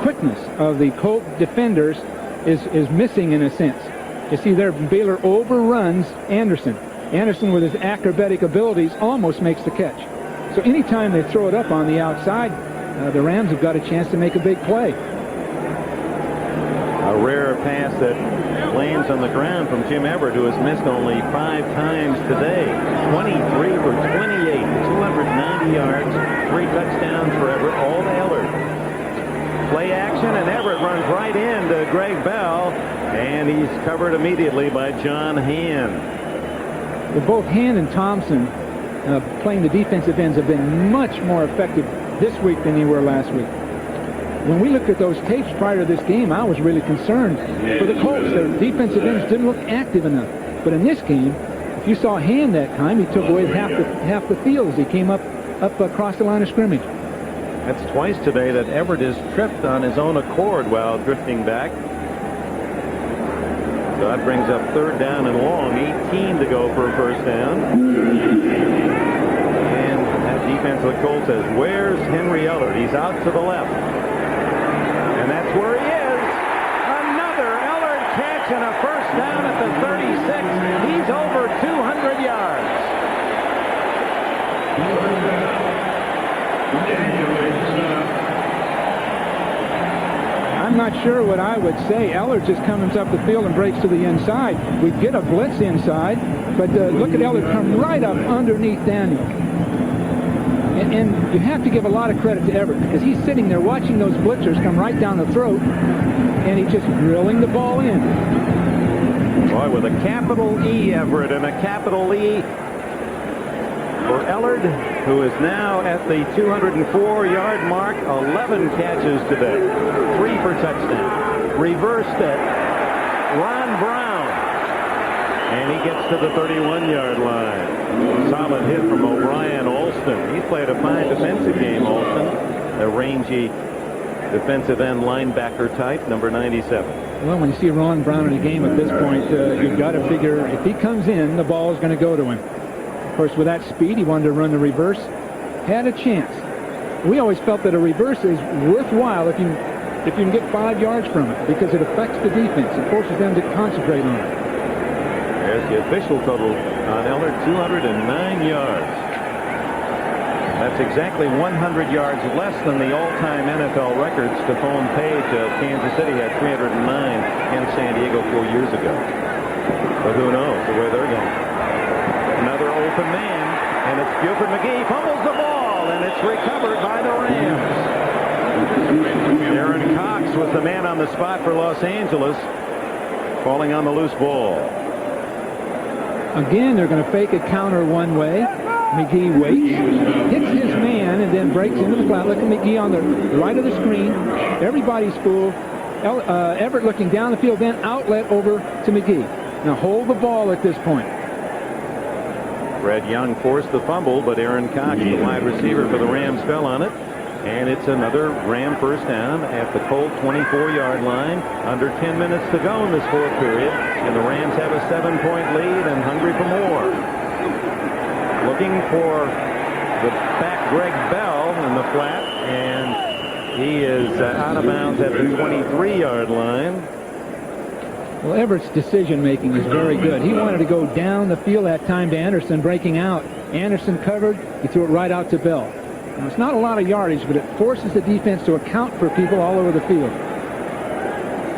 quickness of the Colt defenders is missing in a sense. You see there, Baylor overruns Anderson. Anderson, with his acrobatic abilities, almost makes the catch. So anytime they throw it up on the outside, the Rams have got a chance to make a big play. A rare pass that lands on the ground from Jim Everett, who has missed only 5 times today. 23 for 28, 290 yards, 3 touchdowns for Everett, all to Ellard. Play action, and Everett runs right into Greg Bell, and he's covered immediately by John Hand. Well, both Hand and Thompson playing the defensive ends have been much more effective this week than they were last week. When we looked at those tapes prior to this game, I was really concerned for the Colts. Their defensive ends didn't look active enough. But in this game, if you saw Hand that time, he took away half the field as he came up across the line of scrimmage. That's twice today that Everett is tripped on his own accord while drifting back. So that brings up 3rd down and long, 18 to go for a first down. And that defense of the Colts says, where's Henry Ellard? He's out to the left. And that's where he is. Another Ellard catch and a first down at the 36. He's over 200 yards. I'm not sure what I would say. Ellard just comes up the field and breaks to the inside. We get a blitz inside, but look at Ellard come right up underneath Daniel. And you have to give a lot of credit to Everett, because he's sitting there watching those blitzers come right down the throat, and he's just drilling the ball in. Boy, with a capital E, Everett, and a capital E for Ellard, who is now at the 204-yard mark. 11 catches today, 3 for touchdown. Reversed at Ron Brown, and he gets to the 31-yard line. Solid hit from O'Brien Alston. He played a fine defensive game, Alston, a rangy defensive end linebacker type, number 97. Well, when you see Ron Brown in a game at this point, you've got to figure if he comes in, the ball is going to go to him. Of course, with that speed, he wanted to run the reverse. Had a chance. We always felt that a reverse is worthwhile if you can get 5 yards from it, because it affects the defense. It forces them to concentrate on it. There's the official total on Ellard, 209 yards. That's exactly 100 yards less than the all-time NFL record. Stephon Page of Kansas City had 309 in San Diego 4 years ago. But who knows the way they're going. Another open man, and it's Buford McGee fumbles the ball, and it's recovered by the Rams. Aaron Cox was the man on the spot for Los Angeles, falling on the loose ball. Again, they're going to fake a counter one way. McGee waits, hits his man, and then breaks into the flat. Look at McGee on the right of the screen. Everybody's fooled. Everett looking down the field, then outlet over to McGee. Now hold the ball at this point. Fred Young forced the fumble, but Aaron Cox, the wide receiver for the Rams, fell on it. And it's another Ram first down at the Colt 24-yard line. Under 10 minutes to go in this fourth period. And the Rams have a 7-point lead and hungry for more. Looking for the back Greg Bell in the flat. And he is out of bounds at the 23-yard line. Well, Everett's decision-making is very good. He wanted to go down the field that time to Anderson, breaking out. Anderson covered. He threw it right out to Bell. Now, it's not a lot of yardage, but it forces the defense to account for people all over the field.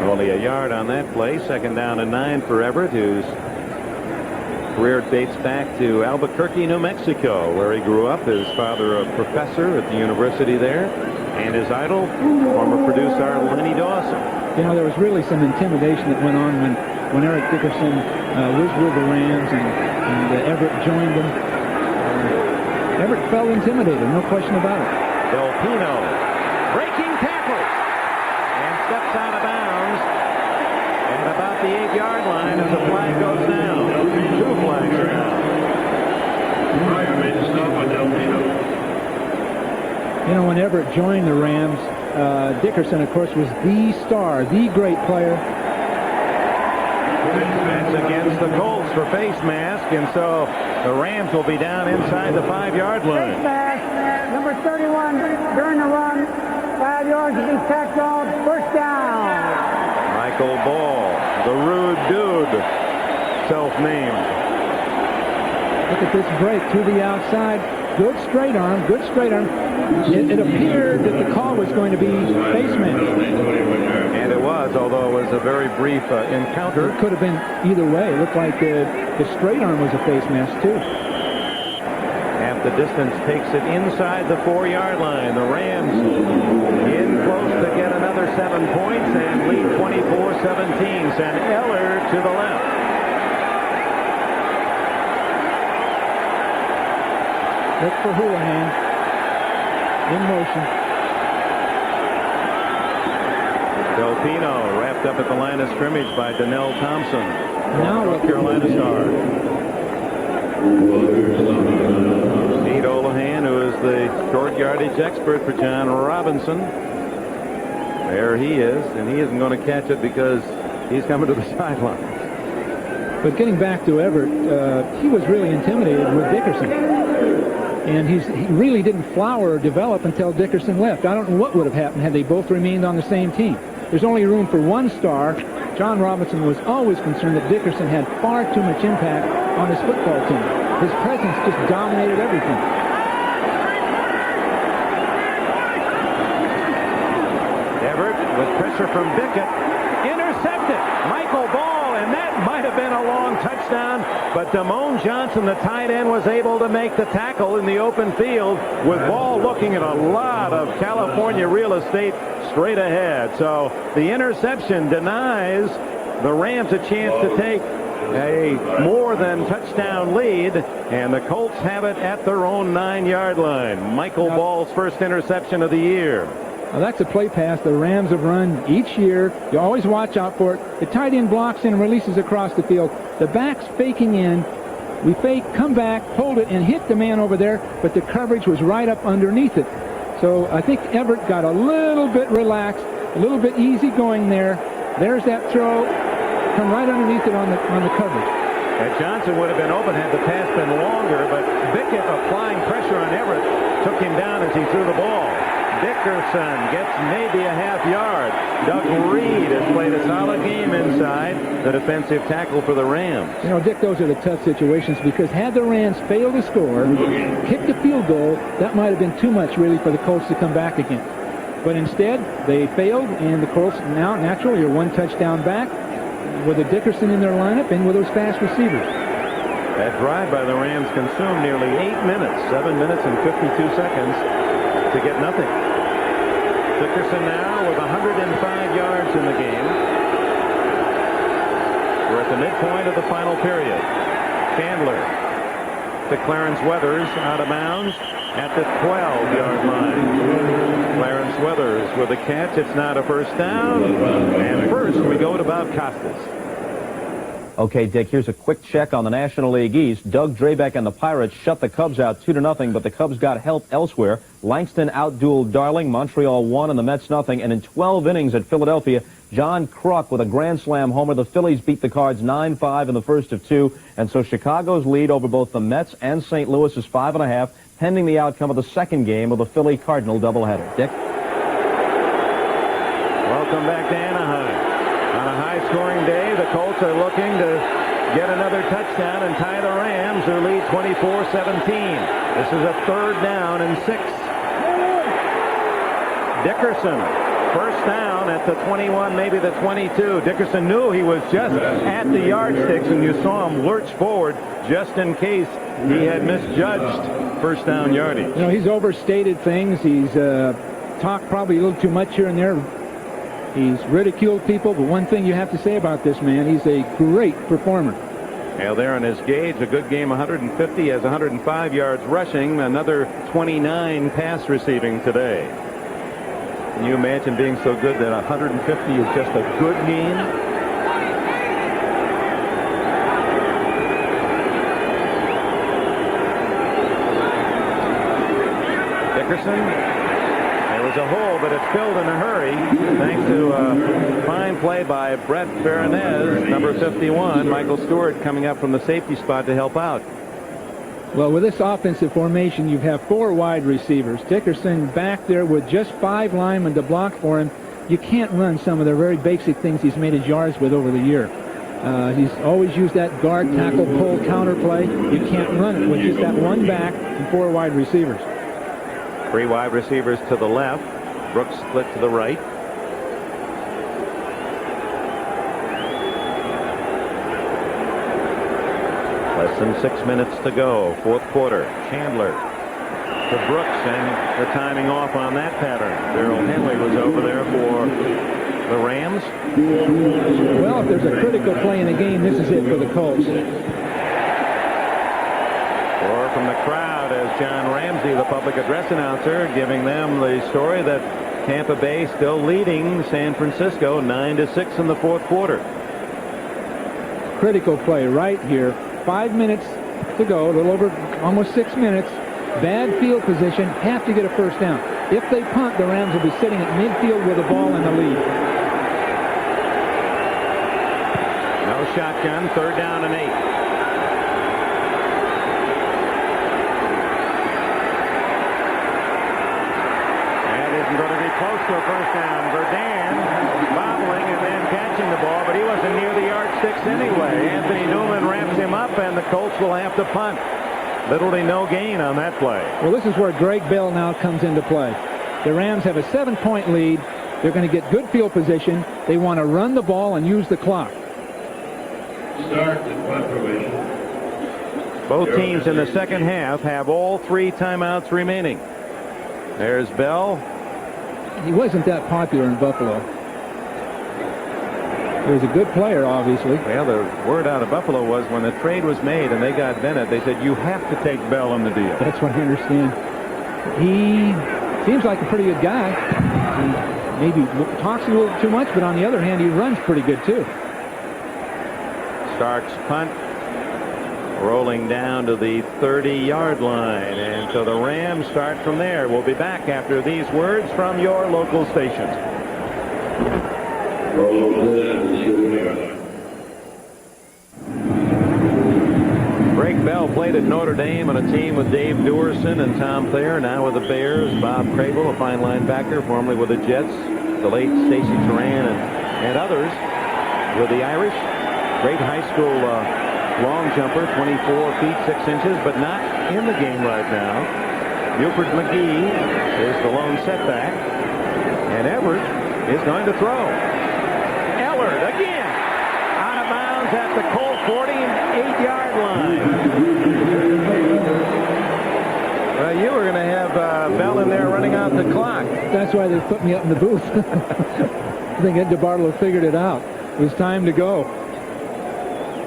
Only a yard on that play. Second down and 9 for Everett, whose career dates back to Albuquerque, New Mexico, where he grew up. His father, a professor at the university there, and his idol, former producer Lenny Dawson. You know, there was really some intimidation that went on when Eric Dickerson was with the Rams and Everett joined them. Everett felt intimidated, no question about it. Delpino breaking tackles and steps out of bounds at about the 8-yard line as the flag goes down. 2 flags are down. You know, when Everett joined the Rams, Dickerson, of course, was the star, the great player. That's against the Colts for face mask, and so the Rams will be down inside the 5-yard line. Face mask, number 31, during the run, 5 yards to be tackled, first down. Michael Ball, the rude dude, self-named. Look at this break to the outside. Good straight arm, good straight arm. It appeared that the call was going to be face mask. And it was, although it was a very brief encounter. It could have been either way. It looked like the straight arm was a face mask, too. Half the distance takes it inside the 4-yard line. The Rams in close to get another 7 points and lead 24-17. Send Eller to the left. Look for Houlihan in motion. Delpino wrapped up at the line of scrimmage by Donnell Thompson, Now North Carolina star. Steve Houlihan, who is the short yardage expert for John Robinson. There he is, and he isn't going to catch it because he's coming to the sideline. But getting back to Everett, he was really intimidated with Dickerson. And he really didn't flower or develop until Dickerson left. I don't know what would have happened had they both remained on the same team. There's only room for one star. John Robinson was always concerned that Dickerson had far too much impact on his football team. His presence just dominated everything. Everett with pressure from Bickett. Intercepted. Michael Ball, and that might have been a long touchdown, but Damone Johnson, the tight end, was able to make the tackle in the open field with Ball looking at a lot of California real estate straight ahead. So the interception denies the Rams a chance to take a more than touchdown lead, and the Colts have it at their own 9-yard line. Michael Ball's first interception of the year. Now that's a play pass the Rams have run each year. You always watch out for it. The tight end blocks in and releases across the field. The back's faking in. We fake, come back, hold it, and hit the man over there, but the coverage was right up underneath it. So I think Everett got a little bit relaxed, a little bit easy going there. There's that throw. Come right underneath it on the coverage. And Johnson would have been open had the pass been longer, but Bickett applying pressure on Everett took him down as he threw the ball. Dickerson gets maybe a half yard. Doug Reed has played a solid game inside the defensive tackle for the Rams. You know, Dick, those are the tough situations because had the Rams failed to score, kicked a field goal, that might have been too much really for the Colts to come back again. But instead, they failed, and the Colts now naturally are one touchdown back with a Dickerson in their lineup and with those fast receivers. That drive by the Rams consumed nearly 8 minutes, 7 minutes and 52 seconds to get nothing. Dickerson now with 105 yards in the game. We're at the midpoint of the final period. Chandler to Clarence Weathers out of bounds at the 12-yard line. Clarence Weathers with a catch. It's not a first down. And first we go to Bob Costas. Okay, Dick, here's a quick check on the National League East. Doug Drabeck and the Pirates shut the Cubs out 2-0, but the Cubs got help elsewhere. Langston outdueled Darling. Montreal won and the Mets nothing. And in 12 innings at Philadelphia, John Kruk with a grand slam homer. The Phillies beat the Cards 9-5 in the first of two. And so Chicago's lead over both the Mets and St. Louis is 5.5, pending the outcome of the second game of the Philly-Cardinal doubleheader. Dick? Welcome back to Anaheim. On a high-scoring day, the Colts are looking to get another touchdown and tie the Rams, who lead 24-17. This is a 3rd down and 6. Dickerson, first down at the 21, maybe the 22. Dickerson knew he was just at the yardsticks, and you saw him lurch forward just in case he had misjudged first down yardage. You know, he's overstated things. He's talked probably a little too much here and there. He's ridiculed people, but one thing you have to say about this man, he's a great performer. Well, there on his gauge, a good game, 150, has 105 yards rushing, another 29 pass receiving today. Can you imagine being so good that 150 is just a good game? Dickerson. There was a hole, but it's filled in a hurry thanks to a fine play by Brett Farinez, number 51. Michael Stewart coming up from the safety spot to help out. Well, with this offensive formation, you have 4 wide receivers. Dickerson back there with just 5 linemen to block for him. You can't run some of the very basic things he's made his yards with over the year. He's always used that guard, tackle, pull, counter play. You can't run it with just that one back and 4 wide receivers. 3 wide receivers to the left. Brooks split to the right. Less than 6 minutes to go. 4th quarter. Chandler to Brooks, and the timing off on that pattern. Darrell Henley was over there for the Rams. Well, if there's a critical play in the game, this is it for the Colts. Or from the crowd as John Ramsey, the public address announcer, giving them the story that Tampa Bay still leading San Francisco 9-6 in the 4th quarter. Critical play right here. 5 minutes to go, a little over almost 6 minutes. Bad field position, have to get a first down. If they punt, the Rams will be sitting at midfield with the ball in the lead. No shotgun, 3rd down and 8. Going to be close to a first down. Verdun bobbling and then catching the ball, but he wasn't near the yardsticks anyway. Anthony Newman wraps him up, and the Colts will have to punt. Literally no gain on that play. Well, this is where Greg Bell now comes into play. The Rams have a 7-point lead. They're going to get good field position. They want to run the ball and use the clock. Start the punt formation. Both teams in the second half have all 3 timeouts remaining. There's Bell. He wasn't that popular in Buffalo. He was a good player, obviously. Well, the word out of Buffalo was when the trade was made and they got Bennett, they said, you have to take Bell in the deal. That's what I understand. He seems like a pretty good guy. He maybe talks a little too much, but on the other hand, he runs pretty good, too. Starks punt. Rolling down to the 30-yard line. And so the Rams start from there. We'll be back after these words from your local station. Greg Bell played at Notre Dame on a team with Dave Duerson and Tom Thayer. Now with the Bears. Bob Crable, a fine linebacker, formerly with the Jets. The late Stacy Turan and others with the Irish. Great high school long jumper, 24 feet 6 inches, but not in the game right now. Buford McGee is the lone setback, and Everett is going to throw. Ellard again out of bounds at the Colt 48-yard line. Well, you were going to have Bell in there running out the clock. That's why they put me up in the booth. I think Ed DeBartolo figured it out. It was time to go.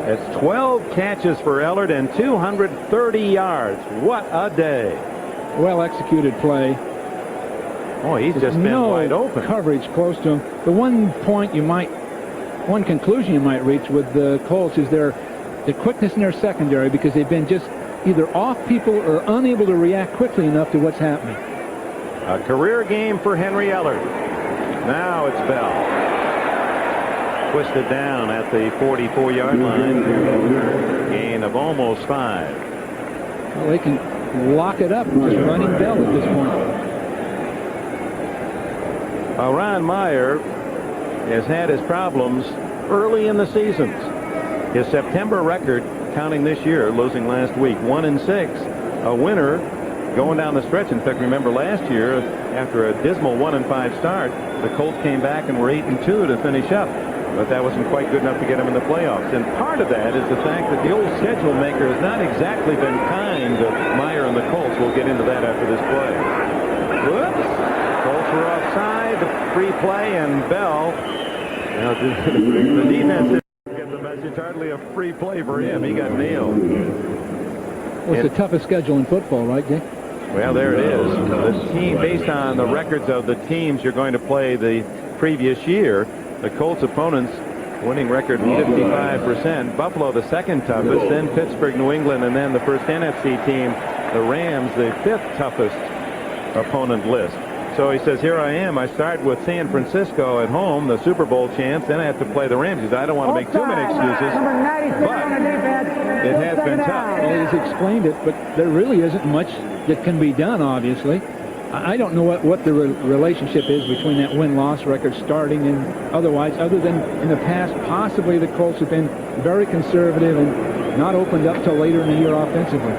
It's 12 catches for Ellard and 230 yards. What a day. Well executed play. Oh, he's just been wide open. Coverage close to him. The one point you might one conclusion you might reach with the Colts is the quickness in their secondary, because they've been just either off people or unable to react quickly enough to what's happening. A career game for Henry Ellard. Now it's Bell. Twisted down at the 44-yard line. Gain of almost 5. Well, they can lock it up just running Bell at this point. Ron Meyer has had his problems early in the seasons. His September record, counting this year, losing last week, 1-6. A winner going down the stretch. In fact, remember last year, after a dismal 1-5 start, the Colts came back and were 8-2 to finish up. But that wasn't quite good enough to get him in the playoffs. And part of that is the fact that the old schedule maker has not exactly been kind to Meyer and the Colts. We'll get into that after this play. Whoops. Colts were offside. The free play, and Bell. Now, the defense didn't get the message. Hardly a free play for him. He got nailed. Well, it's the toughest schedule in football, right, Dick? Well, there it is. The team, based on the records of the teams you're going to play the previous year, the Colts' opponents winning record 55%. Buffalo the second toughest, then Pittsburgh, New England, and then the first NFC team, the Rams, the 5th toughest opponent list. So he says, here I am. I start with San Francisco at home, the Super Bowl chance. Then I have to play the Rams. He says, I don't want to make too many excuses, but it has been tough. Well, he's explained it, but there really isn't much that can be done, obviously. I don't know what the relationship is between that win-loss record starting and otherwise, other than in the past, possibly the Colts have been very conservative and not opened up till later in the year offensively.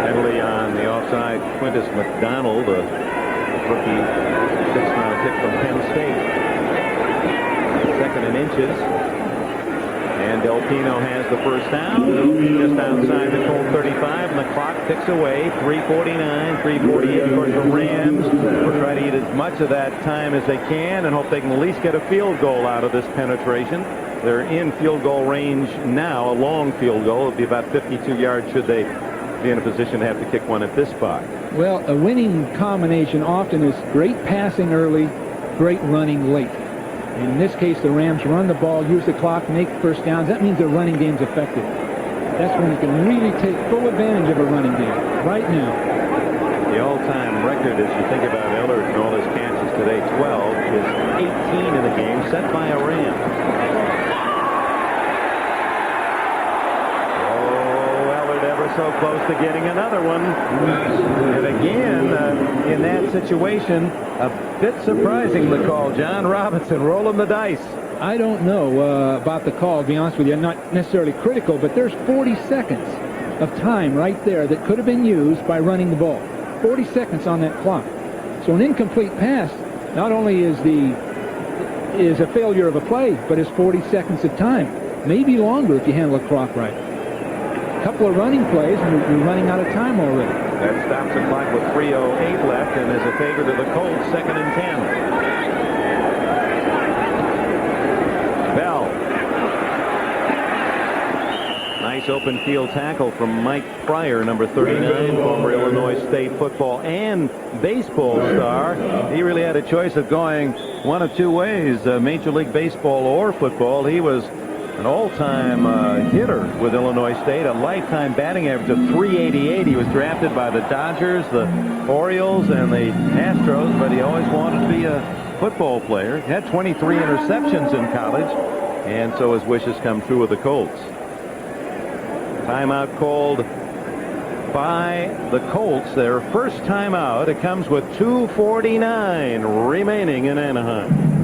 Penalty on the offside, Quintus McDonald, a rookie 6th-round pick from Penn State. 2nd and inches. And Del Pino has the first down, just outside the Colt 35, and the clock ticks away. 3:49, 3:48. Of course, the Rams will try to eat as much of that time as they can and hope they can at least get a field goal out of this penetration. They're in field goal range now, a long field goal. It'll be about 52 yards should they be in a position to have to kick one at this spot. Well, a winning combination often is great passing early, great running late. In this case, the Rams run the ball, use the clock, make first downs. That means their running game's effective. That's when you can really take full advantage of a running game. Right now. The all-time record, as you think about Ellard and all his catches today, 12, is 18 in the game, set by a Ram. Oh, Ellard ever so close to getting another one. And again, in that situation, a bit surprising, the call. John Robinson rolling the dice. I don't know about the call, to be honest with you. I'm not necessarily critical, but there's 40 seconds of time right there that could have been used by running the ball. 40 seconds on that clock. So an incomplete pass not only is a failure of a play, but is 40 seconds of time. Maybe longer if you handle the clock right. A couple of running plays, and you're running out of time already. That stops the clock with 3:08 left and is a favor to the Colts, 2nd and 10. Bell. Nice open field tackle from Mike Pryor, number 39, former Illinois State football and baseball star. He really had a choice of going one of two ways, Major League Baseball or football. He was an all-time hitter with Illinois State, a lifetime batting average of .388. He was drafted by the Dodgers, the Orioles, and the Astros, but he always wanted to be a football player. He had 23 interceptions in college, and so his wishes come true with the Colts. Timeout called by the Colts, their first timeout. It comes with 2:49 remaining in Anaheim.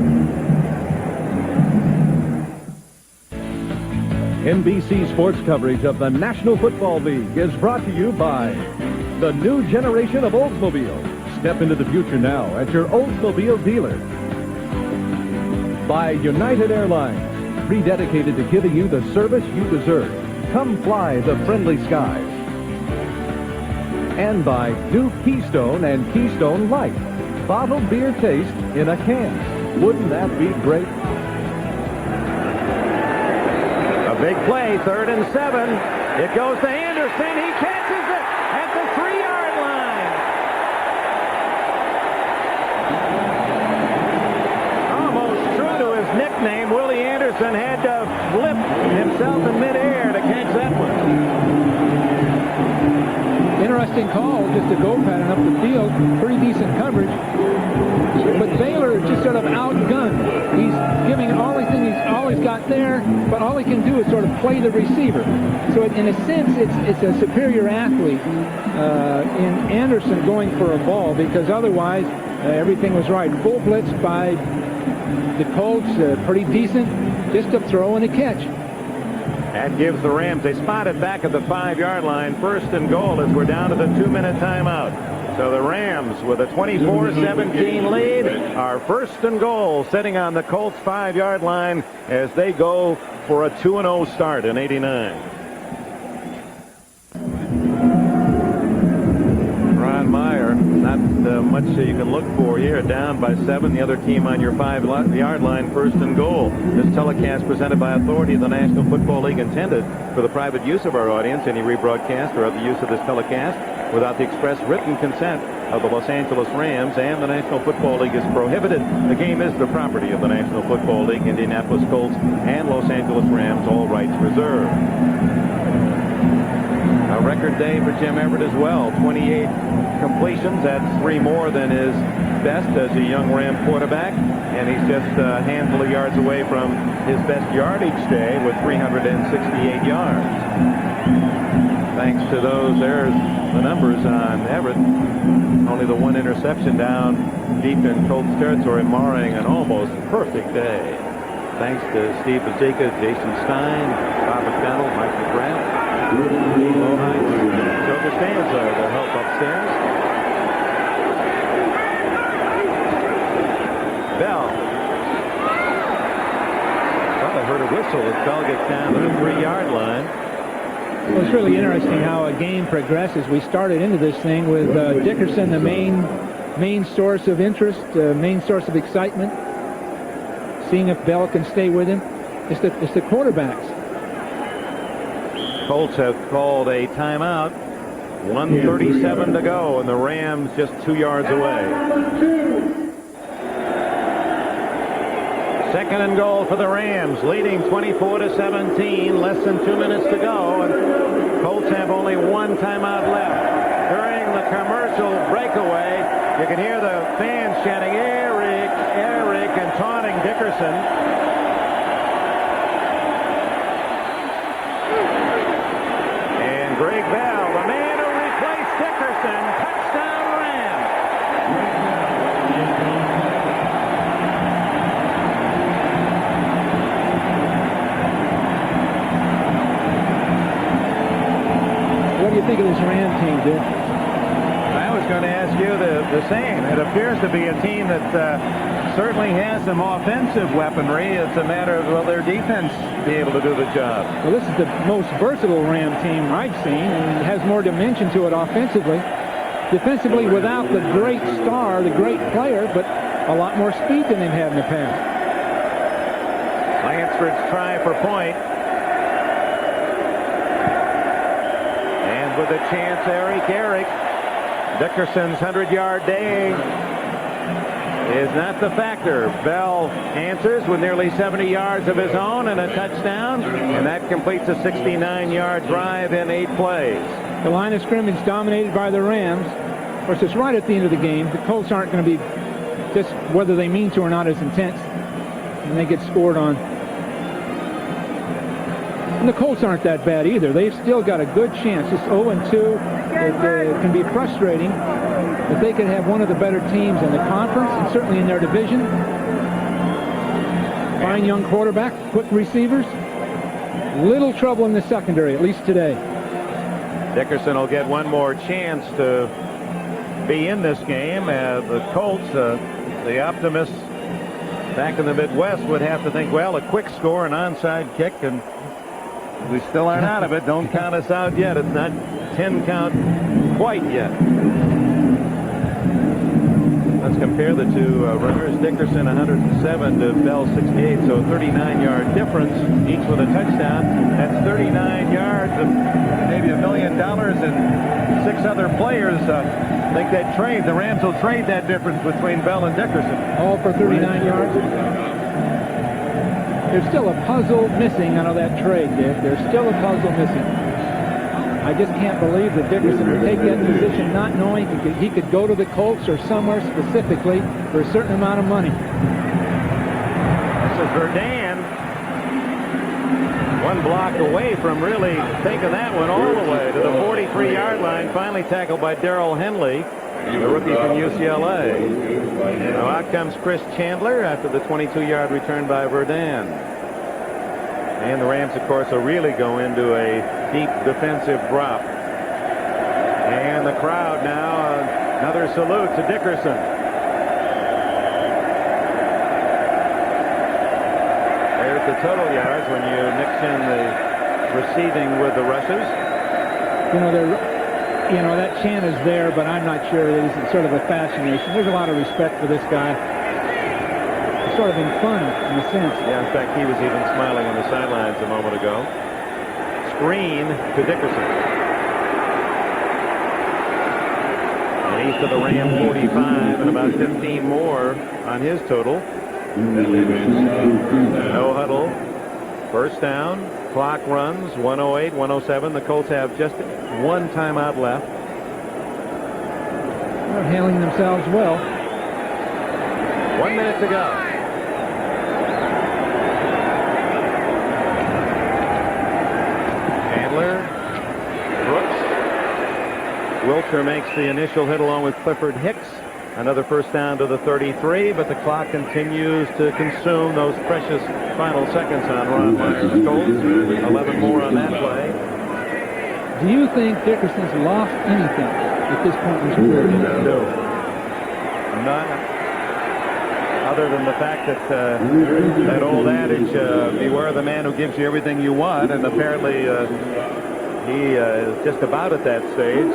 NBC Sports coverage of the National Football League is brought to you by the new generation of Oldsmobile. Step into the future now at your Oldsmobile dealer. By United Airlines, rededicated to giving you the service you deserve. Come fly the friendly skies. And by New Keystone and Keystone Light. Bottled beer taste in a can. Wouldn't that be great? Big play, 3rd and 7. It goes to Anderson. He catches it at the 3-yard line. Almost true to his nickname, Will Dickerson had to flip himself in midair to catch that one. Interesting call, just a go pattern up the field. Pretty decent coverage. But Baylor just sort of outgunned. He's giving all he's got there, but all he can do is sort of play the receiver. So in a sense, it's a superior athlete in Anderson going for a ball, because otherwise everything was right. Full blitz by the Colts, pretty decent, just a throw and a catch. That gives the Rams a spot it back at the 5-yard line. 1st and goal as we're down to the 2-minute timeout. So the Rams with a 24-17 lead are 1st and goal, sitting on the Colts 5-yard line as they go for a 2-0 start in '89. Ron Meyer, not much you can look for here. Down by 7. The other team on your 5-yard line, 1st and goal. This telecast presented by authority of the National Football League, intended for the private use of our audience. Any rebroadcast or other use of this telecast without the express written consent of the Los Angeles Rams and the National Football League is prohibited. The game is the property of the National Football League, Indianapolis Colts, and Los Angeles Rams, all rights reserved. A record day for Jim Everett as well. 28 completions. That's 3 more than his best as a young Ram quarterback. And he's just a handful of yards away from his best yardage day with 368 yards. Thanks to those, there's the numbers on Everett. Only the 1 interception down deep in Colts territory, marring an almost perfect day. Thanks to Steve Bazika, Jason Stein, Bob McDonald, Mike McGrath, Joe Costanza will help upstairs. Bell. Thought I heard a whistle as Bell gets down to the 3-yard line. Well, it's really interesting how a game progresses. We started into this thing with Dickerson, the main source of interest, main source of excitement. Seeing if Bell can stay with him. It's the quarterbacks. Colts have called a timeout. 1:37 to go, and the Rams just 2 yards away. 2nd and goal for the Rams, leading 24-17. Less than 2 minutes to go, and Colts have only 1 timeout left. During the commercial breakaway, you can hear the fans chanting, "Eric, Eric," and taunting Dickerson. Greg Bell, the man who replaced Dickerson, touchdown Rams. What do you think of this Ram team, Dick? I was going to ask you the same. It appears to be a team that certainly has some offensive weaponry. It's a matter of, will their defense be able to do the job? Well, this is the most versatile Ram team I've seen, and it has more dimension to it offensively. Defensively, without the great star, the great player, but a lot more speed than they've had in the past. Lansford's try for point. And with a chance, Eric. Dickerson's 100-yard day is not the factor. Bell answers with nearly 70 yards of his own and a touchdown, and that completes a 69-yard drive in 8 plays. The line of scrimmage dominated by the Rams. Of course, it's right at the end of the game. The Colts aren't going to be, just whether they mean to or not, as intense, and they get scored on. And the Colts aren't that bad either. They've still got a good chance. It's 0-2. It can be frustrating, but they could have one of the better teams in the conference and certainly in their division. Fine young quarterback, quick receivers. Little trouble in the secondary, at least today. Dickerson will get one more chance to be in this game. The Colts, the optimists back in the Midwest, would have to think, well, a quick score, an onside kick, and we still aren't out of it. Don't count us out yet. It's not 10 count quite yet. Let's compare the two runners. Dickerson 107 to Bell 68, so 39-yard difference, each with a touchdown. That's 39 yards of maybe $1 million, and 6 other players think they'd trade. The Rams will trade that difference between Bell and Dickerson. All for 39 yards. There's still a puzzle missing out of that trade, Dick. There's still a puzzle missing. I just can't believe that Dickerson would take that position not knowing he could go to the Colts or somewhere specifically for a certain amount of money. This is Verdun. One block away from really taking that one all the way to the 43-yard line. Finally tackled by Darrell Henley, the rookie from UCLA. Now out comes Chris Chandler after the 22-yard return by Verdun. And the Rams, of course, will really go into a deep defensive drop. And the crowd now, another salute to Dickerson. There's the total yards when you mix in the receiving with the rushes. You know, that chant is there, but I'm not sure that it's sort of a fascination. There's a lot of respect for this guy. It's sort of in fun, in a sense. Yeah, in fact, he was even smiling on the sidelines a moment ago. Screen to Dickerson. And he's to the Ram 45 and about 15 more on his total. No huddle. First down. Clock runs. 1:08, 1:07. The Colts have just one timeout left. They're handling themselves well. 1 minute to go. Chandler. Brooks. Wilcher makes the initial hit along with Clifford Hicks. Another first down to the 33, but the clock continues to consume those precious final seconds on Ron Meyer's Colts. 11 more on that play. Do you think Dickerson's lost anything at this point in his career? No. None. Other than the fact that that old adage, beware the man who gives you everything you want, and apparently he is just about at that stage.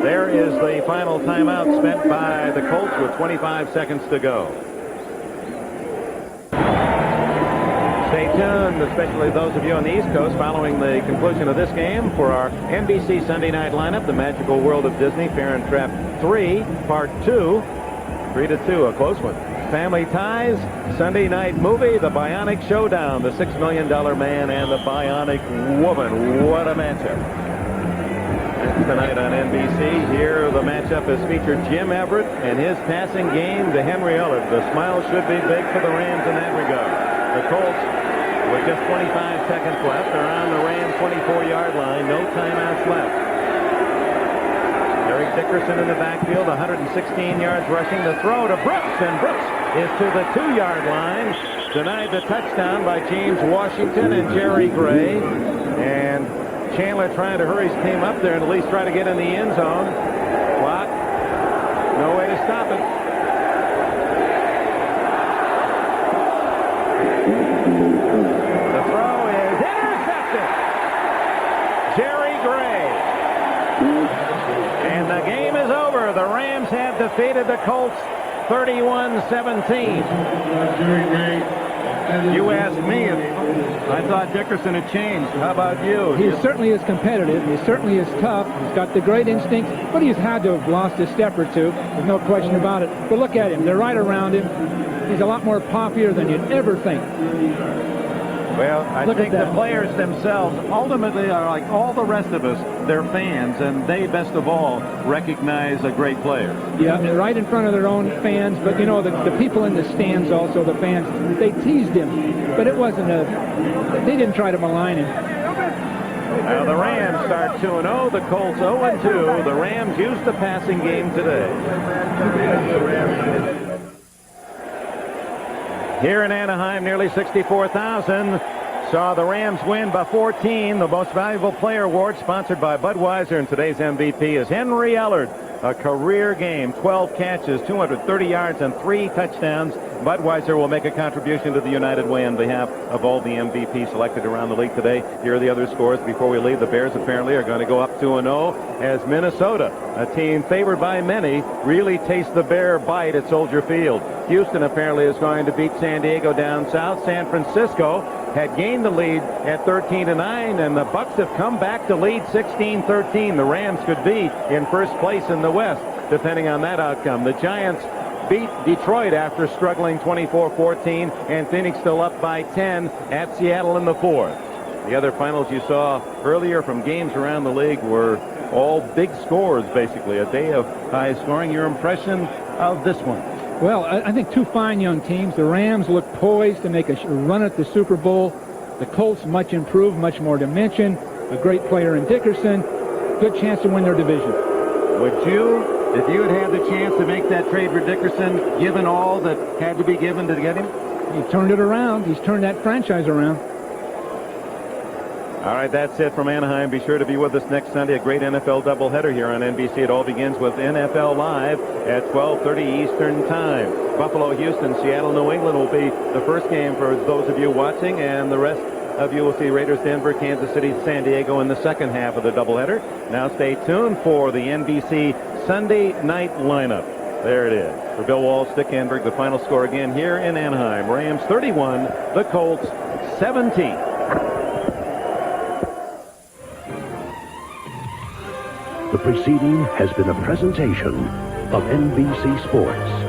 There is the final timeout spent by the Colts with 25 seconds to go. Stay tuned, especially those of you on the East Coast, following the conclusion of this game for our NBC Sunday night lineup, The Magical World of Disney, Parent Trap 3, Part 2, 3-2, a close one. Family Ties, Sunday night movie, The Bionic Showdown, the $6 Million Man and the Bionic Woman. What a matchup. That's tonight on NBC. Here the matchup has featured Jim Everett and his passing game to Henry Ellard. The smile should be big for the Rams in that regard. The Colts, with just 25 seconds left, are on the Rams 24-yard line. No timeouts left. Eric Dickerson in the backfield, 116 yards rushing. The throw to Brooks, and Brooks is to the 2-yard line. Denied the touchdown by James Washington and Jerry Gray. And Chandler trying to hurry his team up there and at least try to get in the end zone. Clock. No way to stop it. The throw is intercepted. Jerry Gray. And the game is over. The Rams have defeated the Colts 31-17. You asked me if I thought Dickerson had changed. How about you? He certainly is competitive. He certainly is tough. He's got the great instincts, but he's had to have lost a step or two. There's no question about it. But look at him. They're right around him. He's a lot more popular than you'd ever think. Well, I think the players themselves ultimately are like all the rest of us. They're fans, and they, best of all, recognize a great player. Yeah, they're right in front of their own fans. But, you know, the people in the stands also, the fans, they teased him. But it wasn't they didn't try to malign him. Now the Rams start 2-0. The Colts 0-2. The Rams used the passing game today. Here in Anaheim, nearly 64,000 saw the Rams win by 14. The Most Valuable Player Award, sponsored by Budweiser, and today's MVP is Henry Ellard. A career game, 12 catches, 230 yards, and 3 touchdowns. Budweiser will make a contribution to the United Way on behalf of all the MVP selected around the league today. Here are the other scores before we leave. The Bears apparently are going to go up 2-0 as Minnesota, a team favored by many, really taste the bear bite at Soldier Field. Houston apparently is going to beat San Diego down south. San Francisco had gained the lead at 13-9, and the Bucs have come back to lead 16-13. The Rams could be in first place in the West, depending on that outcome. The Giants beat Detroit after struggling 24-14, and Phoenix still up by 10 at Seattle in the fourth. The other finals you saw earlier from games around the league were all big scores, basically. A day of high scoring. Your impression of this one? Well, I think two fine young teams. The Rams look poised to make a run at the Super Bowl. The Colts much improved, much more dimension. A great player in Dickerson. Good chance to win their division. Would you, if you had the chance to make that trade for Dickerson, given all that had to be given to get him? He turned it around. He's turned that franchise around. All right, that's it from Anaheim. Be sure to be with us next Sunday. A great NFL doubleheader here on NBC. It all begins with NFL Live at 12:30 Eastern Time. Buffalo, Houston, Seattle, New England will be the first game for those of you watching, and the rest of you will see Raiders, Denver, Kansas City, San Diego in the second half of the doubleheader. Now stay tuned for the NBC Sunday night lineup. There it is. For Bill Walsh, Dick Enberg, the final score again here in Anaheim. Rams 31, the Colts 17. The preceding has been a presentation of NBC Sports.